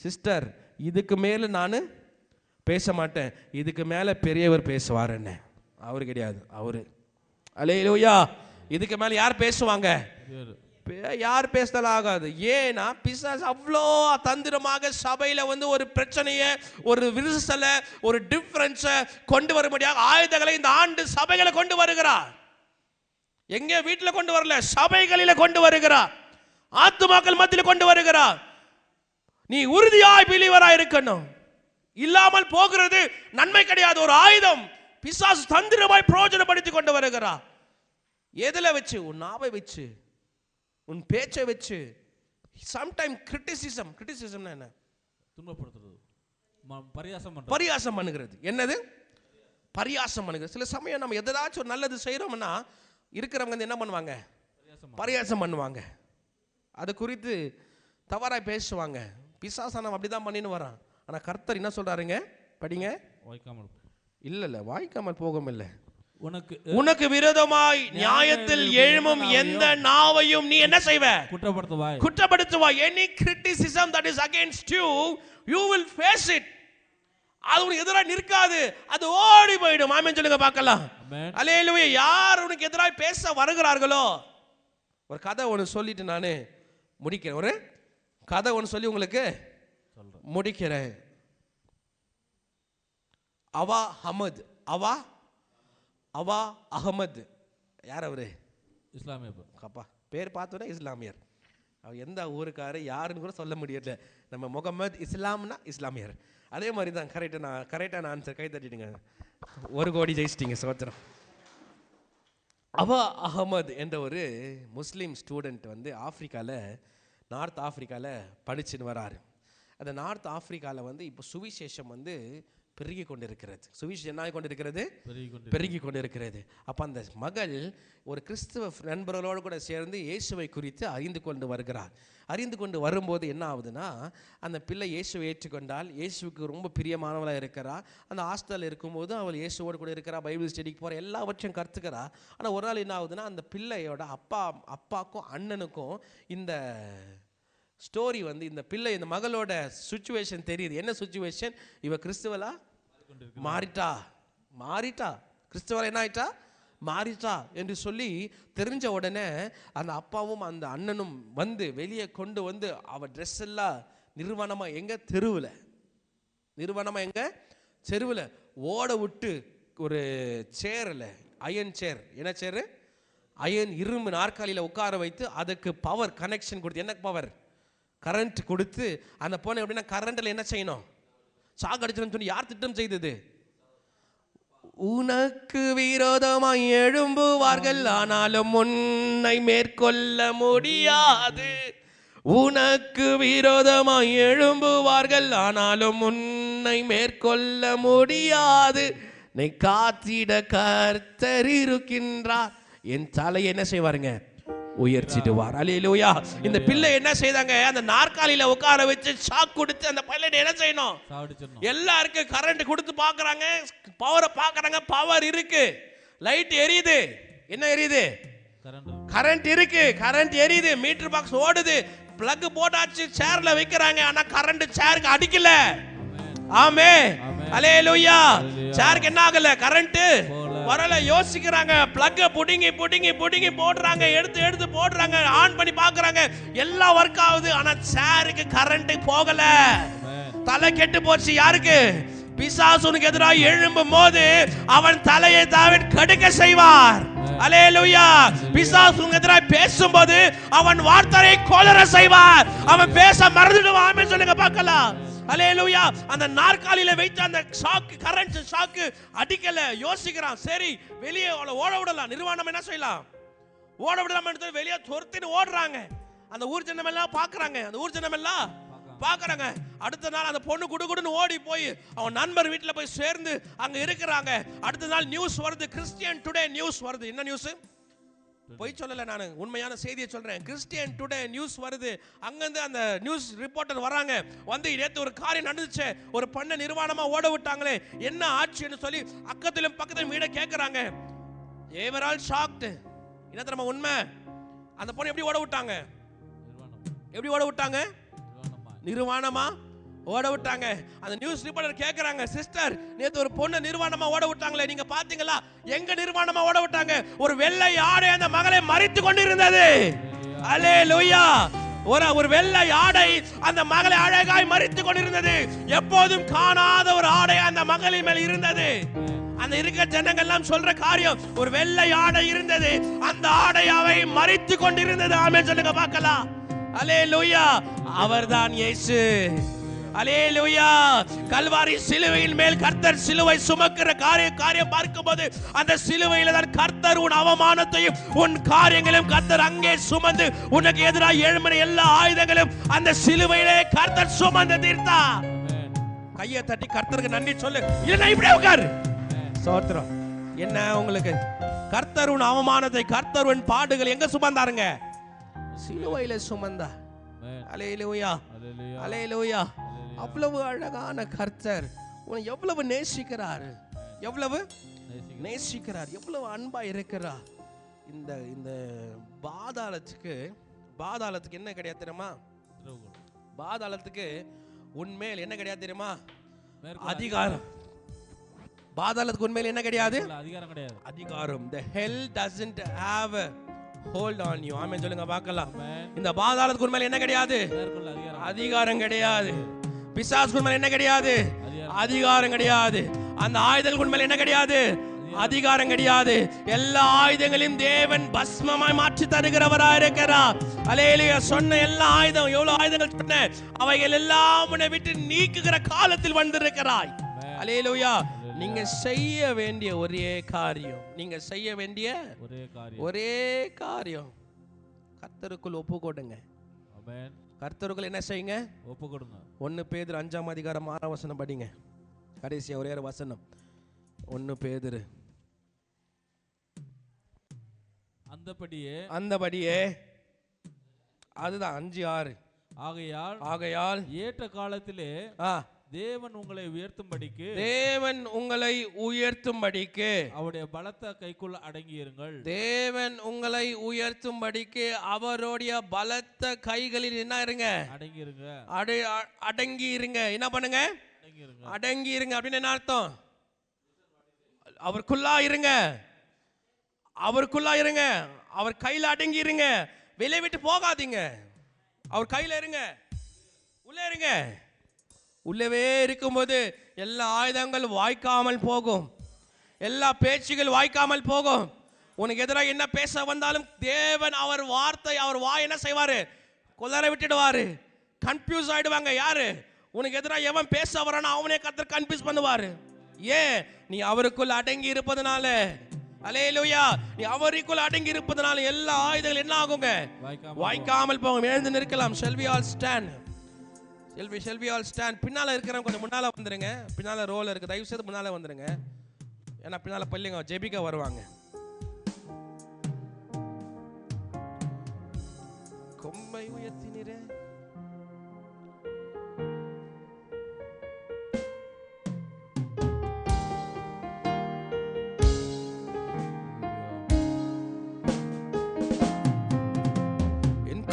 சிஸ்டர் இதுக்கு மேல நான் பேச மாட்டேன், இதுக்கு மேல பெரியவர் பேசுவார். என்ன அவரு கிடையாது, அவரு. அல்லேலூயா. இதுக்கு மேல யார் பேசுவாங்க, யார் பேசினாலும் ஆகாது. ஏன்னா பிசாசு அவ்வளோ தந்திரமாக சபையில வந்து ஒரு பிரச்சனையை, ஒரு விரிசலை, ஒரு டிஃபரன்ஸை கொண்டு வரும்படியாக ஆயுதங்களை இந்த ஆண்டு சபைகளை கொண்டு வருகிறார். எங்க வீட்டில் கொண்டு வரல, சபைகளில கொண்டு வருகிறார், ஆத்துமாக்கள் மத்தியில் கொண்டு வருகிறார். நீ உறுதியாய் பிலீவராய் இருக்கணும். இல்லாமல் போகிறது நன்மை கிடையாது. ஒரு ஆயுதம் பிசாசு தந்திரமாய் பிரயோஜனப்படுத்தி கொண்டு வருகிறார். எதுல வச்சு? உன் நாவை வச்சு, உன் பேச்சை வச்சு. சம்டைம் கிரிட்டிசிசம் என்ன? துன்பப்படுத்துறது, பரியாசம் பண்ணுகிறது. என்னது? பரியாசம் பண்ணுகிறது. சில சமயம் நம்ம எதாச்சும் ஒரு நல்லது செய்யறோம்னா இருக்கிறவங்க என்ன பண்ணுவாங்க, பரியாசம் பண்ணுவாங்க, அது குறித்து தவறாய் பேசுவாங்க. பிசாசானம் அப்படிதான் பண்ணின்னு வரான். ஆனா கர்த்தர் என்ன சொல்றாருங்க, படிங்க. வாய்க்காமல் இல்ல வாய்க்காமல் போகும் இல்லை, உனக்கு விரோதமாய் நியாயத்தில் எழும்பும் எந்த நாவையும் நீ என்ன செய்வ, குற்றப்படுத்துவாய். Any criticism that is against you, you will face it. அது உனக்கு எதிராக நிற்காது, அது ஓடி போயிடும். ஆமென் சொல்லுங்க பார்க்கலாம். அல்லேலூயா. யார் உனக்கு எதிராக பேச வருகிறார்களோ, ஒரு கதை ஒன்று சொல்லிட்டு நான் முடிக்கிறேன். ஒரு கதை ஒன்று சொல்லி உங்களுக்கு முடிக்கிறேன். அவா அகமது யார் அவரு? இஸ்லாமிய அப்பா பேர் பார்த்தோன்னே இஸ்லாமியர். அவர் எந்த ஊருக்காரு யாருன்னு கூட சொல்ல முடியல. நம்ம முகமது இஸ்லாம்னா இஸ்லாமியர். அதே மாதிரி தான். கரெக்டான ஆன்சர். கை தட்டிடுங்க. 1 கோடி ஜெயிச்சிட்டிங்க. சோத்திரம். அவா அகமது என்ற ஒரு முஸ்லீம் ஸ்டூடெண்ட் வந்து நார்த் ஆஃப்ரிக்காவில் படிச்சுன்னு வராரு. அந்த நார்த் ஆஃப்ரிக்காவில் வந்து இப்போ சுவிசேஷம் வந்து பெருகி கொண்டிருக்கிறது. சுவிசேஷம் என்ன கொண்டிருக்கிறது? பெருகி கொண்டிருக்கிறது. அப்போ அந்த மகள் ஒரு கிறிஸ்துவ நண்பர்களோடு கூட சேர்ந்து இயேசுவை குறித்து அறிந்து கொண்டு வரும்போது என்ன ஆகுதுன்னா, அந்த பிள்ளை இயேசுவை ஏற்றுக்கொண்டால், இயேசுவுக்கு ரொம்ப பிரியமானவளாக இருக்கிறா. அந்த ஹாஸ்டலில் இருக்கும்போது அவள் இயேசுவோடு கூட இருக்கிறா, பைபிள் ஸ்டடிக்கு போகிற, எல்லாவற்றையும் கற்றுக்கிறா. ஆனால் ஒரு நாள் என்ன ஆகுதுன்னா, அந்த பிள்ளையோட அப்பாவுக்கும் அண்ணனுக்கும் இந்த ஸ்டோரி வந்து இந்த மகளோட சுச்சுவேஷன் தெரியுது. என்ன சுச்சுவேஷன்? இவ கிறிஸ்துவலா மாறிட்டா கிறிஸ்துவலா என்ன ஆயிட்டா? மாறிட்டா என்று சொல்லி தெரிஞ்ச உடனே அந்த அப்பாவும் அந்த அண்ணனும் வந்து வெளியே கொண்டு வந்து அவ ட்ரெஸ் எல்லாம் நிர்வாணமா எங்க தெருவில் ஓட விட்டு ஒரு சேர்ல, அயன் சேர், என்ன சேரு? அயன் இரும்பு நாற்காலியில் உட்கார வைத்து அதுக்கு பவர் கனெக்ஷன் கொடுத்து, என்ன பவர்? கரண்ட் கொடுத்து அந்த பொண்ணை எப்படின்னா கரண்டில் என்ன செய்யணும்? சாகடிச்சிடும் சொல்லி யார் திட்டம் செய்தது? உனக்கு விரோதமாய் எழும்புவார்கள், ஆனாலும் உன்னை மேற்கொள்ள முடியாது. உனக்கு விரோதமாய் எழும்புவார்கள், ஆனாலும் உன்னை மேற்கொள்ள முடியாது. நீ காத்திட கர்த்தர் இருக்கின்றார். என் தலையை என்ன செய்வாருங்க? உயர்த்திடுவார். அல்லேலூயா. இந்த பிள்ளை என்ன செய்தாங்க? அந்த நாற்காலியில உட்கார வச்சு ஷாக் கொடுத்து அந்த பிள்ளை என்ன செய்யணும்? எல்லாருக்கும் கரண்ட் கொடுத்து பாக்குறாங்க, பவரை பாக்குறாங்க. பவர் இருக்கு, லைட் எரியுது. என்ன எரியுது? கரண்ட் இருக்கு, கரண்ட் எரியுது. மீட்டர் பாக்ஸ் ஓடுது, பிளக் போட்டாச்சு, சேர்ல வைக்கிறாங்க. ஆனா கரண்ட் சேருக்கு அடிக்கல. ஆமே, அல்லேலூயா. சேருக்கு என்ன ஆகல? கரண்ட் வரல. யோசிக்கிறாங்க, பிளக் புடிங்கி போடுறாங்க, எடுத்து போடுறாங்க, ஆன் பண்ணி பாக்குறாங்க, எல்லாம் ஒர்க் ஆகுது. ஆனா சேருக்கு கரண்ட் போகல. தலை கெட்டு போச்சு. யாருக்கு? பிசாசுனுக்கு எதிராக எழும்பும் போது அவன் தலையை தாவீது கடுக்க செய்வார். அல்லேலூயா. பிசாசுனுக்கு எதிராக பேசும்போது அவன் வார்த்தையை கொலர செய்வார். அவன் பேச மறந்துடுவான். ஆமென் சொல்லுங்க பார்க்கலாம். அல்லேலூயா. அந்த நாற்காலியில வைத்து அந்த ஷாக், கரண்ட் ஷாக் அடிக்கல. யோசிக்கிறான், சரி வெளியே ஓட விடலாம். நிர்வாணம் என்ன செய்யலாம்? ஓட விடலாம். வெளியே துரத்திட்டு ஓடுறாங்க. அந்த ஊர் ஜனம் எல்லாம் பாக்குறாங்க. அடுத்த நாள் அந்த பொண்ணு குடுகுடுன்னு ஓடி போய் அவன் நண்பர் வீட்டுல போய் சேர்ந்து அங்க இருக்கிறாங்க. அடுத்த நாள் நியூஸ் வருது, கிறிஸ்டியன் டுடே நியூஸ் வருது. என்ன நியூஸ்? போய் சொல்லல, நான் உண்மையான செய்தியை சொல்றேன். கிறிஸ்டியன் டுடே நியூஸ் வருது. அங்கிருந்து அந்த நியூஸ் ரிப்போர்ட்டர் வராங்க. வந்து நேத்து ஒரு காரியம் நடந்துச்சு, ஒரு பெண்ணை நிர்வாணமா ஓட விட்டாங்களே, என்ன ஆச்சுன்னு சொல்லி அக்கத்திலும் பக்கத்திலும் வீட கேட்கறாங்க. ஏவரால் ஷாக்ட். என்ன தெரியுமா உண்மை? அந்த பொண்ணை எப்படி ஓட விட்டாங்க? நிர்வாணமா ஓட விட்டாங்க. அந்த நியூஸ் ரிப்போர்ட்டர் கேக்குறாங்க, சிஸ்டர் நேத்து ஒரு பொண்ணு நிர்வாணமா ஓட விட்டாங்களே, நீங்க பாத்தீங்களா? எங்க நிர்வாணமா ஓட விட்டாங்க? ஒரு வெள்ளை ஆடை அந்த மகளை மறைத்து கொண்டிருந்தது. அல்லேலூயா. ஒரு வெள்ளை ஆடை அந்த மகளை அழகாய் மறைத்து கொண்டிருந்தது. எப்போதும் காணாத ஒரு ஆடை அந்த மகளின் மேல் இருந்தது. அந்த இருக்க ஜனங்கள் எல்லாம் சொல்ற காரியம், ஒரு வெள்ளை ஆடை இருந்தது, அந்த ஆடை அவை மறைத்து கொண்டிருந்தது. ஆமென் சொல்லுங்க பார்க்கலாம். அல்லேலூயா. அவர்தான் இயேசு. அல்லேலூயா. கல்வாரி சிலுவையின் மேல் கர்த்தர் சிலுவை சுமக்கிற காரியம் பார்க்கும்போது அந்த சிலுவையில தான் கர்த்தர் உன் அவமானத்தையும் உன் காரியங்களையும் கர்த்தர் அங்கே சுமந்து உனக்கு எதிராக எழும்பின எல்லா ஆயுதங்களும் அந்த சிலுவையிலே கர்த்தர் சுமந்து தீர்த்தார். கையை தட்டி கர்த்தருக்கு நன்றி சொல்லு. இல்ல இப்படியே உட்காரு. ஸ்தோத்திரம். என்ன உங்களுக்கு? கர்த்தர் உன் அவமானத்தை, கர்த்தர் உன் பாடுகள் எங்க சுமந்தாருங்க? சிலுவையில சுமந்தா. அல்லேலூயா. அல்லேலூயா. அவ்வளவு அழகான கர்த்தர் உன்னை எவ்வளவு நேசிக்கிறார், எவ்வளவு எவ்வளவு அன்பா இருக்கிறார். இந்த பாதாளத்துக்கு என்ன கிடையாது தெரியுமா? பாதாளத்துக்கு உண்மையில் என்ன கிடையாது தெரியுமா? அதிகாரம். பாதாளத்துக்கு உண்மையில் என்ன கிடையாது? அதிகாரம். The hell doesn't have hold on you. Amen சொல்லுங்க பார்க்கலாம். Amen. இந்த பாதாளத்துக்கு மேல என்ன கிடையாது? மேற்கொள்ள அதிகாரம் அதிகாரம் கிடையாது. பிசாசுக்கு மேல என்ன கிடையாது? அதிகாரம் கிடையாது. அந்த ஆயுதங்களுக்கு மேல என்ன கிடையாது? அதிகாரம் கிடையாது. எல்லா ஆயுதங்களையும் தேவன் பஸ்மமாய் மாற்றி தருகிறவராய் இருக்கிறார். அல்லேலூயா. சொன்ன எல்லா ஆயுதம், எவ்வளவு ஆயுதங்கள் சொன்ன, அவைகள் எல்லாம் உன்னை விட்டு நீக்குகிற காலத்தில் வந்திருக்கிறாய். அல்லேலூயா. நீங்க செய்ய வேண்டிய ஒரே காரியம், நீங்க செய்ய வேண்டிய ஒரே காரியம், கர்த்தருக்குள் ஒப்பு கொடுங்க. ஆமென். கர்த்தருக்குள் என்ன செய்யுங்க? ஒப்பு கொடுங்க. 1 பேதுரு 5ஆம் அதிகாரம் 6ஆம் வசனம் படிங்க. கடைசியா ஒரே ஒரு வசனம். 1 பேதுரு. அந்தபடியே அதுதான் 5:6. ஆகையால் ஏற்ற காலத்திலே தேவன் உங்களை உயர்த்தும்படிக்கு அவருடைய பலத்த கைக்குள் அடங்கியிருங்கள். தேவன் உங்களை உயர்த்தும்படிக்கு அவருடைய பலத்த கைகளில் என்ன இருங்க? அடங்கி இருங்க. என்ன பண்ணுங்க? அடங்கி இருங்க. அப்படின்னு என்ன அர்த்தம்? அவருக்குள்ளா இருங்க. அவருக்குள்ளா இருங்க. அவர் கையில அடங்கி இருங்க. வெளியே விட்டு போகாதீங்க. அவர் கையில இருங்க. உள்ளே இருங்க. உள்ளவே இருக்கும்போது எல்லா ஆயுதங்கள் வாய்க்காமல் போகும். எல்லா பேச்சுகள் வாய்க்காமல் போகும். உனக்கு எதிராக என்ன பேச வந்தாலும் தேவன் அவர் வார்த்தை, அவர் வாய் என்ன செய்வாரு? கொல்லற விட்டுடுவாரு. கன்ஃபியூஸ் ஆயிடுவாங்க. யாரு? உனக்கு எதிராக எவன் பேச வரானோ அவனே கர்த்தர் கன்ஃபியூஸ் பண்ணுவாரு. ஏன்? நீ அவருக்குள் அடங்கி இருப்பதனால. அல்லேலூயா. நீ அவருக்குள் அடங்கி இருப்பதனால எல்லா ஆயுதங்கள் என்ன ஆகுங்க? வாய்க்காமல் போகும். எழுந்து நிற்கலாம். Shall we all stand? Shall we all stand? பின்னால இருக்கிறவங்க கொஞ்சம் முன்னால வந்துருங்க. பின்னால ரோல் இருக்கு. தயவு செய்து முன்னால வந்துருங்க. ஏன்னா பின்னால பள்ளிங்க ஜெபிக்க வருவாங்க. கொம்பை உயர்த்தினீரே.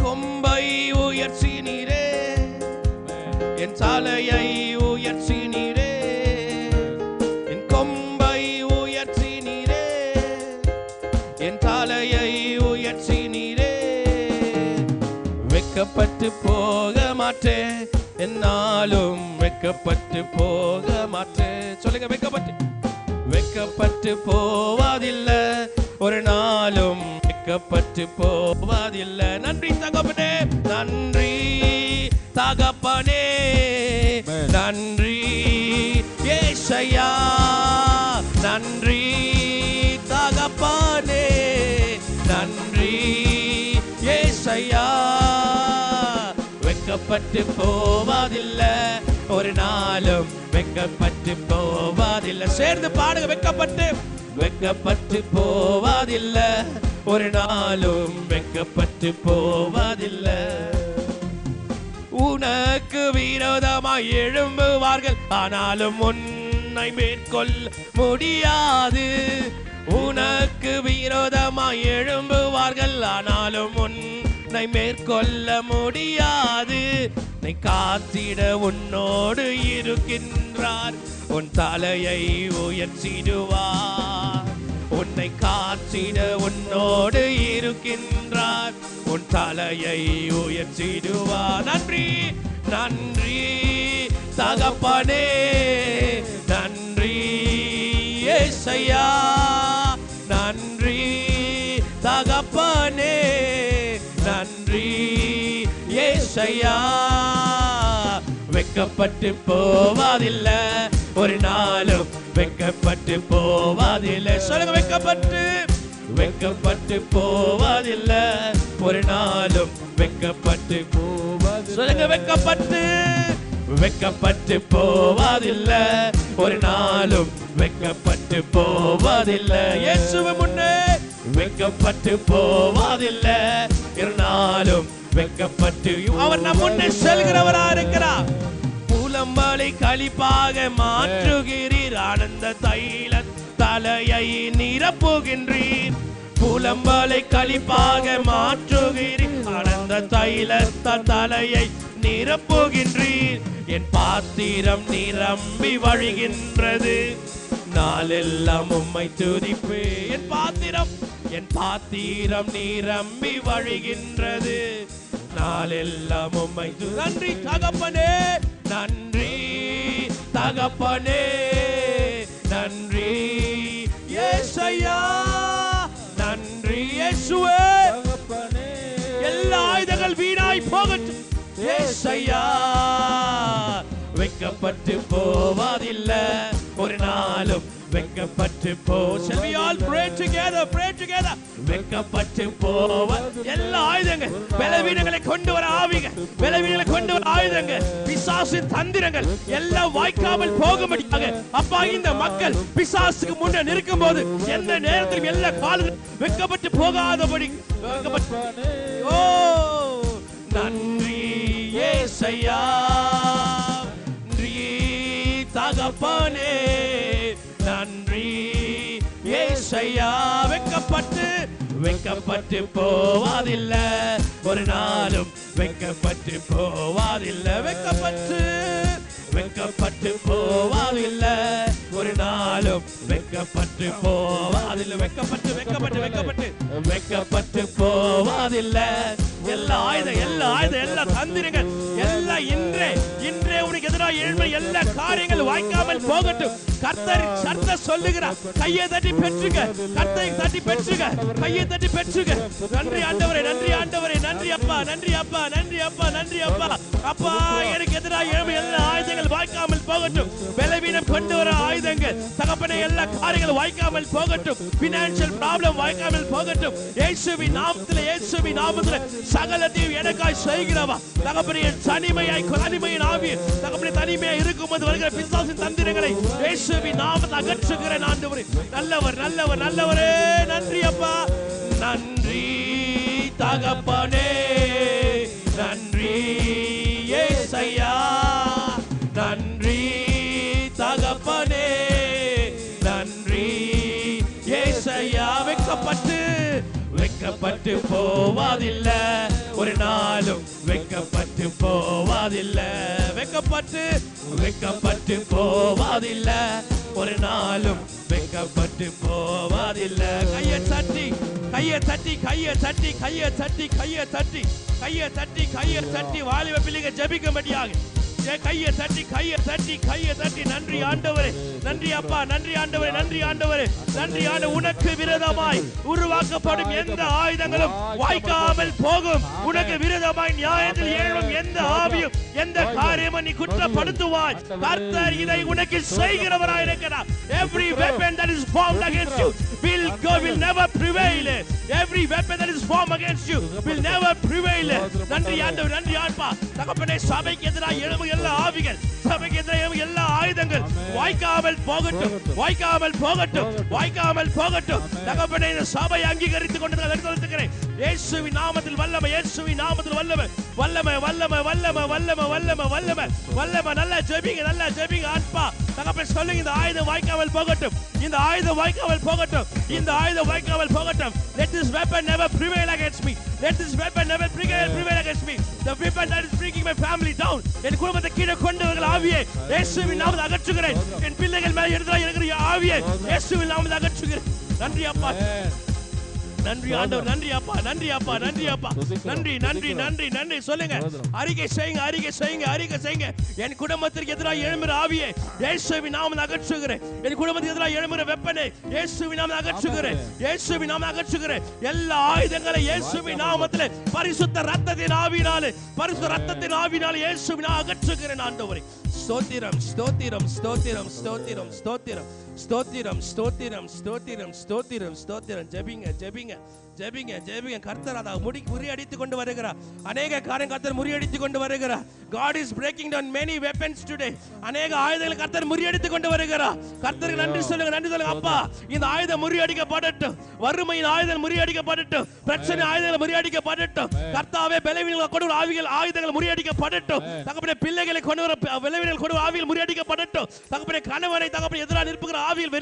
கொம்பை உயர்த்தினீரே, என் தலையை உயர்த்தினீரே. என் கொம்பை உயர்த்தினீரே, என் தலையை உயர்த்தினீரே. வெட்கப்பட்டு போக மாட்டேன், என்னாலும் வெட்கப்பட்டு போக மாட்டேன். சொல்லுங்க. வெட்கப்பட்டு போவதில்லை, ஒரு நாளும் வெட்கப்பட்டு போவதில்லை. நன்றி தகப்பனே, நன்றி தகப்பனே, நன்றி ஏசையா, நன்றி தகப்பனே, நன்றி ஏசையா. வெட்கப்பட்டு போவதில்லை, ஒரு நாளும் வெட்கப்பட்டு போவதில்லை. சேர்ந்து பாடுங்க. வெட்கப்பட்டு போவதில்லை, ஒரு நாளும் வெட்கப்பட்டு போவதில்லை. உனக்கு விரோதமாய் எழும்புவார்கள், ஆனாலும் உன்னை மேற்கொள்ள முடியாது. உனக்கு விரோதமாய் எழும்புவார்கள், ஆனாலும் உன்னை மேற்கொள்ள முடியாது. உன்னை காத்திட உன்னோடு இருக்கின்றார், உன் தலையை உயர்த்திடுவார். உன்னை காத்திட உன்னோடு இருக்கின்றார், உன் தலையை உயர்த்திடுவார். நன்றி நன்றி தகப்பனே, நன்றி ஏசையா, நன்றி தகப்பனே, நன்றி ஏசையா. வெட்கப்பட்டு போவதில்லை, ஒரு நாளும் வெட்கப்பட்டு போவதில்லை. சொல்லுங்க. வெட்கப்பட்டு போவதில்லை, ஒரு நாளும் வெட்கப்பட்டு போவதில்லை. சொல்லுங்க. வெட்கப்பட்டு போவதில்லை, ஒரு நாளும் வெட்கப்பட்டு போவதில்லை. இயேசுவே முன்னே வெட்கப்பட்டு போவதில்லை, ஒரு நாளும் வெட்கப்பட்டு. அவர் நம் முன்னே செல்கிறவரா இருக்கிறார். புலம்பலை களிப்பாக மாற்றுகிறீர், ஆனந்த தைல தலையை நிரப்புகின்றீர். புலம்பலை களிப்பாக மாற்றுகிறீர், ஆனந்த தைல தலையை நிரப்புகின்றீர். என் பாத்திரம் நிரம்பி வழிகின்றது, நாளெல்லாம் உம்மை துதிப்பே. என் பாத்திரம் என் பாத்திரம் நிரம்பி வழிகின்றது. நாளெல்லாம் உம்மை நன்றி தகப்பனே, நன்றி தகப்பனே, நன்றி ஏசையா, நன்றி இயேசுவே. எல்லா ஆயுதங்கள் வீணாய் போகட்டும் ஏசையா. வெக்கப்பட்டு போவதில்லை ஒரு நாளும், வெக்கப்பட்டு போ. Shall we all pray together? Pray together. வெக்கப்பட்டு போவ எல்லா ஆயுதங்கள், பலவீனங்களை கொண்டு வர ஆவிகள், பலவீனங்களை கொண்டு வர ஆயுதங்கள், பிசாசின் தந்திரங்கள் எல்லாம் வாய்க்காமல் போகும்படியாக அப்பா இந்த மக்கள் பிசாசுக்கு முன்னே நிற்கும் போது எந்த நேரத்திலும் எல்லா கால்களும் வெக்கப்பட்டு போகாதபடி ஓ நன்றி ஏசையா, நன்றி தகப்பனே, நன்றி ஏசையா. வெக்கப்பட்டு போவதில்லை ஒரு நாளும், வெக்கப்பட்டு போவதில்லை, வெக்கப்பட்டு போவதில்லை ஒரு நாளும், வெக்கப்பட்டு போவதில்லை, வெக்கப்பட்டு போவதில்லை. எல்லா ஆயுதம் எல்லா தந்திரங்கள் எல்லாம் இன்றே உனக்கு எதிராக எழும்ப எல்லா காரியங்கள் வாய்க்காமல் போகட்டும். கர்த்தர் சொல்லுகிறார், கையை தட்டி பெற்றுக, கர்த்தரை தட்டி பெற்றுக, கையை தட்டி பெற்றுக. நன்றி ஆண்டவரே, நன்றி ஆண்டவரே, நன்றி அப்பா, நன்றி அப்பா, நன்றி அப்பா, நன்றி அப்பா. அப்பா எனக்கு எதிராக எழும்ப எல்லா ஆயுதங்கள் வாய்க்காமல் போகட்டும். பலவீனம் கொண்டு வர ஆயுதங்கள் தகப்பனே எல்லா காரியங்கள் வாய்க்காமல் போகட்டும். பினான்சியல் ப்ராப்ளம் வாய்க்காமல் போகட்டும். இயேசுவின் நாமத்திலே சகலத்தையும் எனக்காய் செய்கிறவா தகப்பனே. தனிமையின் ஆவி தகப்பனே, தனிமையாய் இருக்கும்போது வருகிற பிசாசின் தந்திரங்களை இயேசுவின் நாமத்தில் அகற்றுகிறேன் ஆண்டவரே. நல்லவரே, நன்றி அப்பா, நன்றி தகப்பனே, நன்றி ஏசையா, நன்றி தகப்பனே, நன்றி ஏசையா. வெக்கப்பட்டு போவதில்லை ஒரு நாளும், வெக்கப்பட்டு போவதில்லை, வெக்கப்பட்டு போவதில்லை ஒரு நாளும், வெக்கப்பட்டு போவதில்லை. கையை தட்டி வாலிப பிள்ளைங்க ஜெபிக்கும்படியாக கையை தட்டி நன்றி ஆண்டவரே, நன்றி அப்பா, நன்றி ஆண்டவரே, நன்றி ஆண்டவரே, நன்றி ஆண்டவரே. உனக்கு விரோதமாய் உருவாக்கப்படும் எந்த ஆயுதங்களும் வாய்க்காமல் போகும். உனக்கு விரோதமாய் நியாயத்தில் எழும் எந்த ஆவியும் எந்த காரியமும் நீ குற்றப்படுத்துவாய். கர்த்தர் இதை உனக்கு செய்கிறவராய் இருக்கிறார். Every weapon that is formed against you will never prevail. Every weapon that is formed against you will never prevail. நன்றி ஆண்டவரே, நன்றி ஆண்டவா. தகப்பனே சபைக்கு எதிராக எழும் எல்லா ஆவிகள், சபைக்கு எதிராக எல்லா ஆயுதங்கள் வாய்க்காமல் போகட்டும். தகப்பனே இந்த சபை அங்கீகரித்துக் கொண்டு இயேசுவின் நாமத்தில் வல்லமை, இயேசுவின் நாமத்தில் வல்லமை. நல்லா ஜெபிங்க ஆத்மா. தகப்பனே சொல்லுங்க, இந்த ஆயுதம் வாய்க்காமல் போகட்டும், இந்த ஆயுதம் வாய்க்காமல் போகட்டும். Let this weapon never prevail against me. The weapon that is bringing my family down, என் குடும்பத்தை கீழே கொண்டு வருகிற ஆவியை இயேசுவின் நாமத்தில் அகற்றுகிறேன். என் பிள்ளைகள் மேல் எதிராக இருக்கிற ஆவியை இயேசுவின் நாமத்தில் அகற்றுகிறேன். நன்றி அப்பா, நன்றி ஆண்டவர், நன்றி அப்பா, நன்றி அப்பா, நன்றி அப்பா, நன்றி நன்றி நன்றி நன்றி. சொல்லுங்க, அறிக்கை செய்யுங்க. என் குடும்பத்திற்கு எதிராக எழும்புற ஆவியை இயேசுவின் நாமத்தில் அகற்றுகிறேன். என் குடும்பத்துக்கு எதிராக எழும்புற வெப்பனை இயேசுவின் நாமத்தில் அகற்றுகிறேன். எல்லா ஆயுதங்களை இயேசுவின் நாமத்தில் பரிசுத்த ரத்தத்தின் ஆவியினாலே இயேசுவின் அகற்றுகிறேன் ஆண்டவரே. ஸ்தோத்திரம். ஜெபிங்க. கர்த்தர் அதை முறியடித்துக் கொண்டு வருகிறார். அநேக காரியங்கள் கர்த்தர் முறியடித்துக் கொண்டு வருகிறார். God is breaking down many weapons today. அநேக ஆயுதங்களை கர்த்தர் முறியடித்துக் கொண்டு வருகிறார். கர்த்தருக்கு நன்றி சொல்லுங்க அப்பா. இந்த ஆயுதம் முறியடிக்கப்படட்டும், வறுமையின் ஆயுதம் முறியடிக்கப்படட்டும், பிரச்சனை ஆயுதங்கள் முறியடிக்கப்படட்டும். கர்த்தாவே பலவீனங்களை கொண்டு ஆவிகள் ஆயுதங்கள் முறியடிக்கப்படட்டும். தகப்பனே பிள்ளைகளை கொண்டு வர பலவீனங்கள் கொண்டு ஆவிகள் முறியடிக்கப்படட்டும். தகப்பனே கணவனை தகப்பனே எதிராக நிற்புகிற ஆவியில்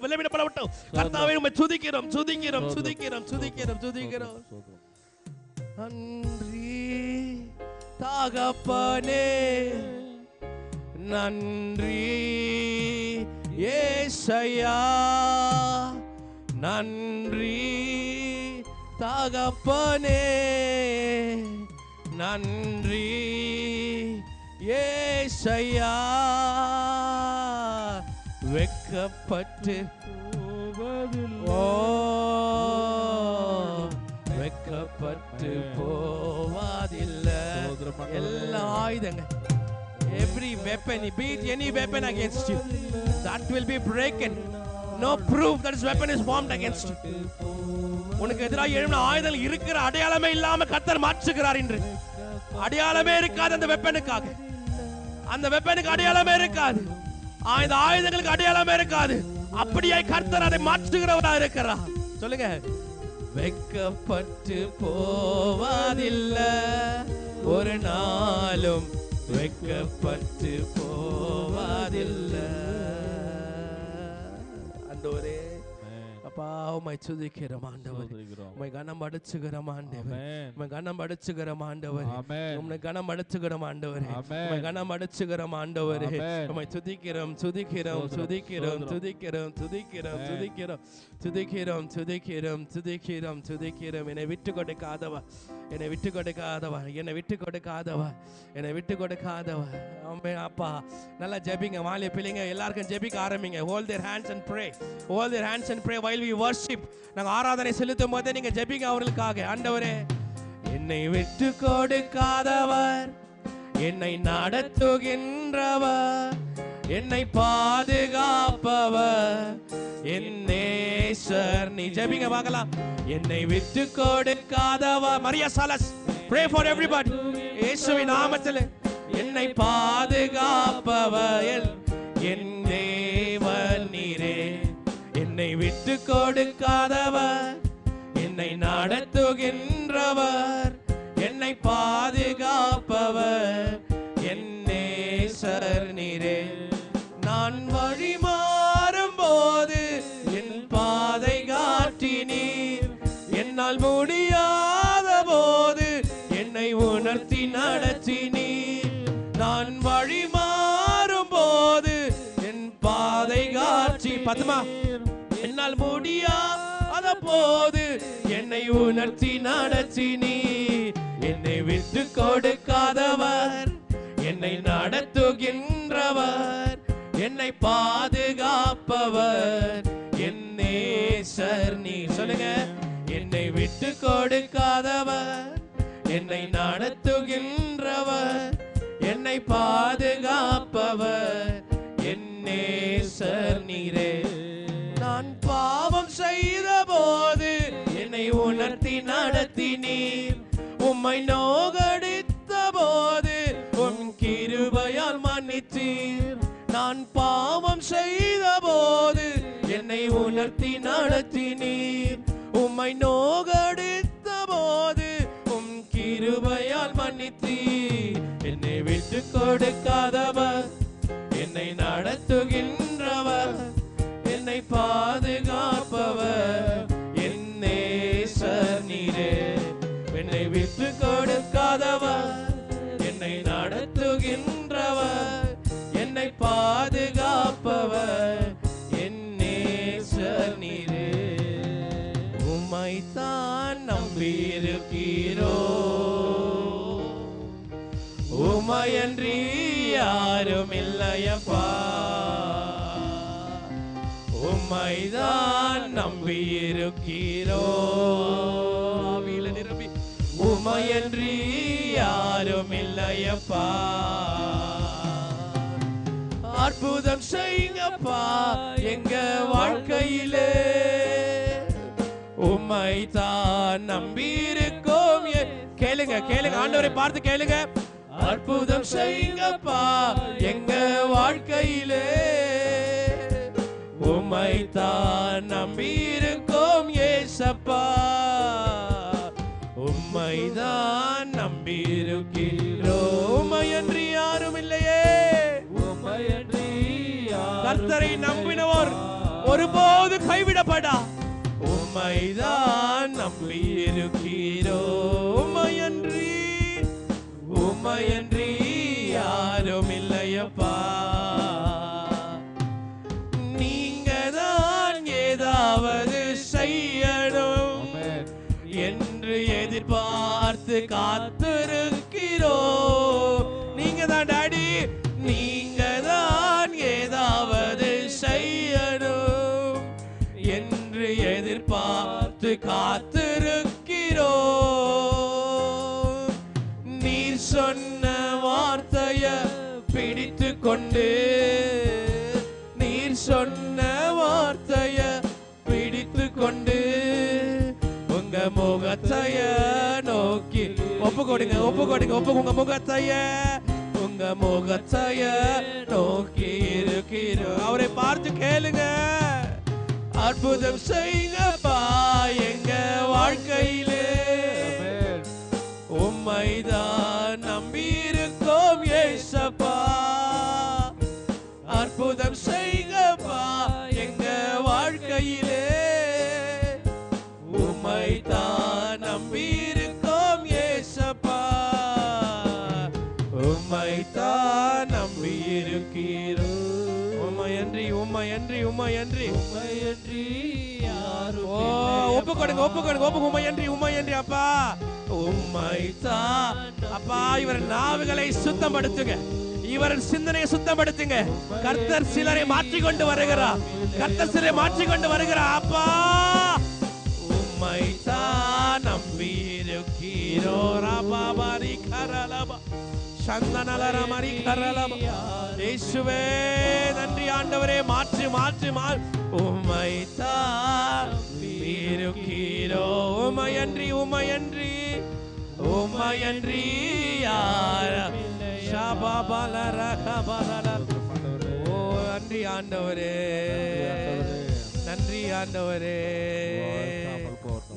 விளைவிடப்படட்டும். கர்த்தாவே உம்மை துதிக்கிறோம். நன்றி தகப்பனே, நன்றி ஏசையா, நன்றி தகப்பனே, நன்றி ஏசையா. வெக்கப்பட்டு வெக்கப்பட்டு போவாதில்லை. எல்லா ஆயுதங்கள், every weapon, beat any weapon against you, that will be broken. No proof that his weapon is formed against you. உனக்கு எதிராக எழும்பின ஆயுதங்கள் இருக்கிற அடையாளமே இல்லாம கர்த்தர் மாற்றுகிறார். இன்று அடையாளமே இருக்காது அந்த வெப்பனுக்காக. அந்த வெப்பனுக்கு அடையாளமே இருக்காது. இந்த ஆயுதங்களுக்கு அடையாளமே இருக்காது. அப்படியே கர்த்தர் அதை மாற்றுகிறவராக இருக்கிறார். சொல்லுங்க, வெக்கப்பட்டு போவாதில்லை, ஒரு நாளும் வெக்கப்பட்டு போவாதில்லை. ஆண்டவரே, அப்பா உம்மை துதிக்கிறோம் ஆண்டவரே, உம்மை கனம் அடிச்சுகிறோம் ஆண்டவரே, உம்மை கனம் அடிச்சுகிறோம் ஆண்டவரே, உம்மை கனம் அடிச்சுகிறோம் ஆண்டவரே, உம்மை கனம் அடிச்சுகிறோம் ஆண்டவரே, உம்மை துதிக்கிறோம் துதிக்கிறோம் துதிக்கிறோம் துதிக்கிறோம் துதிக்கிறோம் துதிக்கிறோம் துதிக்கிறோம் துதிக்கிறோம் துதிக்கிறோம் துதிக்கிறோம். என்னை விட்டு கொடுக்காதவா, என்னை விட்டு கொடுக்காதவா, என்னை விட்டு கொடுக்காதவா, என்னை விட்டு கொடுக்காதவா. ஆமென். அப்பா நல்லா ஜெபிங்க. வாலிய பிள்ளைங்க எல்லாருக்கும் ஜெபிக்க ஆரம்பிங்க. Hold their hands and pray. Hold their hands and pray while we worship. நாங்க ஆராதனை செலுத்தும் போது நீங்க ஜெபிங்க அவர்களுக்காக. ஆண்டவரே, என்னை விட்டு கொடுக்காதவர், என்னை நடத்துகின்றவர், என்னை பாதுகாப்பவர் என் நேசர் நீ. ஜெபிங்க பார்க்கலாம். என்னை விட்டு கொடுக்காதவர். Maria சாலஸ், pray for everybody. இயேசுவின் நாமத்தில் என்னை பாதுகாப்பவர் என் தேவன் நீரே. என்னை விட்டு கொடுக்காதவர், என்னை நடத்துகின்றவர், என்னை பாதுகாப்பவர் என் நேசர் நீரே. நான் வழி மாறும் போது என் பாதை காட்டினீர், என்னால் முடியாத போது என்னை உணர்த்தி நடத்தினீர். நான் வழி மாறும் போது என் பாதை காட்டி பத்மா, என்னால் முடியாத போது என்னை உணர்த்தி நடத்தினீர். என்னை விட்டு கொடுக்காதவர், என்னை நடத்துகின்றவர், என்னை பாதுகாப்பவர் என் நேசர் நீ. சொல்லுங்க, என்னை விட்டு கொடுக்காதவர், என்னை நடத்துகின்றவர், என்னை பாதுகாப்பவர் என் நேசர் நீரே. நான் பாவம் செய்த போது என்னை உணர்த்தி நடத்தினீர், உம்மை நோகடித்த போது உம் கிருபையால் மன்னித்தீர். நான் பாவம் செய்த போது என்னை உணர்த்தி நடத்தினீர், உம்மை நோகடித்த போது உம் கிருபையால் மன்னித்தீர். என்னை விட்டு கொடுக்காதவர், என்னை நடத்துகின்றவர், என்னை பாதுகாப்பவர் என் நேசர் நீரே. என்னை விட்டு கொடுக்காதவர், என்னை நடத்துகின்றவர், என்னை பாதுகாப்பவர் என் நேசர் நீரே. உம்மைத்தான் நம்பியிருக்கிறோ, உம்மையன்றி யாரும் இல்லையப்பா. உம்மைதான் நம்பியிருக்கிறோ, நிரம்பி உம்மையன்றி யாரும் இல்லையப்பா. அற்புதம் செய்யுங்கப்பா எங்க வாழ்க்கையிலே, உம்மைதான் நம்பியிருக்கோம். கேளுங்க கேளுங்க, ஆண்டவரை பார்த்து கேளுங்க. அற்புதம் செய்யுங்கப்பா எங்க வாழ்க்கையிலே, உம்மைத்தான் நம்பியிருக்கோம் ஏசப்பா. உம்மைதான் நம்பியிருக்கிறோம், உம்மையன்றி யாரும் இல்லையே. கர்த்தரை நம்பினவர் ஒருபோது கைவிடப்படா. உம்மைதான் நம்பியிருக்கிறோம், உம்மையன்றி உம்மையன்றி யாரும் இல்லையப்பா. நீங்க தான் ஏதாவது காத்திருக்கிறோம். நீங்க தான் டாடி, நீங்க தான் ஏதாவது செய்யணும் என்று எதிர்பார்த்து காத்திருக்கிறோம். நீர் சொன்ன வார்த்தைய பிடித்து கொண்டு, நீர் சொன்ன வார்த்தைய பிடித்து கொண்டு உங்க முகத்தைய நோக்கி ஒப்பு கொடுங்க, ஒப்பு கொடுங்க, ஒப்பு உங்க முகத்தைய, உங்க முகத்தைய நோக்கி இருக்கிறோம். அவரை பார்த்து கேளுங்க, அற்புதம் செய்யுங்கப்பா எங்க வாழ்க்கையிலே, உம்மைதான் நம்பி இருக்கோம் ஏசப்பா. அற்புதம் செய்யுங்கப்பா எங்க வாழ்க்கையிலே, உம்மைதான் நம்பி இருக்கோம் ஏசப்பா. உம்மைதான் நம்பி இருக்கிறோம். உம்மையன்றி, உம்மையன்றி, உம்மையன்றி, உம்மையன்றி யாரும். ஓ ஒப்பு கொடுங்க, ஒப்பு கொடுங்க, ஒப்பு. உம்மையன்றி, உம்மையன்றி அப்பா, உம்மைதான் அப்பா. இவர் நாவுகளை சுத்தப்படுத்துங்க, இவர் சிந்தனையை சுத்தப்படுத்துங்க. கர்த்தர் சிலரை மாற்றிக்கொண்டு வருகிறார், கர்த்தர் சிலரை மாற்றிக்கொண்டு வருகிறார் அப்பா. உம்மைதான் நம்பி இருக்கிறோம். ராபாபாரி கரலபா சந்தனலரமரி கரலபா. இயேசுவே நன்றி ஆண்டவரே. மாற்று மாற்று உம்மைதான் இருக்கிறோம். உம்மையன்றி, உம்மையன்றி, உம்மையன்றி யாரும். ஓ நன்றி ஆண்டவரே, நன்றி ஆண்டவரே,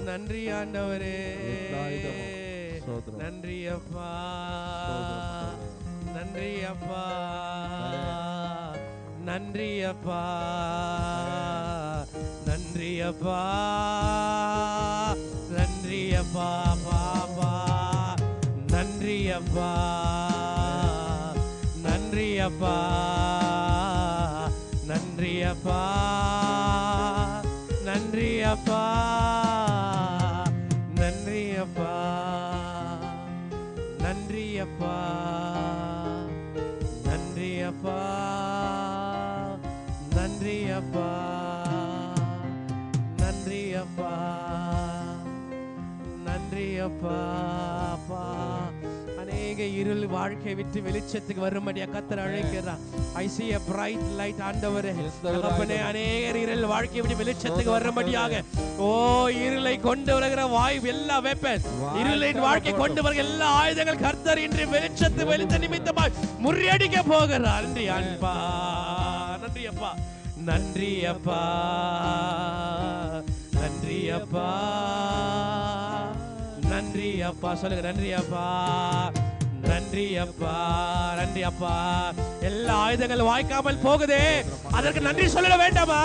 நன்றி ஆண்டவரே, நன்றி அப்பா, நன்றி அப்பா, நன்றி அப்பா, நன்றி அப்பா, நன்றி அப்பா, பாபா நன்றி அப்பா, நன்றி அப்பா, நன்றி அப்பா, நன்றி அப்பா, நன்றி அப்பா, நன்றி அப்பா, நன்றி அப்பா, நன்றி அப்பா, நன்றி அப்பா, நன்றி அப்பா. அப்பா அநேக இருள் வாழ்க்கை விட்டு வெளிச்சத்துக்கு வரும்படியா கர்த்தர் அழைக்கிறார். I see a bright light ஆண்டவரே. தகப்பனே அநேகர் இருள் வாழ்க்கை விட்டு வெளிச்சத்துக்கு வரும்படியாக ஓ இருளை கொண்டு வருகிற வாயு எல்லா வெப்பன் இருளின் வாழ்க்கை கொண்டு வருகிற எல்லா ஆயுதங்கள் கர்த்தர் இன்று வெளிச்ச நிமித்தமாய் முறியடிக்க போகிறார். நன்றி அன்பா, நன்றி அப்பா, நன்றி அப்பா, நன்றி அப்பா, நன்றி அப்பா. சொல்லுங்க நன்றி அப்பா, நன்றி அப்பா, நன்றி அப்பா. எல்லா ஆயுதங்கள் வாய்க்காமல் போகுதே, அதற்கு நன்றி சொல்ல வேண்டாமா?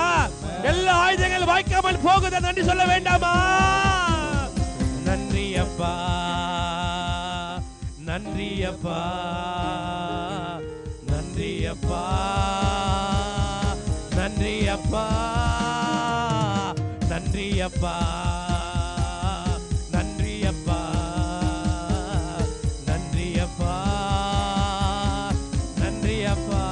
எல்லா ஆயுதங்கள் வாய்க்காமல் போகுது, நன்றி சொல்ல வேண்டாமா? நன்றி அப்பா, நன்றி அப்பா, நன்றி அப்பா, நன்றி அப்பா, நன்றி அப்பா, நன்றி அப்பா, நன்றி அப்பா, நன்றி அப்பா.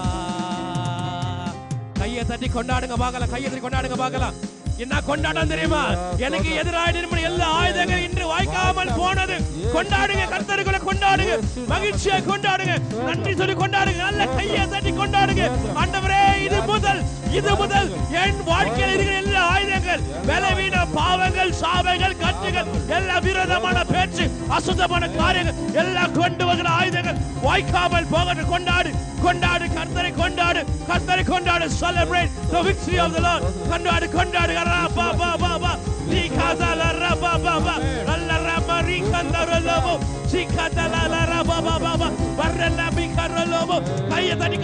கையை தட்டி கொண்டாடுங்க பார்க்கலாம், கையை தட்டி கொண்டாடுங்க பார்க்கலாம். என்ன கொண்டாட்டம் தெரியுமா? எனக்கு எதிராக எல்லா ஆயுதங்கள் இன்று வாய்க்காமல் போனது. கொண்டாடுங்க, கர்த்தருக்குள்ள கொண்டாடுங்க, மகிழ்ச்சியா கொண்டாடுங்க, நன்றி சொல்லி கொண்டாடுங்க, நல்ல கையை தட்டி கொண்டாடுங்க. ஆண்டவரே இது முதல் என் வாழ்க்கையில் இருக்கிற எல்லா ஆயுதங்கள், பலவீன பாவங்கள், சாபங்கள், கட்டுகள், எல்லா விரோதமான பேச்சு, அசுத்தமான காரியங்கள் எல்லாம் கொண்டு வருகிற ஆயுதங்கள் வாய்க்காமல் போகட்டும். கொண்டாடு, கொண்டாடு, கர்த்தரை கொண்டாடு, கர்த்தரை கொண்டாடு. Celebrate the victory of the Lord. கொண்டாடு, கொண்டாடு. ரபா பா பா பா நீ காதல ரபா பா பா அல்ல ரமரி கந்தரலோ சிகதல ரபா பா பா பா வரல பிகரலோ. கையை தட்டி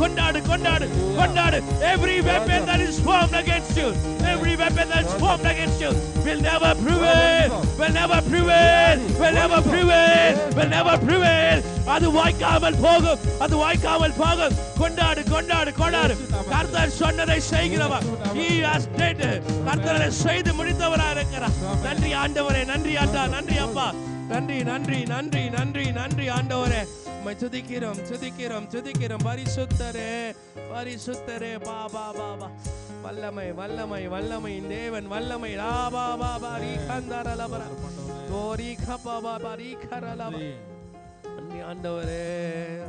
கொண்டாடு, கொண்டாடு, கொண்டாடு. Every weapon that is formed against you, every weapon that is formed against you will never prevail, will never prevail, will never prevail, will never prevail. அது வாய்க்காமல் போகும், அது வாய்க்காமல் போகும். கொண்டாடு, கொண்டாடு, கொண்டாடு. கர்த்தர் சொன்னதை செய்கிறவர். He has did. கர்த்தரை செய்து முடித்தவராக இருக்கிறார். நன்றி ஆண்டவரே, நன்றி ஆண்டா, நன்றி அப்பா. நன்றி நன்றி நன்றி நன்றி நன்றி ஆண்டவரே. உம்மை துதிக்கிறோம் துதிக்கிறோம் துதிக்கிறோம். பரிசுத்தரே பரிசுத்தரே. பா பா பா பா. வல்லமை வல்லமை வல்லமை தேவன் வல்லமை. லா பா பா பா ரீ கந்தரலபர தோரி கபா பா பா ரீ கரலப. நன்றி ஆண்டவரே.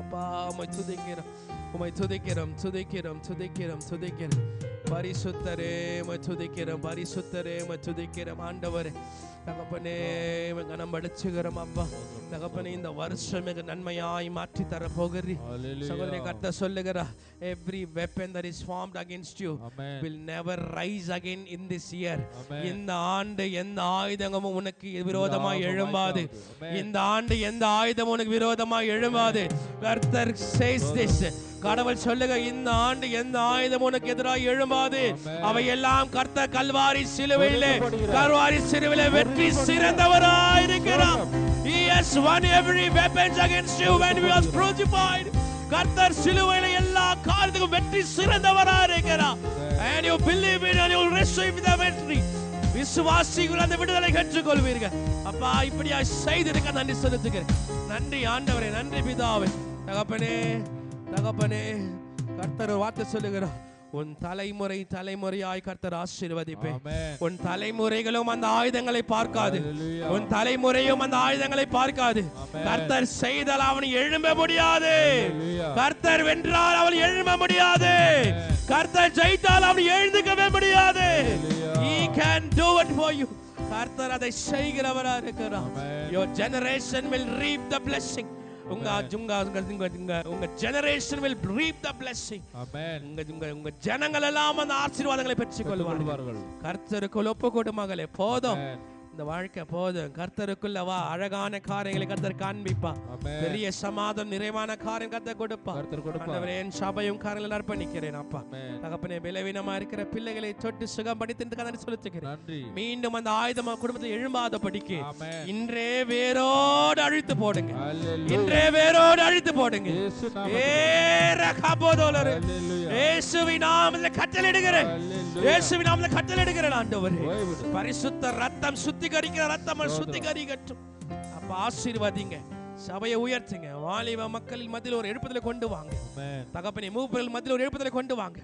அப்பா உம்மை துதிக்கிறோம் உம்மை துதிக்கிறோம் துதிக்கிறோம் துதிக்கிறோம் துதிக்கிறோம். பரிசுத்தரே உம்மை துதிக்கிறோம் பரிசுத்தரே உம்மை துதிக்கிறோம் ஆண்டவரே. தகப்பனே கனம் அடிச்சுகிறோம் அப்பா. தகப்பனே இந்த வருஷம் மிக நன்மையாய் மாற்றி தர போகிறீ. சகோதரி கர்த்தர் சொல்லுகிறா, every weapon that is formed against you will never rise again in this year. இந்த ஆண்டு எந்த ஆயுதமும் உனக்கு விரோதமாய் எழும்பாது. இந்த ஆண்டு எந்த ஆயுதமும் உனக்கு விரோதமாய் எழும்பாது. கர்த்தர் says this. கடவுள் சொல்லுங்க, இந்த ஆண்டு எந்த ஆயுதம் உனக்கு எதிராக எழும்பாது. அவை எல்லாம் கர்த்தர் கல்வாரி சிலுவையிலே வெற்றி சிறந்தவராய் இருக்கிறார். He has won every weapons against you when he was crucified. கர்த்தர் சிலுவையிலே எல்லா காரியத்துக்கும் வெற்றி சிறந்தவராய் இருக்கிறார். And you believe it and you will receive the victory. விசுவாசிகள் அந்த விடுதலை பெற்றுக்கொள்வீர்கள். அப்பா இப்படியா செய்திருக்க நன்றி செலுத்துகிறேன். நன்றி ஆண்டவரே, நன்றி பிதாவே. தகப்பனே தகப்பனே கர்த்தர் வார்த்தை சொல்லுகிறார், உன் தலைமுறை தலைமுறையாய் கர்த்தர் ஆசீர்வதிப்பேன். உன் தலைமுறைகளும் அந்த ஆயுதங்களை பார்க்காது. உன் தலைமுறையும் அந்த ஆயுதங்களை பார்க்காது. கர்த்தர் செய்தால் அவன் எழும்ப முடியாது. கர்த்தர் வென்றால் அவன் எழும்ப முடியாது. கர்த்தர் ஜெயித்தால் அவன் எழுந்துக்கவே முடியாது. He can do it for you. கர்த்தர் அதை செய்கிறவரா இருக்கிறார். Your generation will reap the blessing. உங்க generation will reap the blessing. உங்க ஜனங்கள் எல்லாம் அந்த ஆசீர்வாதங்களை பெற்றுக்கொள்வார்கள். கர்த்தருக்குள் ஒப்பு கொடு மகளே. போதும் இந்த வாழ்க்கை போதும். கர்த்தருக்குள்ள வா. அழகான காரியங்களை கர்த்தர் காண்பிப்பா. பெரிய சமாதானம் நிறைவான காரியம் கர்த்தர் கொடுப்பா. ஆண்டவரே, என் சபையும் காரியங்களை அர்ப்பணிக்கிறேன் அப்பா. தகப்பனே, பலவீனமா இருக்கிற பிள்ளைகளை தொட்டு சுகப்படுத்தி செலுத்துகிறேன். மீண்டும் அந்த ஆயுதம் குடும்பத்தில் எழும்பாதபடிக்கு இன்றே வேரோடு அழித்து போடுங்க. இன்றே வேரோடு அழித்து போடுங்க. இயேசுவின் நாமத்தில் கட்டளையிடுகிறேன். இயேசுவின் நாமத்தில் கட்டளையிடுகிறேன் ஆண்டவரே. பரிசுத்த ரத்தம் சுத்திகரிக்கிற ரத்தம் சுத்திகரிக்கட்டும் அப்ப. ஆசீர்வதிங்க, சபையை உயர்த்துங்க. வாலிப மக்களின் மத்தியில் ஒரு எழுப்புதலை கொண்டு வாங்க தகப்பனே. மூப்பர்கள் மத்தியில் ஒரு எழுப்புதலை கொண்டு வாங்க.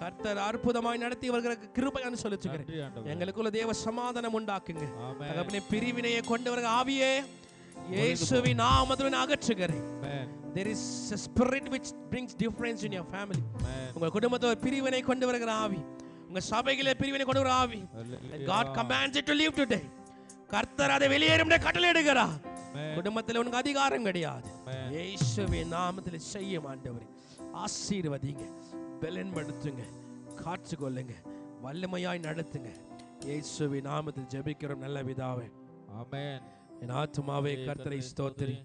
கர்த்தர் அற்புதமாய் நடத்தி வருகிற கிருபையான்னு சொல்லிச்சுக்கிறேன். எங்களுக்குள்ள தேவ சமாதானம் உண்டாக்குங்க தகப்பனே. பிரிவினையை கொண்டு வருகிற ஆவியே இயேசுவின் நாமத்தில் அகற்றுகிறேன். There is a spirit which brings difference in your family. உங்க குடும்பத்தில் ஒரு பிரிவினை கொண்டு வருகிற ஆவி, உங்க சபையிலே பிரிவினை கொண்டு வர ஆவி, God commands it to leave today. கர்த்தர் அதை வெளியேறும் கட்டளையிடுகிறார். குடும்பத்தில் உனக்கு அதிகாரம் கிடையாது. இயேசுவின் நாமத்தில் செய்யும் ஆண்டவரே. ஆசீர்வதிங்க, பலன்படுத்துங்க, காத்துக்கொள்ளுங்க, வல்லமையாய் நடத்துங்க. இயேசுவின் நாமத்தில் ஜெபிக்கிறோம் நல்ல பிதாவே, ஆமென். என் ஆத்துமாவே கர்த்தரை ஸ்தோத்திரி,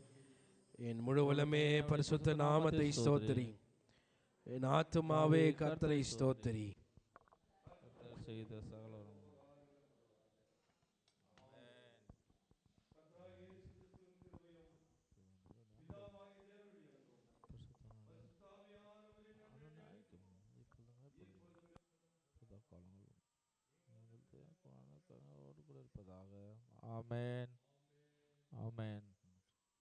என் முழு உலகமே பரிசுத்த நாமத்தை ஸ்தோத்திரி. என் ஆத்துமாவே கர்த்தரை ஸ்தோத்திரி. செய்த சகல ஆமென் ஆமென்.